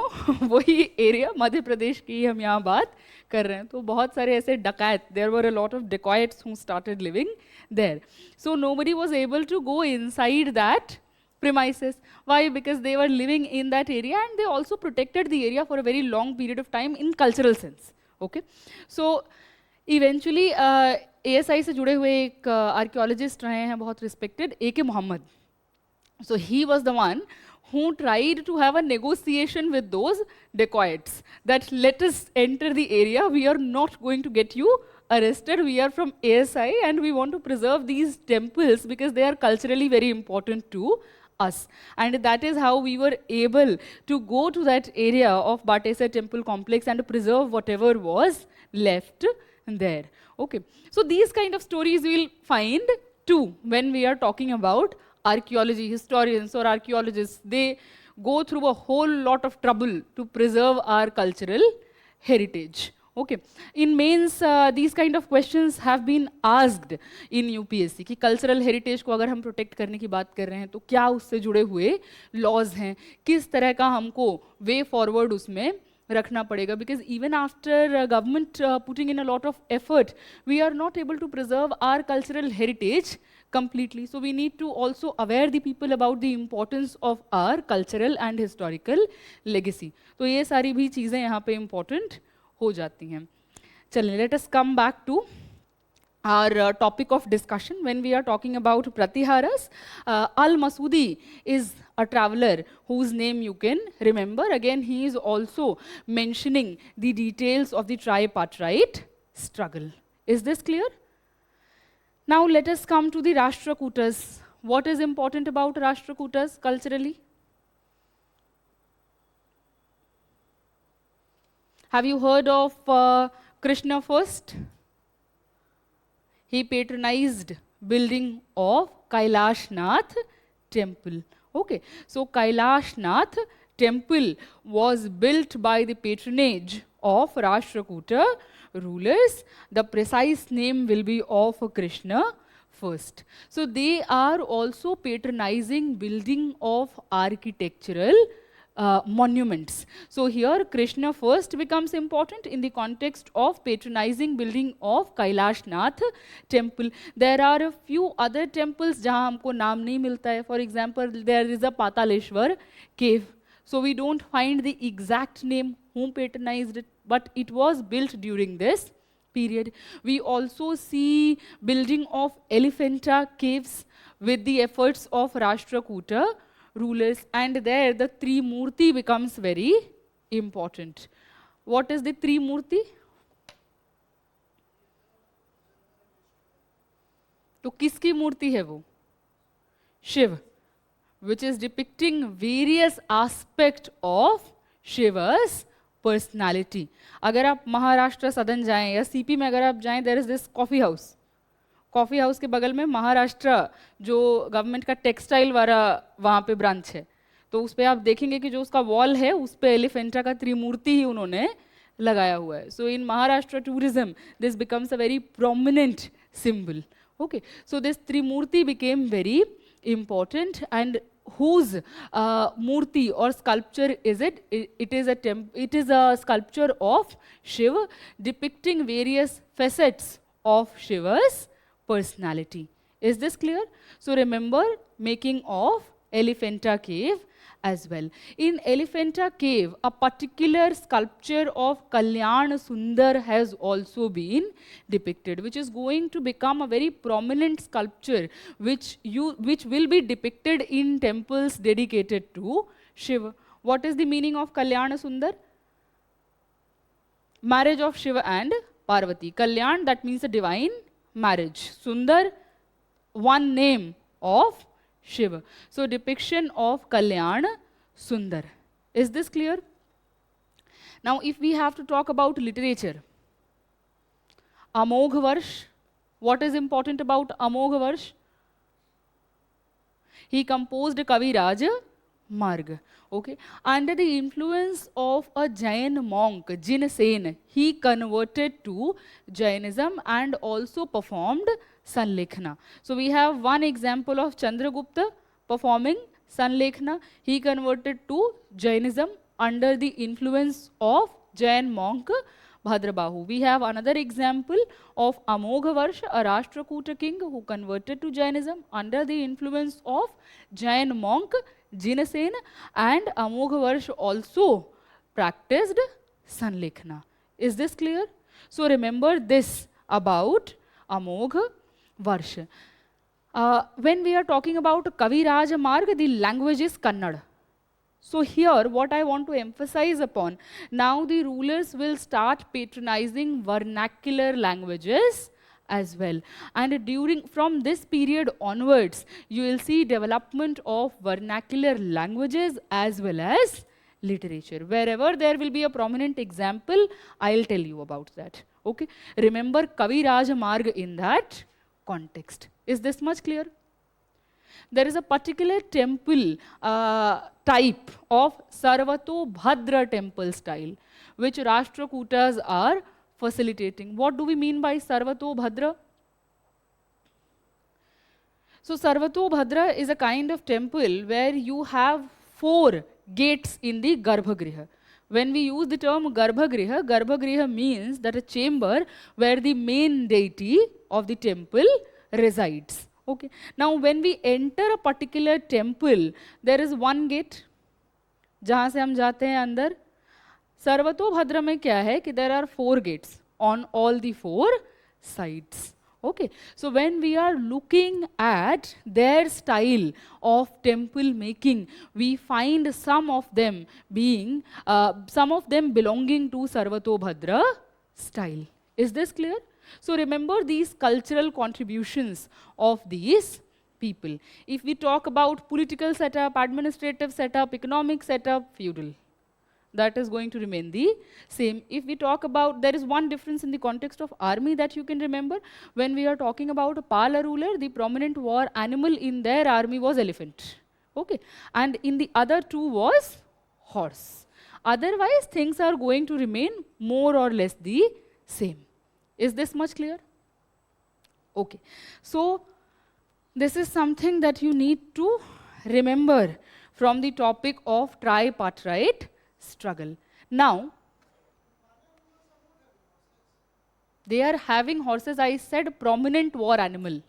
वही एरिया मध्य प्रदेश की हम यहाँ बात कर रहे हैं. तो बहुत सारे ऐसे डकैत, there were a lot of dacoits who started living there. So nobody was able to go inside that premises. Why? Because they were living in that area and they also protected the area for a very long period of time in cultural sense. Okay, so eventually ASI से जुड़े हुए एक archaeologist रहे हैं बहुत respected, A.K. Mohammed. So he was the one who tried to have a negotiation with those dacoits that let us enter the area, we are not going to get you arrested, we are from ASI and we want to preserve these temples because they are culturally very important to us. And that is how we were able to go to that area of Batesar temple complex and preserve whatever was left there. Okay, so these kind of stories we will find too when we are talking about archaeology. Historians or archaeologists, they go through a whole lot of trouble to preserve our cultural heritage. Okay, in mains these kind of questions have been asked in UPSC कि cultural heritage को अगर हम protect करने की बात कर रहे हैं तो क्या उससे जुड़े हुए laws हैं, किस तरह का हमको way forward उसमें रखना पड़ेगा, because even after government putting in a lot of effort, we are not able to preserve our cultural heritage completely. So we need to also aware the people about the importance of our cultural and historical legacy. तो ये सारी भी चीज़ें यहाँ पे important हो जाती हैं. चलिए, let us come back to our topic of discussion when we are talking about Pratiharas. Al-Masudi is a traveler whose name you can remember. Again, he is also mentioning the details of the tripartite struggle. Is this clear? Now let us come to the Rashtrakutas. What is important about Rashtrakutas culturally? Have you heard of Krishna first? He patronized building of Kailashnath temple. Okay, so Kailashnath temple was built by the patronage of Rashtrakuta rulers. The precise name will be of Krishna first. So they are also patronizing building of architectural monuments. So here Krishna first becomes important in the context of patronizing building of Kailashnath temple. There are a few other temples जहाँ हमको नाम नहीं मिलता है. For example, there is a Pataleshwar cave. So we don't find the exact name whom patronized it, but it was built during this period. We also see building of Elephanta caves with the efforts of Rashtrakuta rulers, and there the Trimurti becomes very important. What is the Trimurti? तो किसकी मूर्ति है वो? Shiv, which is depicting various aspects of Shiva's personality. अगर आप महाराष्ट्र सदन जाएं या CP में अगर आप जाएं, there is this coffee house. Coffee house के बगल में महाराष्ट्र जो गवर्नमेंट का टेक्सटाइल वाला वहाँ पे ब्रांच है, तो उस पर आप देखेंगे कि जो उसका वॉल है उस पर एलिफेंटा का त्रिमूर्ति ही उन्होंने लगाया हुआ है. So in Maharashtra tourism this becomes a very prominent symbol. Okay, so this Trimurti became very important, and whose murti or sculpture is it? It is a sculpture of Shiva depicting various facets of Shiva's personality. Is this clear? So remember making of Elephanta cave as well. In Elephanta cave, a particular sculpture of Kalyan Sundar has also been depicted, which is going to become a very prominent sculpture which will be depicted in temples dedicated to Shiva. What is the meaning of Kalyan Sundar? Marriage of Shiva and Parvati. Kalyan, that means a divine marriage. Sundar, one name of Shiva. So depiction of Kalyan Sundar. Is this clear? Now if we have to talk about literature, Amogh Varsh, what is important about Amogh Varsh? He composed Kaviraj Marg. Okay, under the influence of a Jain monk, Jinsen, he converted to Jainism and also performed Sanlekhana. So we have one example of Chandragupta performing Sanlekhana. He converted to Jainism under the influence of Jain monk Bhadrabahu. We have another example of Amoghavarsh, a Rashtrakuta king who converted to Jainism under the influence of Jain monk Jinsen, and Amoghavarsh also practiced Sanlekhana. Is this clear? So remember this about Amoghavarsh. When we are talking about Kaviraj Marg, the language is Kannada. So here, what I want to emphasize upon, now the rulers will start patronizing vernacular languages as well. And from this period onwards, you will see development of vernacular languages as well as literature. Wherever there will be a prominent example, I'll tell you about that. Okay? Remember Kaviraj Marg in that context. Is this much clear? There is a particular temple type of Sarvato Bhadra temple style, which Rashtrakutas are facilitating. What do we mean by Sarvato Bhadra? So Sarvato Bhadra is a kind of temple where you have 4 gates in the Garbhagriha. When we use the term Garbhagriha, Garbhagriha means that a chamber where the main deity of the temple resides. Okay. Now, when we enter a particular temple, there is one gate, जहाँ से हम जाते हैं अंदर. सर्वतो भद्र में क्या है कि there are 4 gates on all the 4 sides. Okay. So when we are looking at their style of temple making, we find some of them belonging to Sarvato Bhadra style. Is this clear? So remember these cultural contributions of these people. If we talk about political setup, administrative setup, economic setup, feudal, that is going to remain the same. If we talk about, there is one difference in the context of army that you can remember. When we are talking about a Pala ruler, the prominent war animal in their army was elephant. Okay, and in the other 2 was horse. Otherwise, things are going to remain more or less the same. Is this much clear? Okay. So, this is something that you need to remember from the topic of tripartite struggle. Now, they are having horses. I said prominent war animal.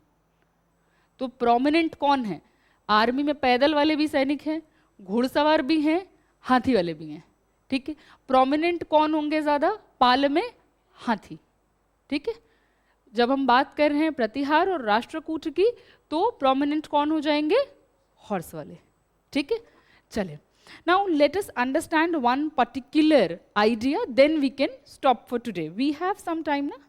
तो prominent कौन है? Army में पैदल वाले भी सैनिक हैं, घुड़सवार भी हैं, हाथी वाले भी हैं. ठीक है? prominent कौन होंगे ज़्यादा? पाल में हाथी. ठीक है? जब हम बात कर रहे हैं प्रतिहार और राष्ट्रकूट की, तो प्रोमिनेंट कौन हो जाएंगे? हॉर्स वाले. ठीक है? चले. Now let us understand one particular idea, then we can stop for today. We have some time now?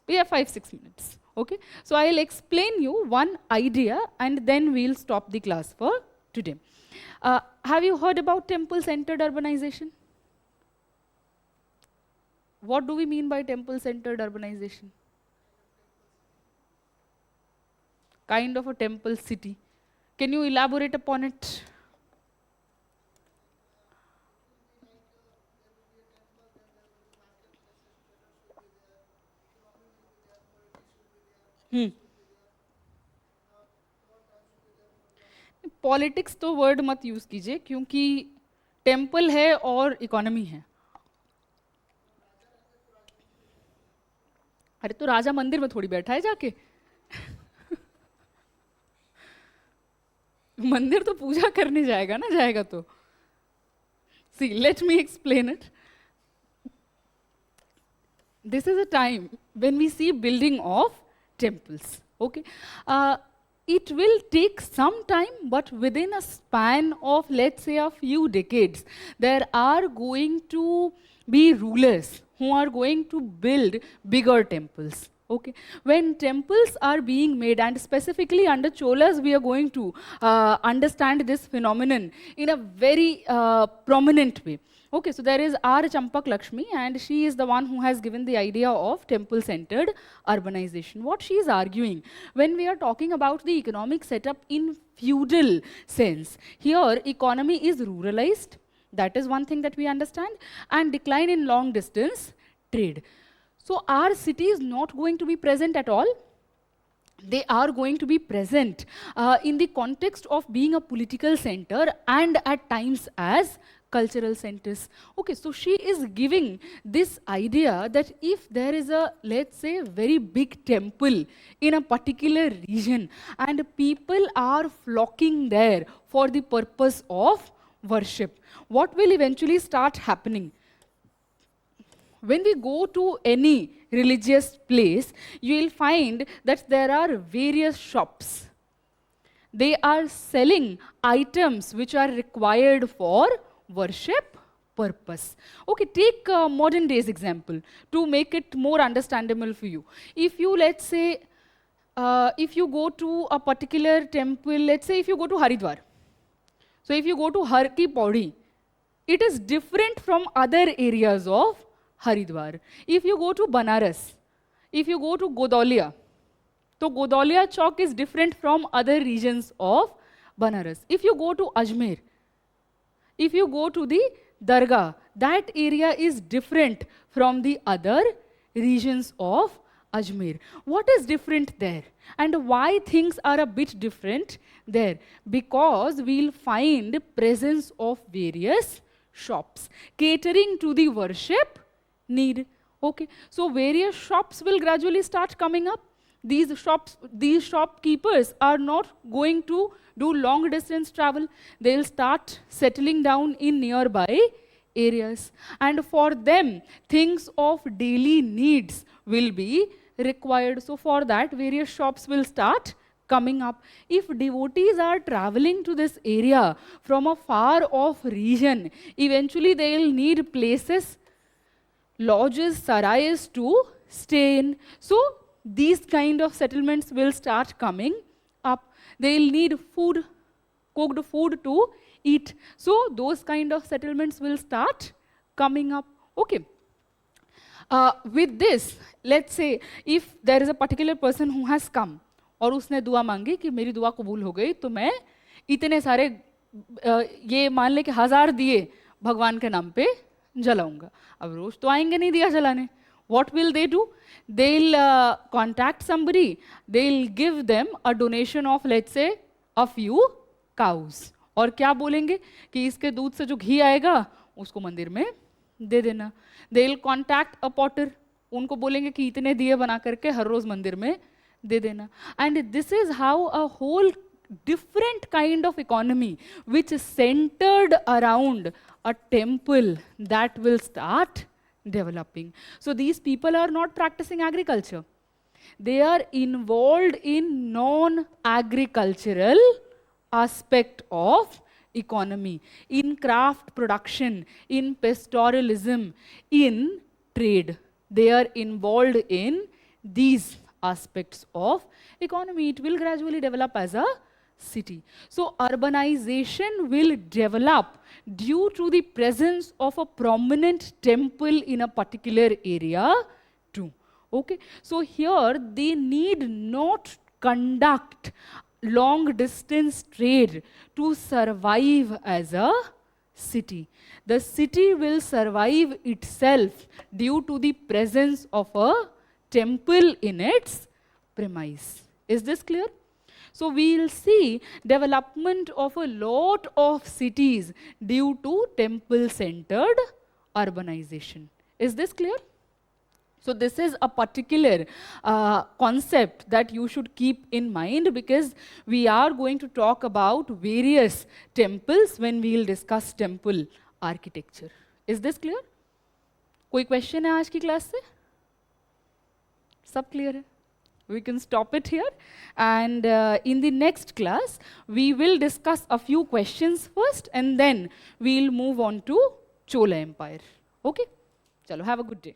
We have 5-6 minutes. Okay? So I'll explain you one idea and then we'll stop the class for today. Have you heard about temple-centered urbanization? What do we mean by temple-centered urbanization? Kind of a temple city. Can you elaborate upon it? Politics तो word मत use कीजिए क्योंकि temple है और economy है. अरे तो राजा मंदिर में थोड़ी बैठा है जाके. मंदिर तो पूजा करने जाएगा ना, जाएगा तो. See, let me explain it. This is a time when we see building of temples. Okay, it will take some time, but within a span of, let's say, a few decades, there are going to be rulers who are going to build bigger temples. Okay, when temples are being made, and specifically under Cholas, we are going to understand this phenomenon in a very prominent way. Okay, so there is R. Champak Lakshmi, and she is the one who has given the idea of temple-centered urbanization. What she is arguing, when we are talking about the economic setup in feudal sense, here economy is ruralized, that is one thing that we understand, and decline in long distance trade. So our city is not going to be present at all. They are going to be present in the context of being a political center and at times as cultural centers. Okay, so she is giving this idea that if there is a, let's say, very big temple in a particular region and people are flocking there for the purpose of worship, what will eventually start happening? When we go to any religious place, you will find that there are various shops. They are selling items which are required for worship purpose. Okay, take modern days example to make it more understandable for you. If you, let's say, if you go to a particular temple, let's say if you go to Haridwar. So if you go to Har Ki Pauri, it is different from other areas of Haridwar. If you go to Banaras, if you go to Godalia, so Godalia Chowk is different from other regions of Banaras. If you go to Ajmer, if you go to the Dargah, that area is different from the other regions of Ajmer. What is different there? And why things are a bit different there? Because we'll find presence of various shops catering to the worship need. Okay, so various shops will gradually start coming up. These shopkeepers are not going to do long distance travel. They'll start settling down in nearby areas. And for them, things of daily needs will be required. So for that, various shops will start coming up. If devotees are traveling to this area from a far off region, eventually they'll need places, lodges, sarais to stay in. So these kind of settlements will start coming up. They'll need food, cooked food to eat. So those kind of settlements will start coming up. Okay. With this, let's say if there is a particular person who has come और उसने दुआ मांगी कि मेरी दुआ कबूल हो गई तो मैं इतने सारे ये मान ले कि 1000 दिए भगवान के नाम पे जलाऊंगा. अब रोज तो आएंगे नहीं दिया जलाने. What will they do? They'll contact somebody. They'll give them a donation of, let's say, a few cows. और क्या बोलेंगे कि इसके दूध से जो घी आएगा उसको मंदिर में दे देना. They'll contact a potter. उनको बोलेंगे कि इतने दिए बना करके हर रोज मंदिर में दे देना. And this is how a whole different kind of economy which is centered around a temple that will start developing. So these people are not practicing agriculture. They are involved in non-agricultural aspect of economy, in craft production, in pastoralism, in trade. They are involved in these aspects of economy. It will gradually develop as a city. So urbanization will develop due to the presence of a prominent temple in a particular area too. Okay, so here they need not conduct long distance trade to survive as a city. The city will survive itself due to the presence of a temple in its premise. Is this clear? So we'll see development of a lot of cities due to temple-centered urbanization. Is this clear? So this is a particular concept that you should keep in mind because we are going to talk about various temples when we'll discuss temple architecture. Is this clear? कोई question है आज की class से? सब clear है? We can stop it here, and in the next class we will discuss a few questions first and then we'll move on to Chola Empire. Okay? Chalo, have a good day.